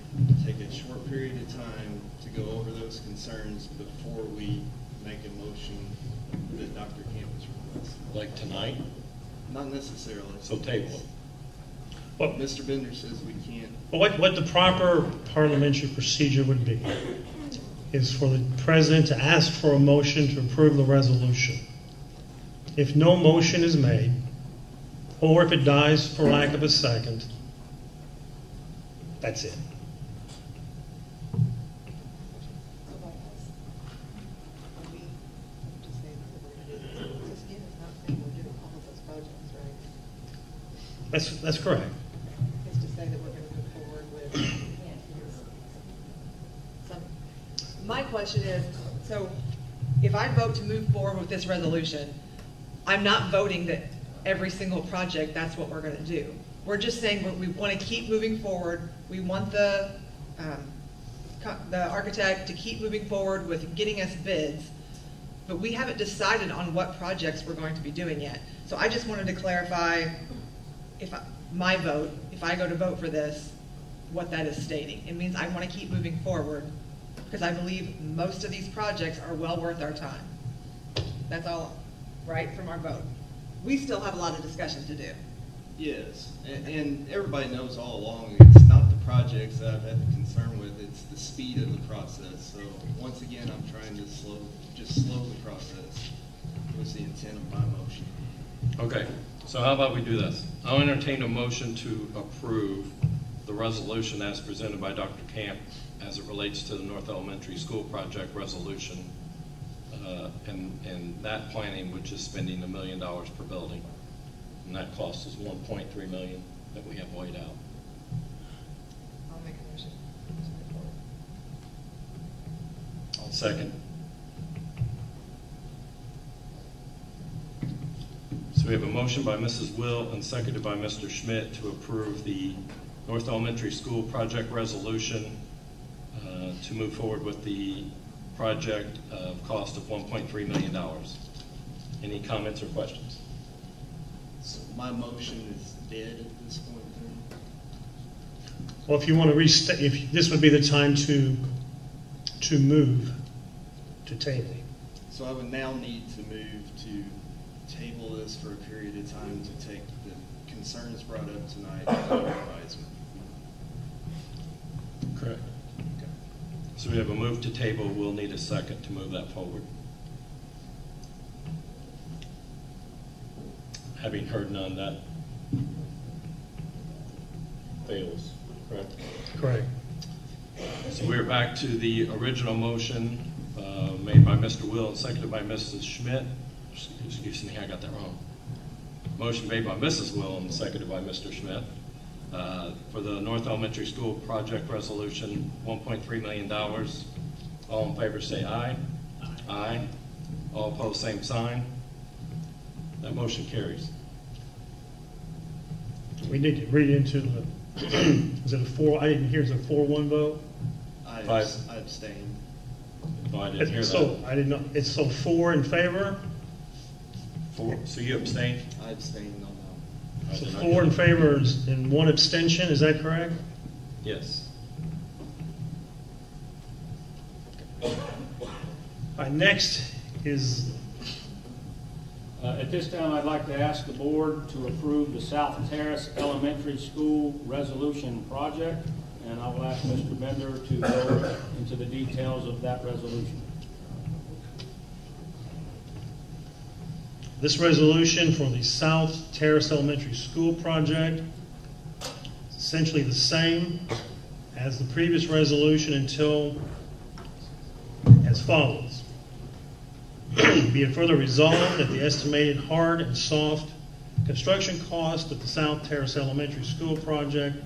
take a short period of time to go over those concerns before we make a motion that Dr. Campus requests. Like tonight? Not necessarily. So table it. Well, Mr. Bender says we can't. Well, what the proper parliamentary procedure would be is for the president to ask for a motion to approve the resolution. If no motion is made, or if it dies for lack of a second, that's it. That's correct. Is to say that we're going to move forward with. My question is, so if I vote to move forward with this resolution, I'm not voting that every single project that's what we're going to do. We're just saying we want to keep moving forward. We want the architect to keep moving forward with getting us bids, but we haven't decided on what projects we're going to be doing yet. So I just wanted to clarify if I go to vote for this, what that is stating. It means I want to keep moving forward because I believe most of these projects are well worth our time. That's all, right, from our vote. We still have a lot of discussion to do. Yes, and everybody knows all along it's not the projects that I've had the concern with, it's the speed of the process. So once again, I'm trying to slow the process. That was the intent of my motion. Okay, so how about we do this? I'll entertain a motion to approve the resolution as presented by Dr. Camp as it relates to the North Elementary School project resolution, and that planning, which is spending $1 million per building, and that cost is $1.3 million that we have laid out. I'll make a motion. I'll second. So we have a motion by Mrs. Will and seconded by Mr. Schmidt to approve the North Elementary School project resolution to move forward with the project of cost of $1.3 million. Any comments or questions? So my motion is dead at this point then? Well, if you want to restate, if this would be the time to move to table. So I would now need to move to table this for a period of time to take the concerns brought up tonight under advisement. Correct. Okay. So we have a move to table. We'll need a second to move that forward. Having heard none, that fails, correct? Correct. So we're back to the original motion made by Mr. Will and seconded by Mrs. Schmidt. Excuse me, I got that wrong. Motion made by Mrs. Will and seconded by Mr. Schmidt For the North Elementary School project resolution, $1.3 million. All in favor say aye. Aye. All opposed, same sign. That motion carries. We need to read into the, is it a 4, I didn't hear, is it a 4-1 vote? I abstain. No, I didn't hear So, that. I didn't know, it's so 4 in favor? 4, so you abstain? I abstain on that. So 4 in favor and 1 abstention, is that correct? Yes. All right, next is, At this time, I'd like to ask the board to approve the South Terrace Elementary School Resolution Project, and I will ask Mr. Bender to go into the details of that resolution. this resolution for the South Terrace Elementary School project is essentially the same as the previous resolution until as follows. Be it further resolved that the estimated hard and soft construction cost of the South Terrace Elementary School project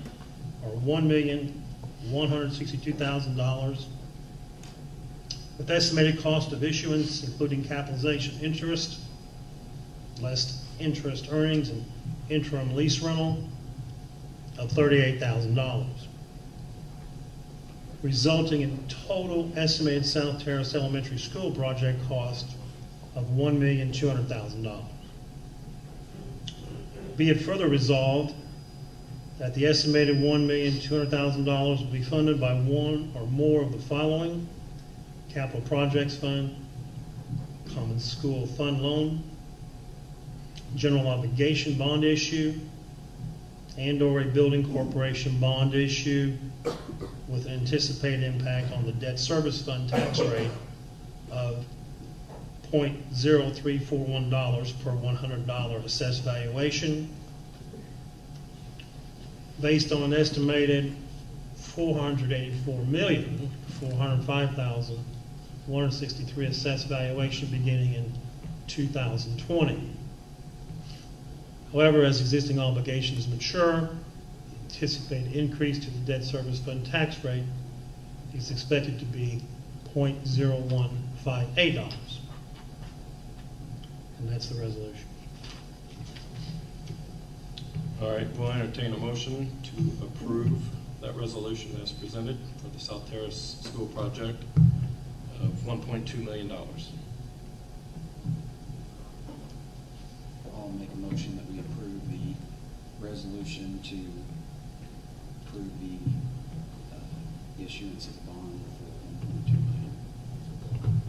are $1,162,000, with estimated cost of issuance, including capitalization interest, less interest earnings and interim lease rental, of $38,000, resulting in total estimated South Terrace Elementary School project cost of $1,200,000. Be it further resolved that the estimated $1,200,000 will be funded by one or more of the following: Capital Projects Fund, Common School Fund Loan, General Obligation Bond Issue, and/or a Building Corporation Bond Issue with an anticipated impact on the Debt Service Fund tax rate of $0.0341 per $100 assessed valuation, based on an estimated $484,405,163 assessed valuation beginning in 2020. However, as existing obligations mature, the anticipated increase to the debt service fund tax rate is expected to be $0.0158. And that's the resolution. All right, we'll entertain a motion to approve that resolution as presented for the South Terrace School project of $1.2 million. I'll make a motion that we approve the resolution to approve the issuance of the bond for $1.2 million.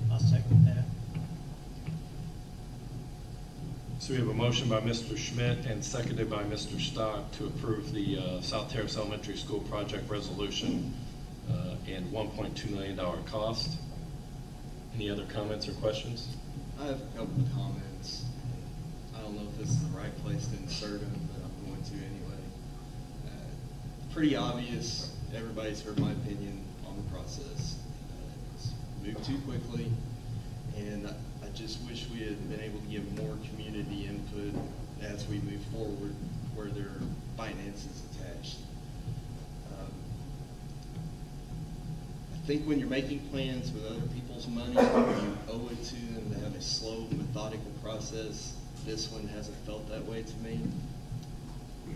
I'll second that. So we have a motion by Mr. Schmidt and seconded by Mr. Stock to approve the South Terrace Elementary School project resolution and $1.2 million cost. Any other comments or questions? I have a couple of comments. I don't know if this is the right place to insert them, but I'm going to anyway. Pretty obvious, everybody's heard my opinion on the process. It's moved too quickly, and I just wish we had been able to give more community input as we move forward where there are finances attached. I think when you're making plans with other people's money, you owe it to them to have a slow, methodical process. This one hasn't felt that way to me.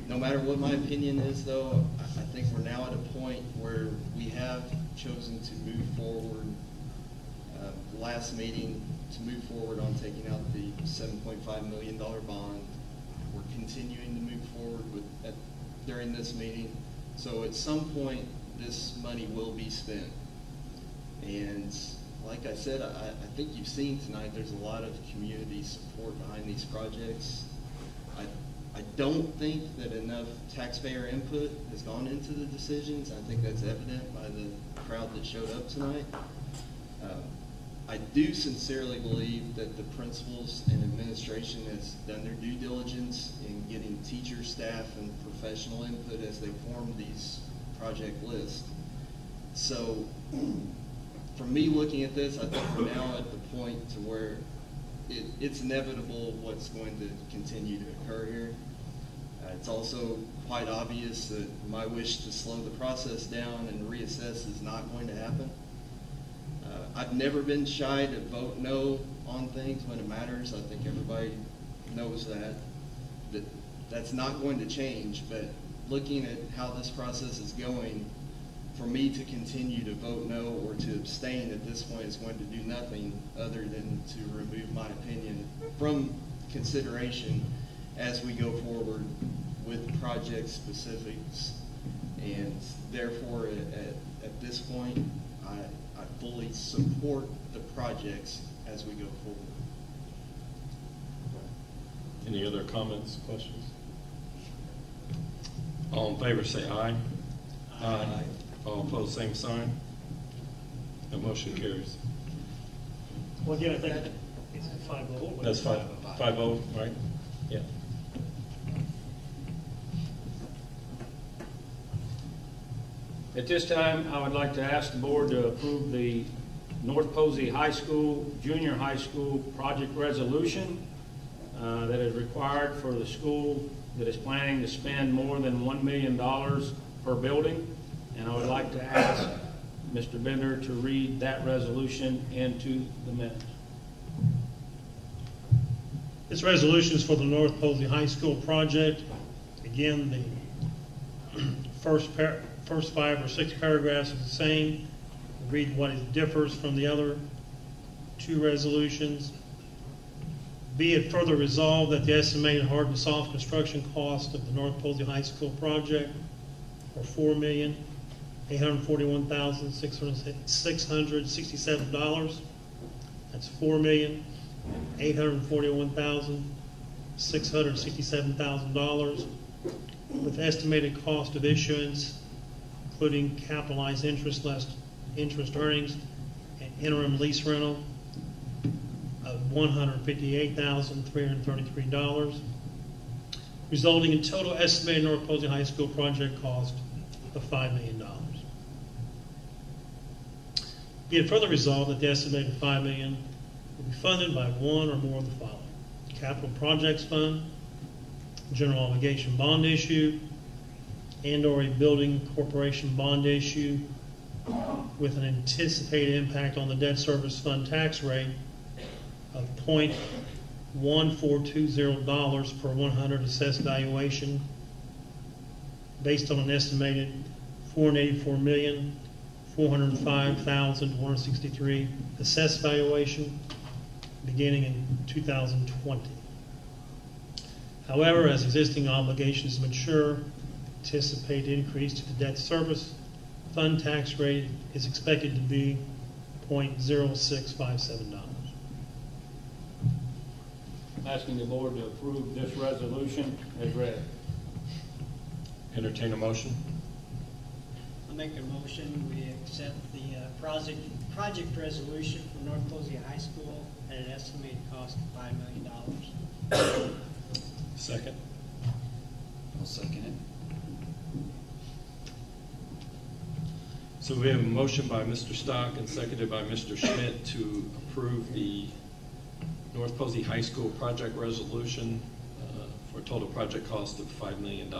No matter what my opinion is, though, I think we're now at a point where we have chosen to move forward. Last meeting, to move forward on taking out the $7.5 million bond. We're continuing to move forward with during this meeting. So at some point, this money will be spent. And like I said, I think you've seen tonight, there's a lot of community support behind these projects. I don't think that enough taxpayer input has gone into the decisions. I think that's evident by the crowd that showed up tonight. I do sincerely believe that the principals and administration has done their due diligence in getting teacher, staff, and professional input as they form these project lists. So for me looking at this, I think we're now at the point to where it's inevitable what's going to continue to occur here. It's also quite obvious that my wish to slow the process down and reassess is not going to happen. I've never been shy to vote no on things when it matters. I think everybody knows that. That's not going to change, but looking at how this process is going, for me to continue to vote no or to abstain at this point is going to do nothing other than to remove my opinion from consideration as we go forward with project specifics. And therefore, at this point, I fully support the projects as we go forward. Any other comments, questions? All in favor say aye. Aye. All opposed, same sign. The motion carries. Well, again, I think it's a 5-0. That's 5-0, right? Yeah. At this time, I would like to ask the board to approve the North Posey High School, Junior High School project resolution that is required for the school that is planning to spend more than $1 million per building. And I would like to ask Mr. Bender to read that resolution into the minutes. This resolution is for the North Posey High School project. Again, the first 5 or 6 paragraphs are the same. Read what it differs from the other 2 resolutions. Be it further resolved that the estimated hard and soft construction cost of the North Posey High School project are $4,841,667. That's $4,841,667,000 with estimated cost of issuance, including capitalized interest less interest earnings and interim lease rental, of $158,333, resulting in total estimated North Posey High School project cost of $5 million. Be it further resolved that the estimated $5 million will be funded by one or more of the following: Capital Projects Fund, General Obligation Bond Issue, and/or a Building Corporation Bond Issue with an anticipated impact on the debt service fund tax rate of $0.1420 per 100 assessed valuation, based on an estimated $484,405,163 assessed valuation beginning in 2020. However, as existing obligations mature, anticipated increase to the debt service fund tax rate is expected to be $0.0657. Asking the board to approve this resolution as read. Entertain a motion. I'll make a motion. We accept the project resolution for North Posey High School at an estimated cost of $5 million. Second. I'll second it. So we have a motion by Mr. Stock and seconded by Mr. Schmidt to approve the North Posey High School project resolution for a total project cost of $5 million.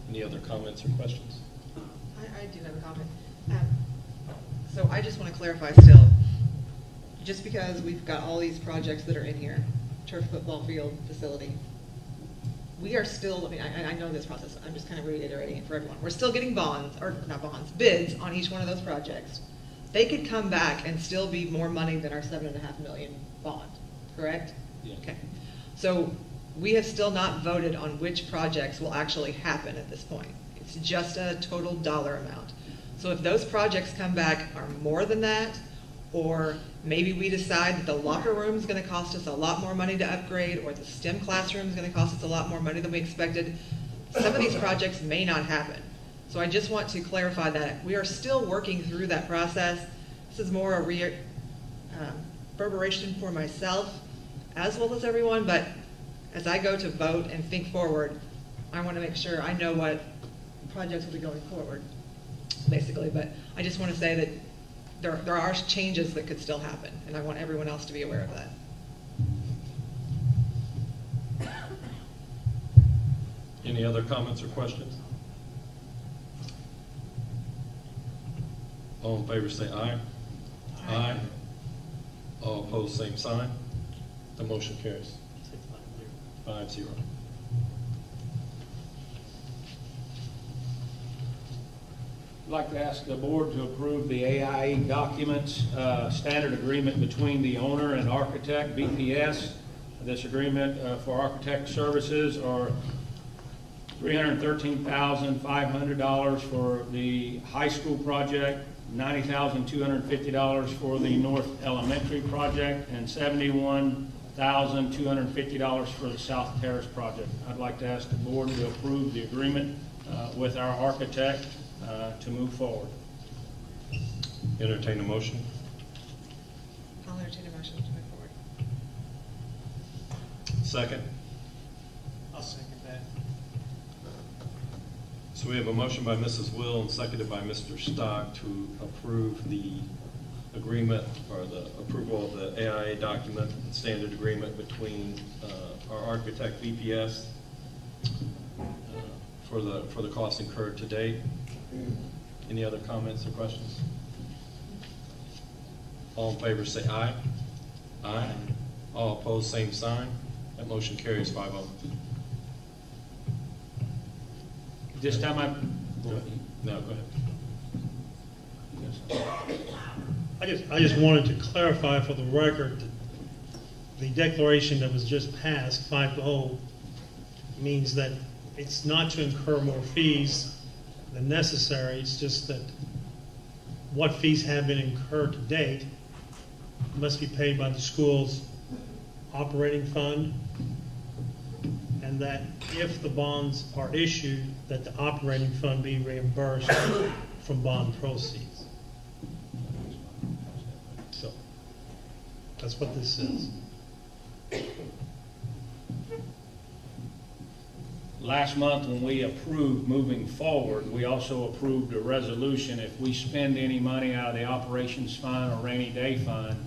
Any other comments or questions? I do have a comment. So I just want to clarify still, just because we've got all these projects that are in here, turf football field facility, we are still, I mean, I know this process, I'm just kind of reiterating it for everyone. We're still getting bids on each one of those projects. They could come back and still be more money than our $7.5 million bond, correct? Yeah. Okay. So we have still not voted on which projects will actually happen at this point. It's just a total dollar amount. So if those projects come back are more than that, or maybe we decide that the locker room is going to cost us a lot more money to upgrade, or the STEM classroom is going to cost us a lot more money than we expected, some of these projects may not happen. So I just want to clarify that we are still working through that process. This is more a reverberation for myself as well as everyone, but as I go to vote and think forward, I want to make sure I know what projects will be going forward, basically. But I just want to say that there are changes that could still happen, and I want everyone else to be aware of that. Any other comments or questions? All in favor say aye. Aye. All opposed, same sign. The motion carries. 5-0. I'd like to ask the board to approve the AIE documents, standard agreement between the owner and architect, BPS. This agreement for architect services are $313,500 for the high school project, $90,250 for the North Elementary project, and $71,250 for the South Terrace project. I'd like to ask the board to approve the agreement with our architect to move forward. Entertain a motion. I'll entertain a motion to move forward. Second. I'll second that. So we have a motion by Mrs. Will and seconded by Mr. Stock to approve the agreement or the approval of the AIA document, standard agreement between our architect BPS for the costs incurred to date. Any other comments or questions? All in favor say aye. Aye. All opposed, same sign. That motion carries 5-0. This time No, go ahead. I just wanted to clarify for the record that the declaration that was just passed, 5-0, means that it's not to incur more fees than necessary. It's just that what fees have been incurred to date must be paid by the school's operating fund, and that if the bonds are issued, that the operating fund be reimbursed from bond proceeds. So that's what this says. Last month, when we approved moving forward, we also approved a resolution. If we spend any money out of the operations fund or rainy day fund,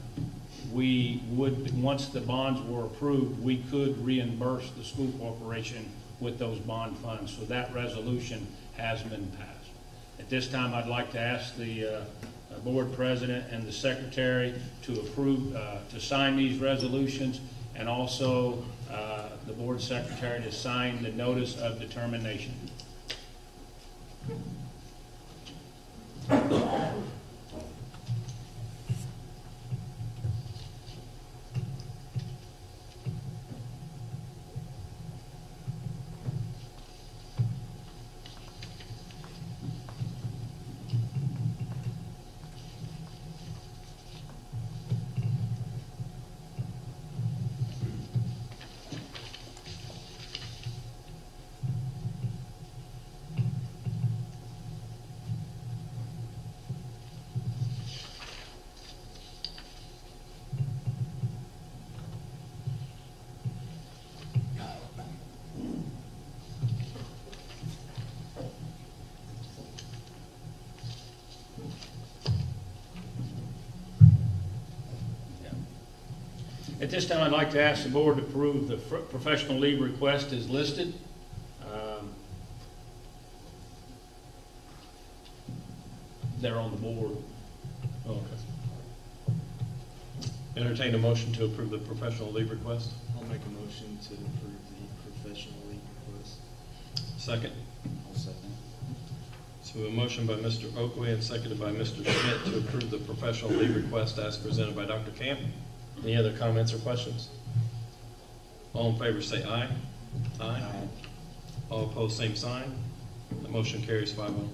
we would, once the bonds were approved, we could reimburse the school corporation with those bond funds. So that resolution has been passed. At this time, I'd like to ask the board president and the secretary to approve, to sign these resolutions, and also the board secretary to sign the notice of determination. At this time, I'd like to ask the board to approve the professional leave request as listed. They're on the board. Oh, okay. Entertain a motion to approve the professional leave request. I'll make a motion to approve the professional leave request. Second. I'll second. So a motion by Mr. Oakley and seconded by Mr. Schmidt to approve the professional leave request as presented by Dr. Camp. Any other comments or questions? All in favor say aye. Aye. All opposed, same sign. The motion carries 5-0.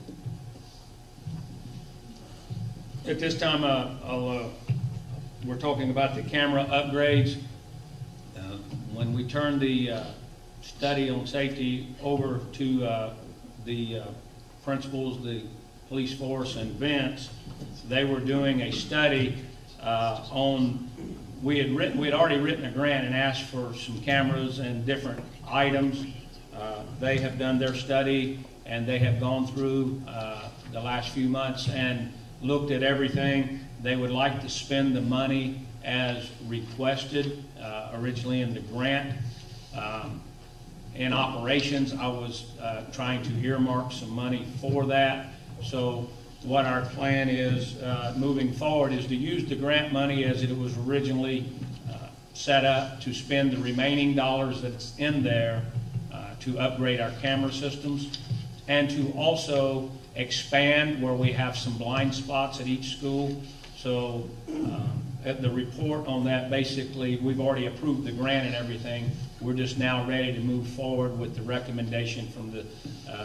At this time, we're talking about the camera upgrades. When we turned the study on safety over to the principals, the police force, and Vince, they were doing a study on. We had already written a grant and asked for some cameras and different items. They have done their study, and they have gone through the last few months and looked at everything. They would like to spend the money as requested originally in the grant. in operations. I was trying to earmark some money for that. So what our plan is moving forward is to use the grant money as it was originally set up to spend the remaining dollars that's in there to upgrade our camera systems and to also expand where we have some blind spots at each school. So at the report on that, basically, we've already approved the grant and everything. We're just now ready to move forward with the recommendation from the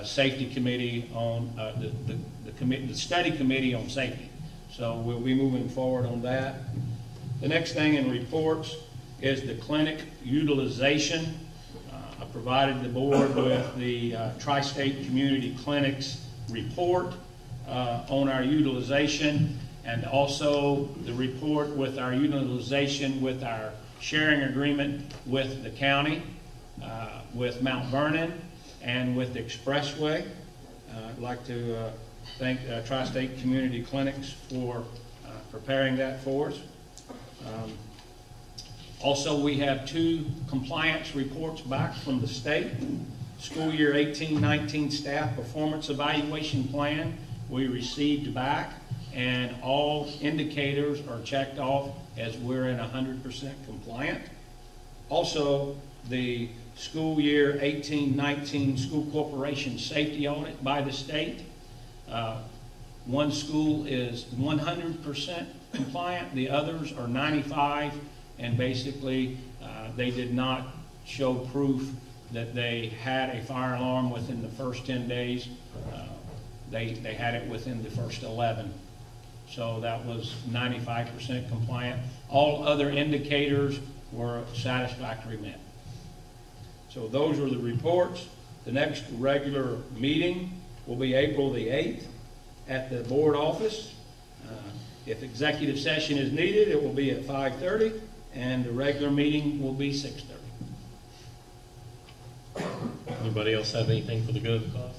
safety committee on the study committee on safety. So we'll be moving forward on that. The next thing in reports is the clinic utilization. I provided the board with the Tri-State Community Clinics report on our utilization, and also the report with our utilization with our sharing agreement with the county, with Mount Vernon, and with the Expressway. I'd like to thank Tri-State Community Clinics for preparing that for us. Also, we have 2 compliance reports back from the state. School year 18-19 staff performance evaluation plan we received back, and all indicators are checked off as we're in 100% compliant. Also, the school year 18-19 school corporation safety audit by the state. One school is 100% compliant, the others are 95%, and basically they did not show proof that they had a fire alarm within the first 10 days. They had it within the first 11. So that was 95% compliant. All other indicators were satisfactory met. So those are the reports. The next regular meeting will be April the 8th at the board office. If executive session is needed, it will be at 5:30, and the regular meeting will be 6:30. Anybody else have anything for the good of the cause?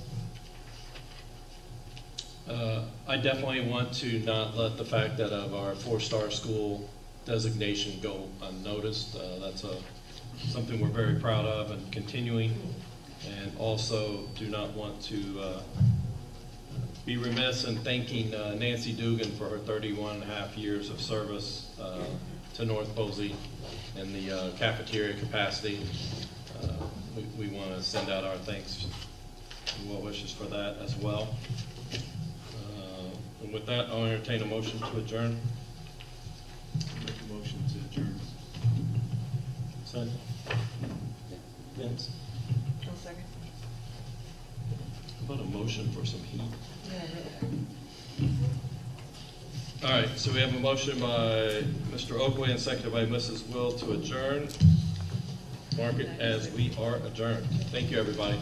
I definitely want to not let the fact that of our 4-star school designation go unnoticed. That's something we're very proud of and continuing, and also do not want to be remiss in thanking Nancy Dugan for her 31.5 years of service to North Posey in the cafeteria capacity. We want to send out our thanks and well wishes for that as well. And with that, I'll entertain a motion to adjourn. Make a motion to adjourn. Second. Vince? I'll second. How about a motion for some heat? All right, so we have a motion by Mr. Oakley and seconded by Mrs. Will to adjourn. Mark it as we are adjourned. Thank you, everybody.